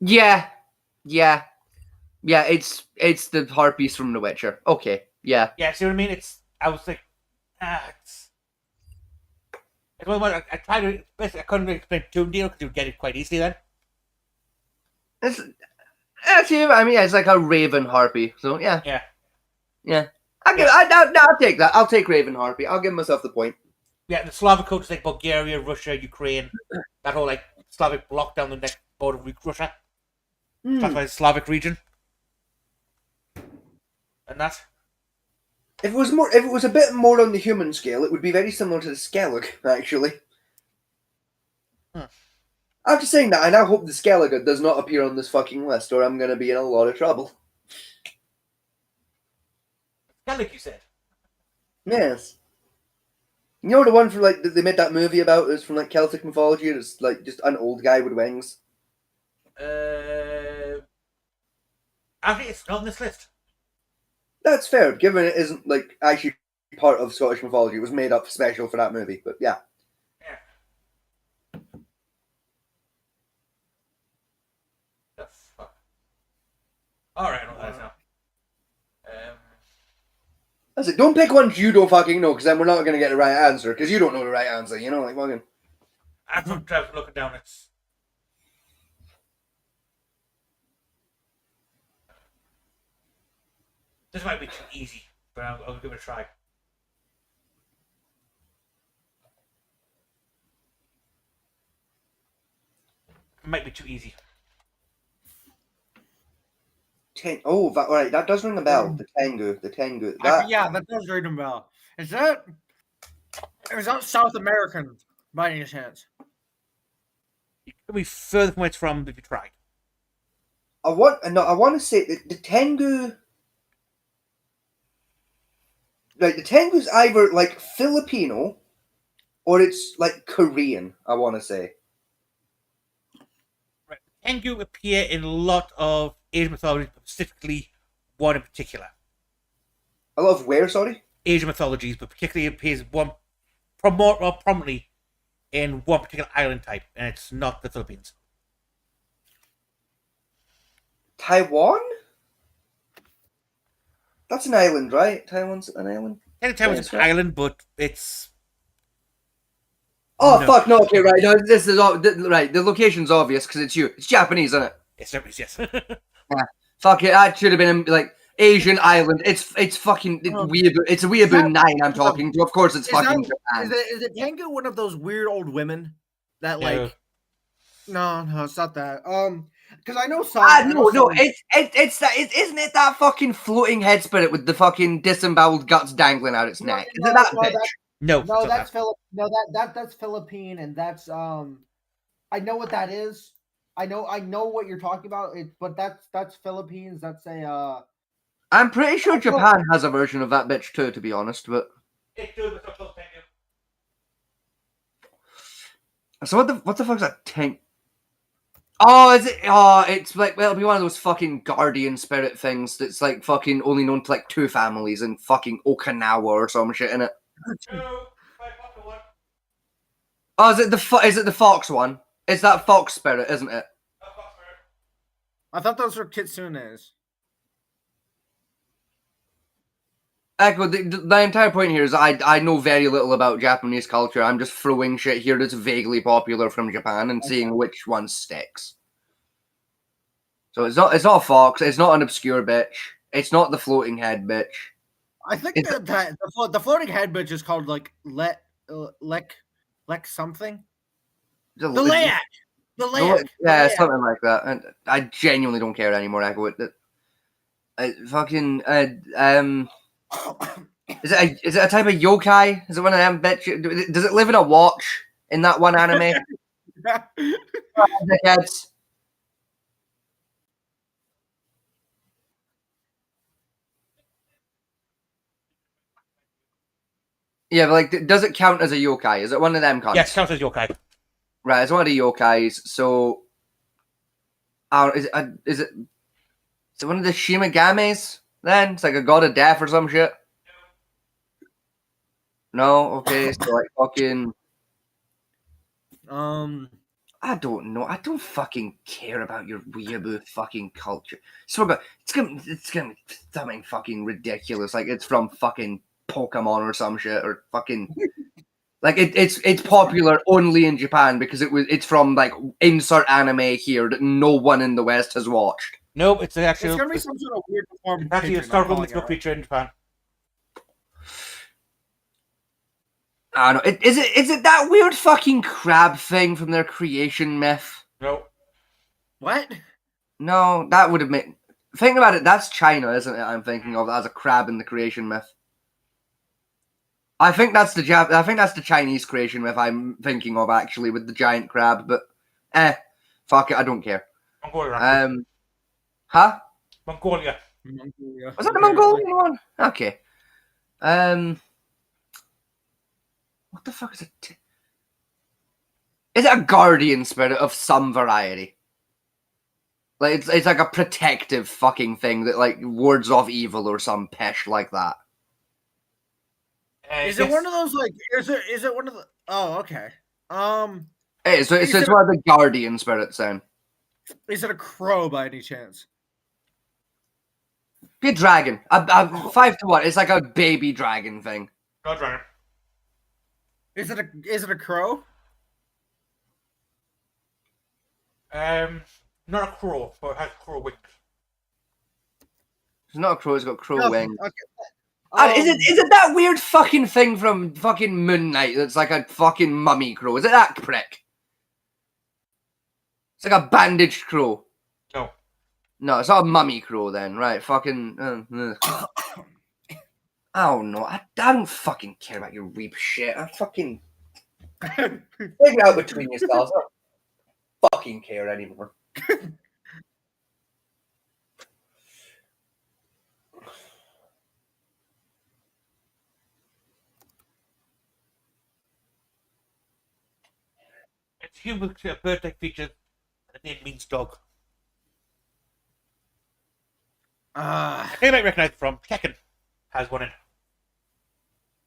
Yeah, it's the harpies from The Witcher. Okay, yeah.
Yeah, see what I mean? I was like, it's one of my, I tried to, basically I couldn't really explain to him, because you would get it quite easily then.
Actually, I mean, yeah, it's like a raven harpy. So yeah,
yeah.
I'll take that. I'll take raven harpy. I'll give myself the point.
Yeah, the Slavic cultures like Bulgaria, Russia, Ukraine, that whole like Slavic block down the next border of Russia. That's why the Slavic region. And that.
If it was a bit more on the human scale, it would be very similar to the Skellig, actually. After saying that, I now hope the Skellige does not appear on this fucking list, or I'm going to be in a lot of trouble.
Skellig, you said?
Yes. You know the one from like that they made that movie about? It's from like Celtic mythology. It's like just an old guy with wings.
Actually, it's not on this list.
That's fair, given it isn't like actually part of Scottish mythology. It was made up special for that movie, but yeah.
Alright, I know that now.
I said, don't pick ones you don't fucking know, because then we're not going to get the right answer, because you don't know the right answer, you know? Like, fucking...
I'm from Travis looking down, it's... This might be too easy, but I'll give it a try. It might be too easy.
Oh, alright, that does ring a bell. The Tengu.
Yeah, that does ring a bell. Is that South American by any chance?
It could be further from where it's from if you try.
I want to say that the Tengu. right, the Tengu's either like Filipino or it's like Korean, I want to say.
Tengu appear in a lot of Asian mythology, specifically one in particular.
A lot of where, sorry?
Asian mythologies, but particularly appears more prominently in one particular island type, and it's not the Philippines.
Taiwan? That's an island, right? Taiwan's an island?
Taiwan's an island, but it's...
Oh, no. Fuck, no, okay, right. No, this is all... Right, the location's obvious, because it's you. It's Japanese, isn't it?
It's Japanese, yes.
Yeah. Fuck it, that should have been, like, Asian island. It's fucking... It's a Weeaboo 9 I'm talking to. Of course it's fucking Japan.
Is it Tengu one of those weird old women that, like... No, it's not that. Because I know some...
It's that... Isn't it that fucking floating head spirit with the fucking disemboweled guts dangling out its neck? Is it that bitch?
No,
that's that's Philippine, and that's I know what that is. I know what you're talking about. But that's Philippines. That's a.
I'm pretty sure Japan has a version of that bitch too, to be honest. But so what the fuck's that tank? Oh, is it? Oh, it's like, well, it'll be one of those fucking guardian spirit things that's like fucking only known to like 2 families in fucking Okinawa or some shit in it. Oh, is it the fox one? It's that fox spirit, isn't it?
I thought those were kitsunes.
Echo, the entire point here is I know very little about Japanese culture. I'm just throwing shit here that's vaguely popular from Japan and seeing which one sticks. So it's not a fox. It's not an obscure bitch. It's not the floating head bitch.
I think the floating head bitch is called like Lek something. The Leyak. The Leyak.
Yeah, something like that. And I genuinely don't care anymore, Echo. Is it a type of yokai? Is it one of them bitch? Does it live in a watch in that one anime? Dickheads. Yeah, but like, does it count as a yokai? Is it one of them cunts?
Yes, counts as yokai.
Right, it's one of the yokais. So, is it one of the Shimagames? Then it's like a god of death or some shit. No, okay, so like fucking. I don't know. I don't fucking care about your weeaboo fucking culture. So it's gonna be something fucking ridiculous. Like it's from fucking Pokemon or some shit, or fucking like it's popular only in Japan because it's from like insert anime here that no one in the West has watched.
Nope, it's actually.
It's gonna be some sort of weird form.
Actually, a historical mythical creature in Japan.
I don't know. Is it that weird fucking crab thing from their creation myth?
No.
What?
No, that would have made. Thinking about it, that's China, isn't it? I'm thinking of as a crab in the creation myth. I think that's the Chinese creation myth I'm thinking of actually with the giant crab. But fuck it, I don't care.
Mongolia.
Huh?
Mongolia.
Was that the Mongolian one? Okay. What the fuck is it? Is it a guardian spirit of some variety? Like it's like a protective fucking thing that like wards off evil or some pesh like that.
Is it one of those like? Is it one of the? Oh, okay.
Hey, so it's one of the guardian spirits then.
Is it a crow by any chance?
Be a dragon. A 5 to 1. It's like a baby dragon thing.
No dragon.
Is it a crow?
Not a crow, but it has crow wings.
It's not a crow. It's got crow wings.
Okay.
Is it that weird fucking thing from fucking Moon Knight that's like a fucking mummy crow? Is it that prick? It's like a bandaged crow.
No.
No, it's not a mummy crow then, right? Fucking. I don't know. I don't fucking care about your weep shit. I fucking. Figure it out between yourselves. I don't fucking care anymore.
It's human with bird-like features, and the name means dog. You might recognize it from Tekken. Has one in.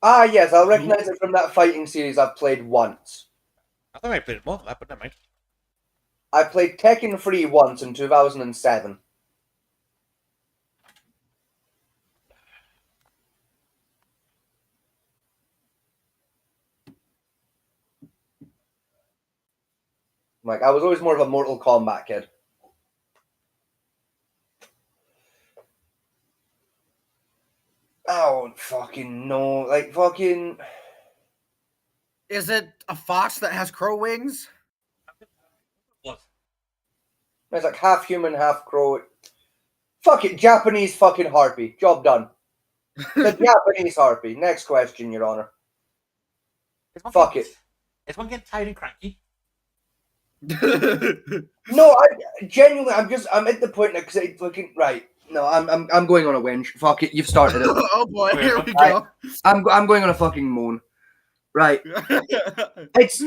Ah, yes, I'll recognize it from that fighting series I've played once.
I thought I played it more than that, but never mind.
I played Tekken 3 once in 2007. Like, I was always more of a Mortal Kombat kid. Oh, fucking no. Like, fucking...
Is it a fox that has crow wings?
What?
It's like half human, half crow. Fuck it, Japanese fucking harpy. Job done. The Japanese harpy. Next question, Your Honor. Fuck it.
Is one getting tired and cranky?
No, I genuinely, I'm at the point now because it fucking right. No, I'm going on a whinge. Fuck it, you've started it.
Oh boy, here we
Right.
go.
I'm going on a fucking moan. Right. It's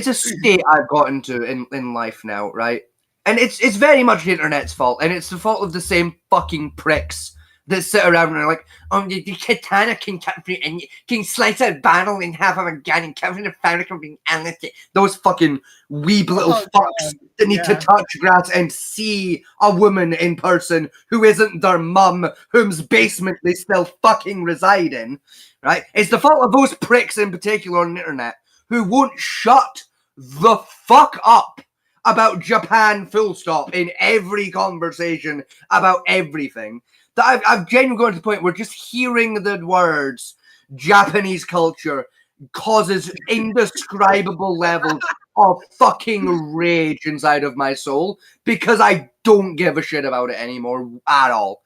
a state I've got into in life now, right? And it's very much the internet's fault, and it's the fault of the same fucking pricks that sit around and are like, oh, the katana can cut through and can slice a barrel in half of a gun and cut through the fabric of reality. Those fucking weeb little fucks that need to touch grass and see a woman in person who isn't their mum, whose basement they still fucking reside in, right? It's the fault of those pricks in particular on the internet who won't shut the fuck up about Japan full stop in every conversation about everything. That I've genuinely gone to the point where just hearing the words Japanese culture causes indescribable levels of fucking rage inside of my soul because I don't give a shit about it anymore at all.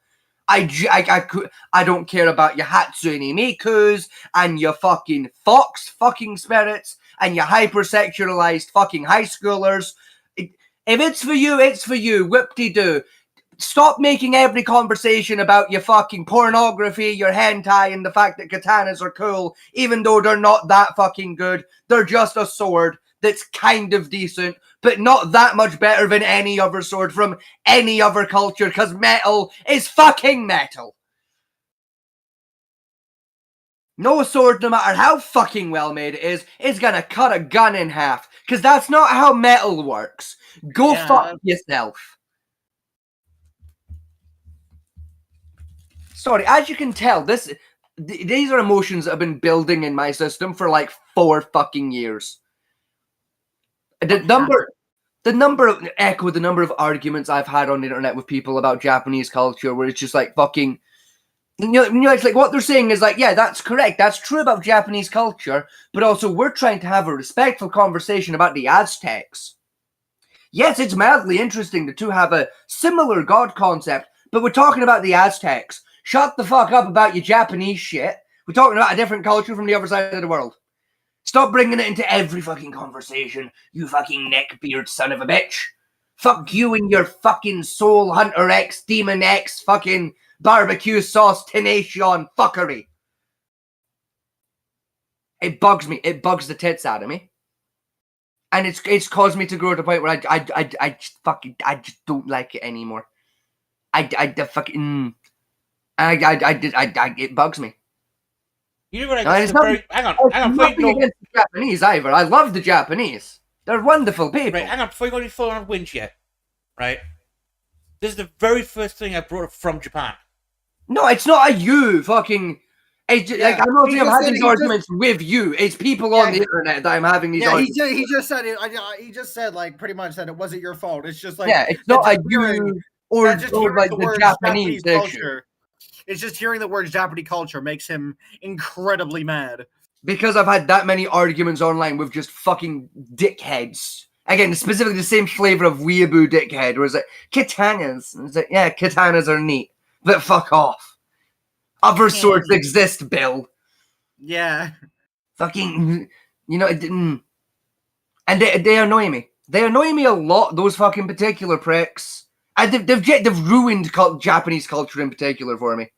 I don't care about your Hatsune Mikus and your fucking fox fucking spirits and your hypersexualized fucking high schoolers. If it's for you, it's for you. Whip-de-doo. Stop making every conversation about your fucking pornography, your hentai, and the fact that katanas are cool, even though they're not that fucking good. They're just a sword that's kind of decent, but not that much better than any other sword from any other culture, because metal is fucking metal. No sword, no matter how fucking well made it is gonna cut a gun in half, because that's not how metal works. Go fuck yourself. Sorry, as you can tell, these are emotions that have been building in my system for like 4 fucking years. The number of arguments I've had on the internet with people about Japanese culture, where it's just like fucking, it's like what they're saying is like, yeah, that's correct, that's true about Japanese culture, but also we're trying to have a respectful conversation about the Aztecs. Yes, it's mildly interesting the two have a similar god concept, but we're talking about the Aztecs. Shut the fuck up about your Japanese shit. We're talking about a different culture from the other side of the world. Stop bringing it into every fucking conversation, you fucking neckbeard son of a bitch. Fuck you and your fucking Soul Hunter X, Demon X, fucking barbecue sauce Tenacion fuckery. It bugs me. It bugs the tits out of me. And it's caused me to grow to the point where I just don't like it anymore. It bugs me.
You know what
Hang on. Nothing against the Japanese either. I love the Japanese. They're wonderful people.
Right, hang on, before you go any further on whinge yet, right? This is the very first thing I brought up from Japan.
No, it's not a you fucking. It's just, like, I'm not saying I'm having these arguments with you. It's people on the internet that I'm having these arguments.
He just said it. He just said like pretty much that it wasn't your fault. It's just like
it's not a you or like the Japanese
culture. It's just hearing the word Japanese culture makes him incredibly mad.
Because I've had that many arguments online with just fucking dickheads. Again, specifically the same flavor of weeaboo dickhead, where it's like, katanas. And it's like, yeah, katanas are neat, but fuck off. Other swords exist, Bill.
Yeah.
Fucking, and they annoy me. They annoy me a lot, those fucking particular pricks. And they've ruined Japanese culture in particular for me.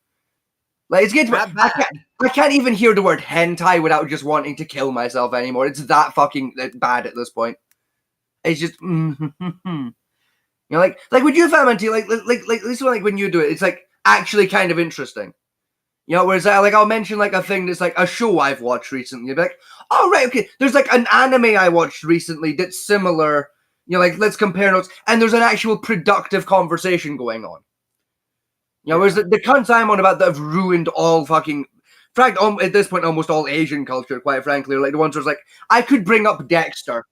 Like it's getting
That
I
bad.
can't even hear the word hentai without just wanting to kill myself anymore. It's that fucking bad at this point. It's just you know, like with you, Famanti, like this one, like when you do it, it's like actually kind of interesting. You know, whereas I'll mention like a thing that's like a show I've watched recently. You'll be like, oh right, okay, there's like an anime I watched recently that's similar. You know, like let's compare notes, and there's an actual productive conversation going on. You know, whereas the cunts I'm on about that have ruined all fucking, fact, at this point, almost all Asian culture, quite frankly, are like the ones who's like, I could bring up Dexter,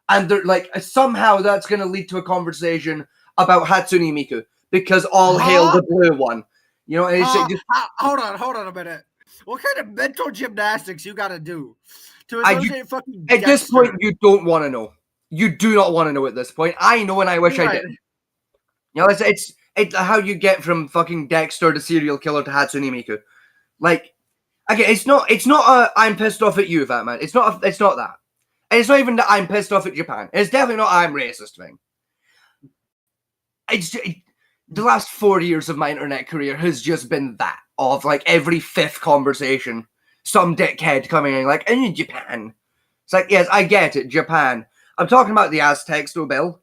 and they're like, somehow that's going to lead to a conversation about Hatsune Miku, because all hail the blue one. You know, and it's just,
hold on a minute. What kind of mental gymnastics you got to do to associate fucking
at this
Dexter?
point, you don't want to know. You do not want to know at this point. I know, and I wish I did. You know, it's how you get from fucking Dexter to serial killer to Hatsune Miku. Like, again, it's not a I'm pissed off at you, Fat Man. It's not that. And it's not even that I'm pissed off at Japan. It's definitely not I'm racist thing. The last 4 years of my internet career has just been that of like every fifth conversation, some dickhead coming in like, in Japan. It's like, yes, I get it, Japan. I'm talking about the Aztecs, though, Bill.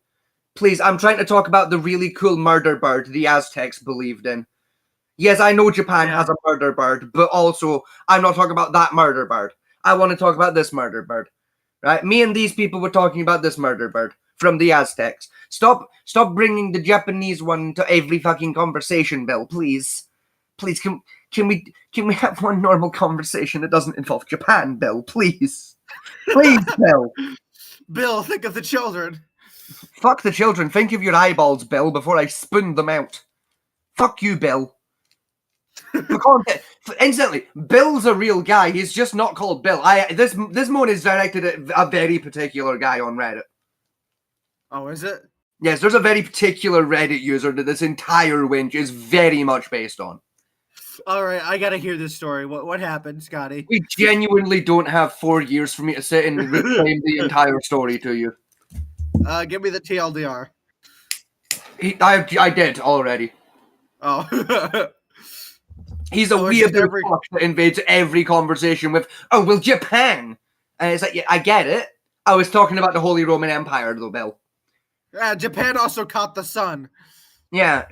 Please, I'm trying to talk about the really cool murder bird the Aztecs believed in. Yes, I know Japan has a murder bird, but also I'm not talking about that murder bird. I want to talk about this murder bird. Right? Me and these people were talking about this murder bird from the Aztecs. Stop bringing the Japanese one to every fucking conversation, Bill, please. Please, can we have one normal conversation that doesn't involve Japan, Bill, please? Please, Bill.
Bill, think of the children.
Fuck the children. Think of your eyeballs, Bill, before I spoon them out. Fuck you, Bill. Instantly, Bill's a real guy. He's just not called Bill. This moan is directed at a very particular guy on Reddit.
Oh, is it?
Yes, there's a very particular Reddit user that this entire winch is very much based on.
All right, I gotta hear this story. What happened, Scotty?
We genuinely don't have 4 years for me to sit and reclaim the entire story to you.
Give me the TLDR.
I did already.
Oh.
He's a weirdo fuck that invades every conversation with, oh, well, Japan. And it's like, yeah, I get it. I was talking about the Holy Roman Empire, though, Bill.
Yeah, Japan also caught the sun.
Yeah,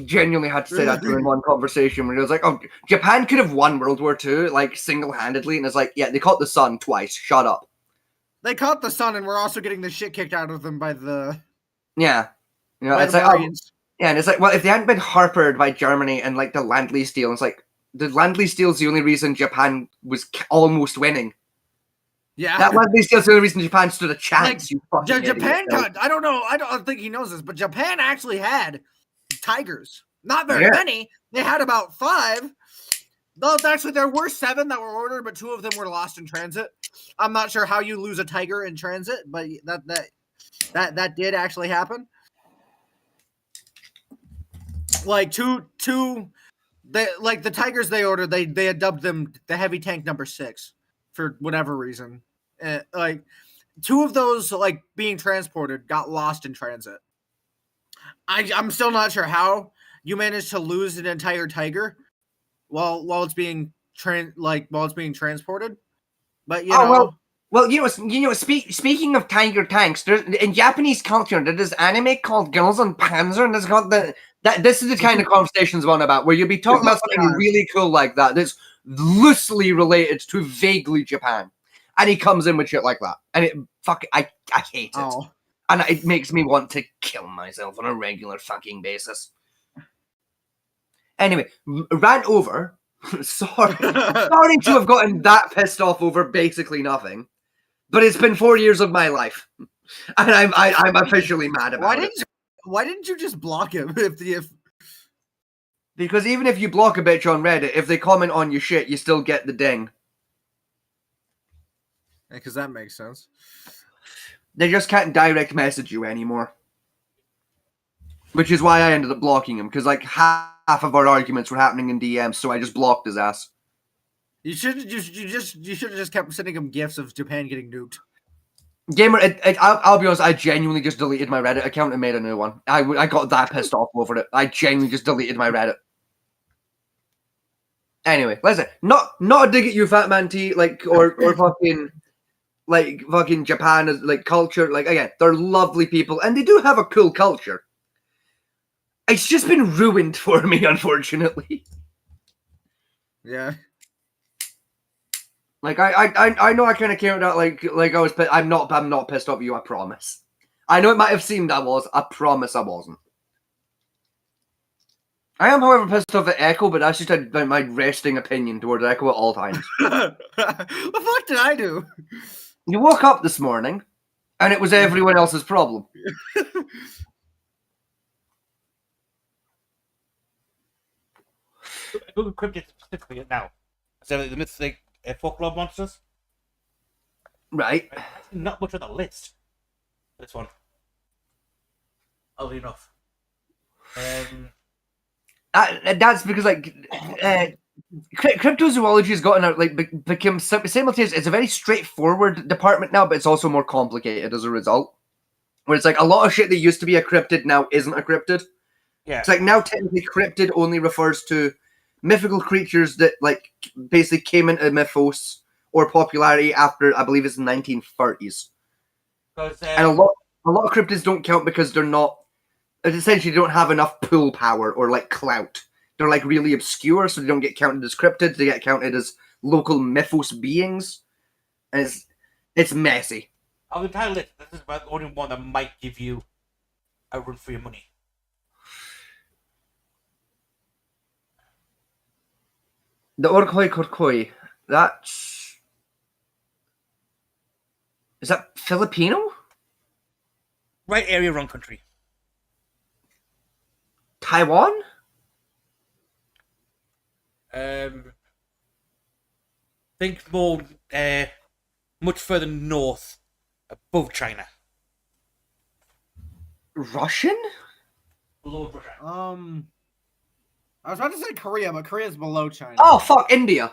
genuinely had to say that during one conversation where it was like, oh, Japan could have won World War II, like, single-handedly. And it's like, yeah, they caught the sun twice. Shut up.
They caught the sun, and we're also getting the shit kicked out of them by the...
Yeah. You know, it's like, yeah, and it's like, well, if they hadn't been harpered by Germany and, like, the Land-Lease deal, it's like, the Land-Lease deal is the only reason Japan was almost winning.
Yeah.
That Land-Lease deal is the only reason Japan stood a chance,
like, Japan got, I don't know, I don't think he knows this, but Japan actually had tigers. Not very many. They had about 5. Though actually there were 7 that were ordered, but 2 of them were lost in transit. I'm not sure how you lose a tiger in transit, but that did actually happen. Like the tigers they ordered, they had dubbed them the heavy tank number 6 for whatever reason. Like 2 of those, like being transported, got lost in transit. I'm still not sure how you managed to lose an entire tiger while it's being transported. But you know.
Well, you know. Speaking of tiger tanks, there's in Japanese culture there's anime called Girls on Panzer, and there's got this is the kind of conversations one about where you'll be talking about something really cool like that that's loosely related to vaguely Japan, and he comes in with shit like that, and I hate it, and it makes me want to kill myself on a regular fucking basis. Anyway, rant over. Sorry to have gotten that pissed off over basically nothing, but it's been 4 years of my life, and I'm officially mad about it.
Why didn't you just block him?
Because even if you block a bitch on Reddit, if they comment on your shit, you still get the ding.
Because that makes sense.
They just can't direct message you anymore. Which is why I ended up blocking him, because like half of our arguments were happening in DMs, so I just blocked his ass.
You should have just kept sending him gifs of Japan getting nuked.
Gamer, I'll be honest, I genuinely just deleted my Reddit account and made a new one. I got that pissed off over it. I genuinely just deleted my Reddit. Anyway, listen, not a dig at you, Fat Man T, like or fucking Japan is like culture. Like again, they're lovely people and they do have a cool culture. It's just been ruined for me, unfortunately.
Yeah.
Like I know I kind of came out like I was. I'm not pissed off at you. I promise. I know it might have seemed I was. I promise I wasn't. I am, however, pissed off at Echo, but that's just my resting opinion towards Echo at all times.
The fuck did I do?
You woke up this morning, and it was everyone else's problem.
Google cryptid specifically now. So the mythic folklore monsters.
Right.
Not much on the list. This one. Oddly enough.
That's because cryptozoology has gotten become simultaneous. It's a very straightforward department now, but it's also more complicated as a result. Where it's like a lot of shit that used to be a cryptid now isn't a cryptid.
Yeah.
It's like now technically cryptid only refers to mythical creatures that like basically came into mythos or popularity after I believe it's the 1930s. And a lot of cryptids don't count because they're not. Essentially, they don't have enough pull power or like clout. They're like really obscure, so they don't get counted as cryptids. They get counted as local mythos beings, and it's messy.
Of the entire list, this is about the only one that might give you a run for your money.
The Orkhoi Korkoi. Is that Filipino?
Right area, wrong country.
Taiwan?
Think more, much further north, above China.
Russian?
Below Russia.
I was about to say Korea, but Korea's below China.
Oh fuck, India.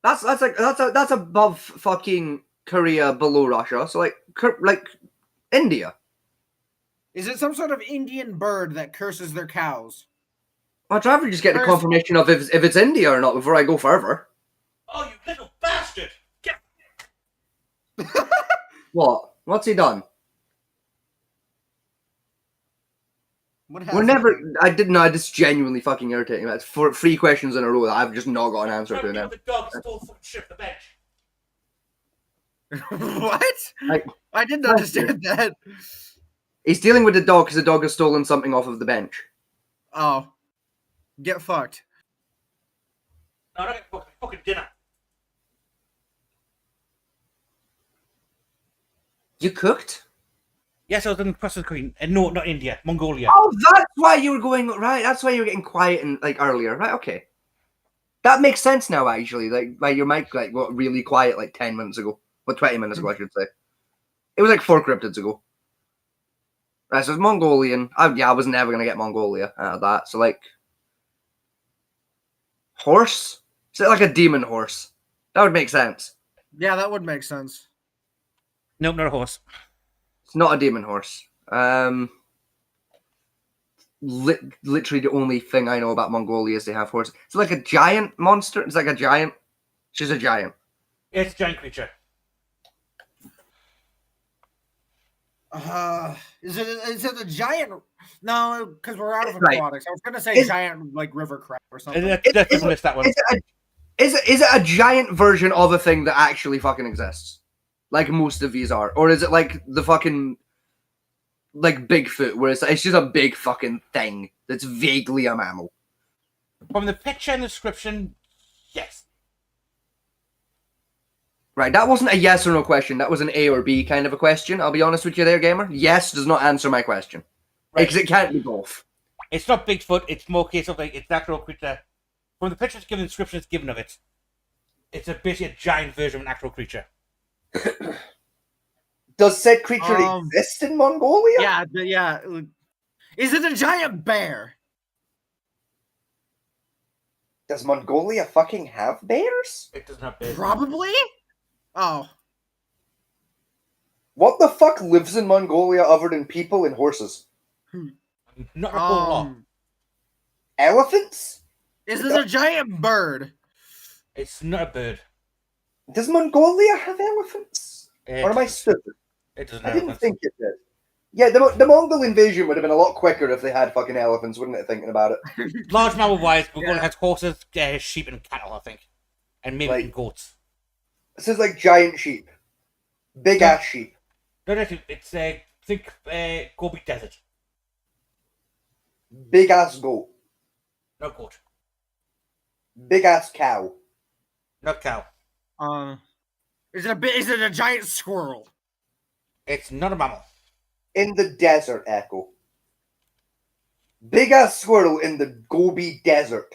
That's above fucking Korea, below Russia. So like India.
Is it some sort of Indian bird that curses their cows?
I'd rather just get the confirmation of if it's India or not before I go further.
Oh, you little bastard! Get...
What? What's he done?
What
I didn't know. I just genuinely fucking irritating. That's 3 questions in a row that I've just not got an answer to now.
The dog stole some shit from the bench.
What? I didn't understand that.
He's dealing with the dog because the dog has stolen something off of the bench.
Oh. Get fucked.
No, not get fucking dinner.
You cooked?
Yes, I was in Cross Queen. No, not India. Mongolia.
Oh, that's why you were going right. That's why you were getting quiet and earlier, right? Okay, that makes sense now. Actually, like your mic got really quiet 10 minutes ago, 20 minutes ago, I should say. It was 4 cryptids ago. Right, so it's Mongolian. I was never gonna get Mongolia out of that. So horse. Is it like a demon horse? That would make sense.
Yeah, that would make sense.
Nope, not a horse.
It's not a demon horse. Literally the only thing I know about Mongolia is they have horses. It's like a giant monster. It's like a giant. She's a giant.
It's a giant creature.
Is it a giant? No, because we're out of aquatics. I was gonna say giant river crab or something.
Definitely missed that one.
Is it a giant version of a thing that actually fucking exists? Like most of these are, or is it like the fucking Bigfoot, where it's just a big fucking thing that's vaguely a mammal?
From the picture and description, yes.
Right, that wasn't a yes or no question. That was an A or B kind of a question. I'll be honest with you there, gamer. Yes does not answer my question.
Right.
Because it can't be both.
It's not Bigfoot. It's more case of it's natural creature. From the pictures given, the description is given of it, it's basically a giant version of an actual creature.
Does said creature exist in Mongolia?
Yeah. Is it a giant bear?
Does Mongolia fucking have bears?
It doesn't have bears.
Probably. Oh.
What the fuck lives in Mongolia other than people and horses?
Not a whole lot.
Elephants?
Is this a giant bird?
It's not a bird.
Does Mongolia have elephants?
It
Or am I
doesn't.
stupid?
It doesn't
I
have
didn't
elephants.
think it did. Yeah, the Mongol invasion would have been a lot quicker if they had fucking elephants, wouldn't it, thinking about it?
Large mammal wise, Mongolia has horses, sheep, and cattle, I think. And maybe even goats.
This is like giant sheep. Big ass sheep.
No, it's think Gobi Desert.
Big ass goat.
No goat.
Big ass cow.
No cow.
Is it a giant squirrel?
It's not a mammal.
In the desert, Echo. Big ass squirrel in the Gobi Desert.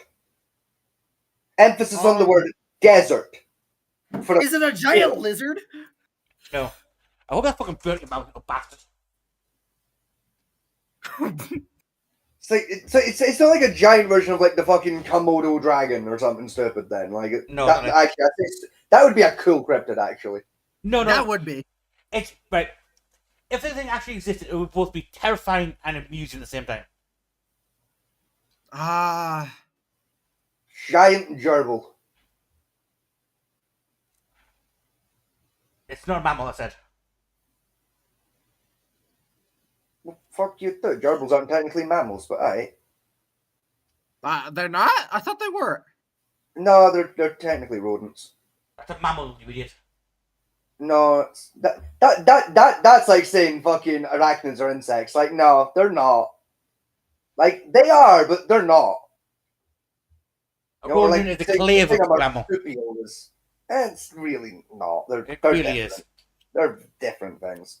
Emphasis on the word desert.
Is it a giant lizard?
No. I hope that fucking burnt your mouth, you bastard.
It's not like a giant version of like the fucking Komodo dragon or something stupid. Then
No,
that,
no.
actually, I think that would be a cool cryptid. Actually,
No.
That would be.
It's right. If the thing actually existed, it would both be terrifying and amusing at the same time.
Giant gerbil.
It's not a mammal, I said.
Well, fuck you too. Gerbils aren't technically mammals, but aye.
They're not? I thought they were.
No, they're technically rodents.
That's a mammal, you idiot.
No, it's, that's like saying fucking arachnids are insects. Like, no, they're not. Like, they are, but they're not.
According to the clave of mammal.
It's really not. They're
really
different.
is.
They're different things.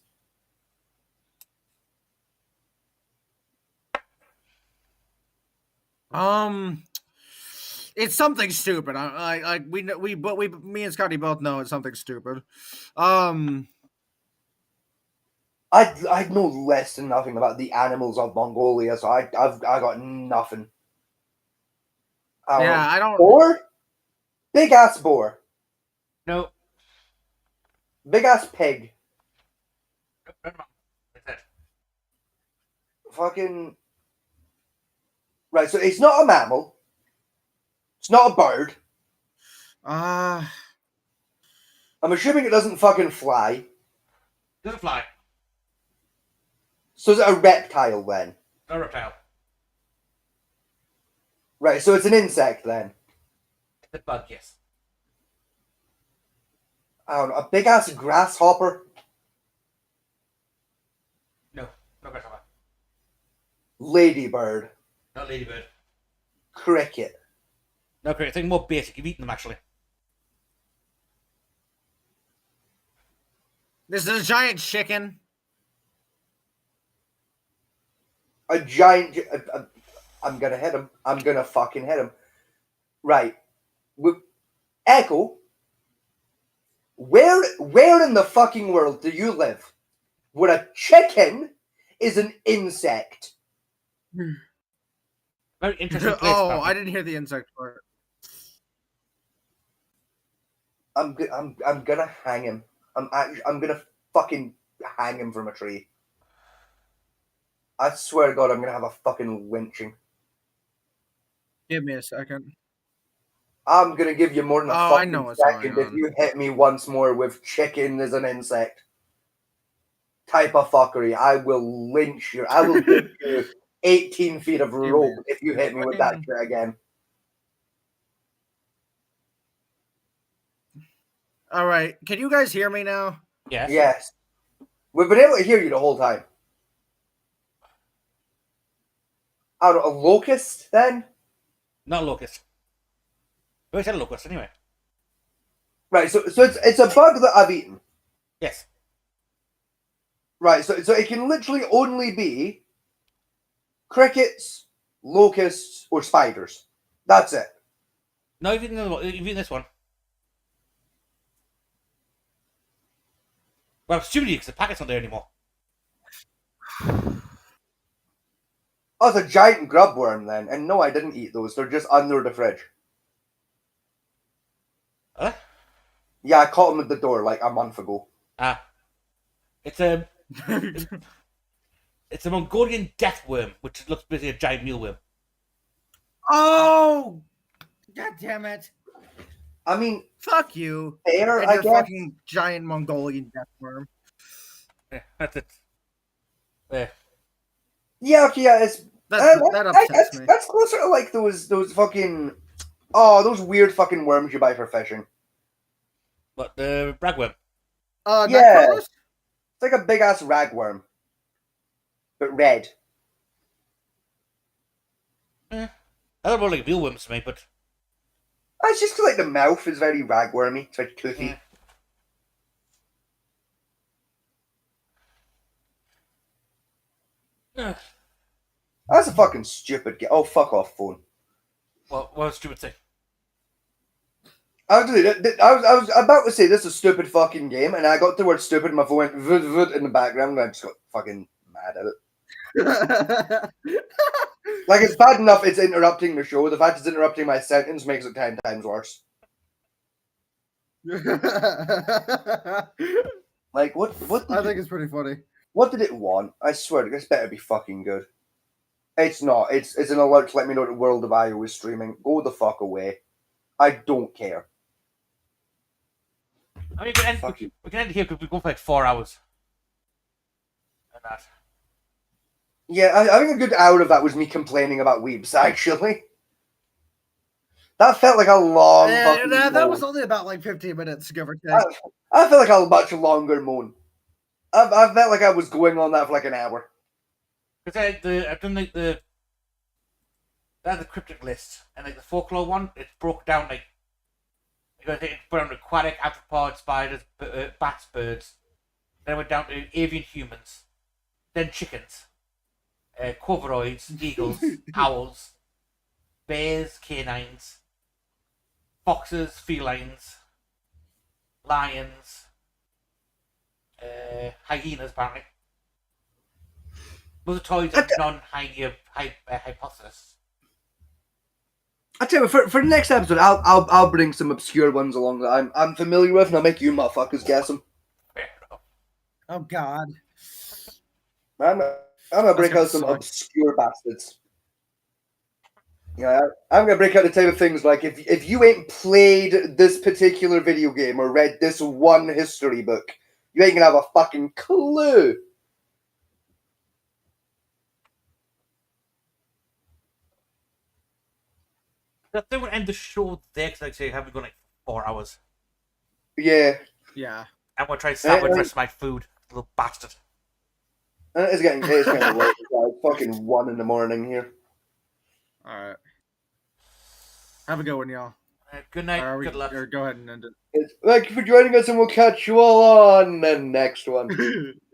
It's something stupid. Me and Scotty both know it's something stupid.
I know less than nothing about the animals of Mongolia, so I got nothing.
I don't.
Boar? Big ass boar.
No.
Big ass pig. Fucking. Right, so it's not a mammal. It's not a bird. I'm assuming it doesn't fucking fly.
Doesn't fly.
So is it a reptile then?
No reptile.
Right, so it's an insect then.
It's a bug, yes.
I don't know, a big ass grasshopper.
No grasshopper.
Ladybird.
Not ladybird.
Cricket.
No cricket. Think more basic. You've eaten them actually.
This is a giant chicken.
A giant. I'm gonna hit him. I'm gonna fucking hit him. Right. Echo. Where in the fucking world do you live where a chicken is an insect?
Very interesting place.
I didn't hear the insect part.
I'm gonna hang him. I'm gonna fucking hang him from a tree. I swear to God, I'm gonna have a fucking lynching.
Give me a second.
I'm gonna give you more than a
I
fucking
know what's
second
going
if
on.
you hit me once more with chicken as an insect. Type of fuckery. I will lynch you. I will give you 18 feet of rope if you hit me with that shit again.
All right. Can you guys hear me now?
Yes.
Yes. We've been able to hear you the whole time. Out of a locust, then?
Not a locust. We said a locust anyway.
Right, so it's a bug that I've eaten.
Yes.
Right, so it can literally only be crickets, locusts, or spiders. That's it.
No, you've eaten this one. Well, stupidly, because the packet's not there anymore.
Oh, it's a giant grub worm then. And no, I didn't eat those. They're just under the fridge.
Huh?
Yeah, I caught them at the door like a month ago.
It's a Mongolian death worm, which looks basically a giant mealworm.
Oh, god damn it!
I mean,
fuck you.
Fair,
And
I
your
guess.
fucking giant Mongolian death worm.
Yeah, that's it. There.
Yeah, okay, yeah, it's
That upsets me.
That's closer to like those fucking those weird fucking worms you buy for fishing.
What, the ragworm?
Yeah, it's like a big ass ragworm, but red.
I don't know, like mealworms to me, but
It's just 'cause, like the mouth is very ragwormy. It's very toothy. That's a fucking stupid game. Oh, fuck off, phone.
What a stupid thing.
Actually, I was about to say this is a stupid fucking game, and I got the word stupid, and my phone went vud vud in the background, and I just got fucking mad at it. Like, it's bad enough it's interrupting the show. The fact it's interrupting my sentence makes it 10 times worse. Like, what?
I think it's pretty funny.
What did it want? I swear, this better be fucking good. It's not. It's an alert to let me know the World of IO is streaming. Go the fuck away. I don't care.
I mean, we can end here because we go for like 4 hours. And that.
Yeah, I think a good hour of that was me complaining about weebs, actually. That felt like a long fucking
that
moan.
was only about like 15 minutes, give or take.
I felt like a much longer moan. I felt like I was going on that for like an hour.
Because I've done like the cryptic list, and like the folklore one, it's broke down like you got to put on aquatic, arthropods, spiders, bats, birds. Then I went down to avian humans, then chickens, corviroids, eagles, owls, bears, canines, foxes, felines, lions, hyenas, apparently. Those are toys of non-hypothesis.
I tell you, for the next episode, I'll bring some obscure ones along that I'm familiar with, and I'll make you motherfuckers guess them.
Oh God!
I'm gonna break out some obscure bastards. Yeah, I'm gonna break out the type of things like if you ain't played this particular video game or read this one history book, you ain't gonna have a fucking clue.
I think we'll end the show there because, like I say, have we gone like 4 hours?
Yeah.
Yeah.
I'm gonna try to sandwich the rest of my food, little bastard.
It's getting late. It's fucking 1 a.m. here.
All right. Have a good one, y'all.
Good night. Good luck.
Or go ahead and end it.
Thank you for joining us, and we'll catch you all on the next one.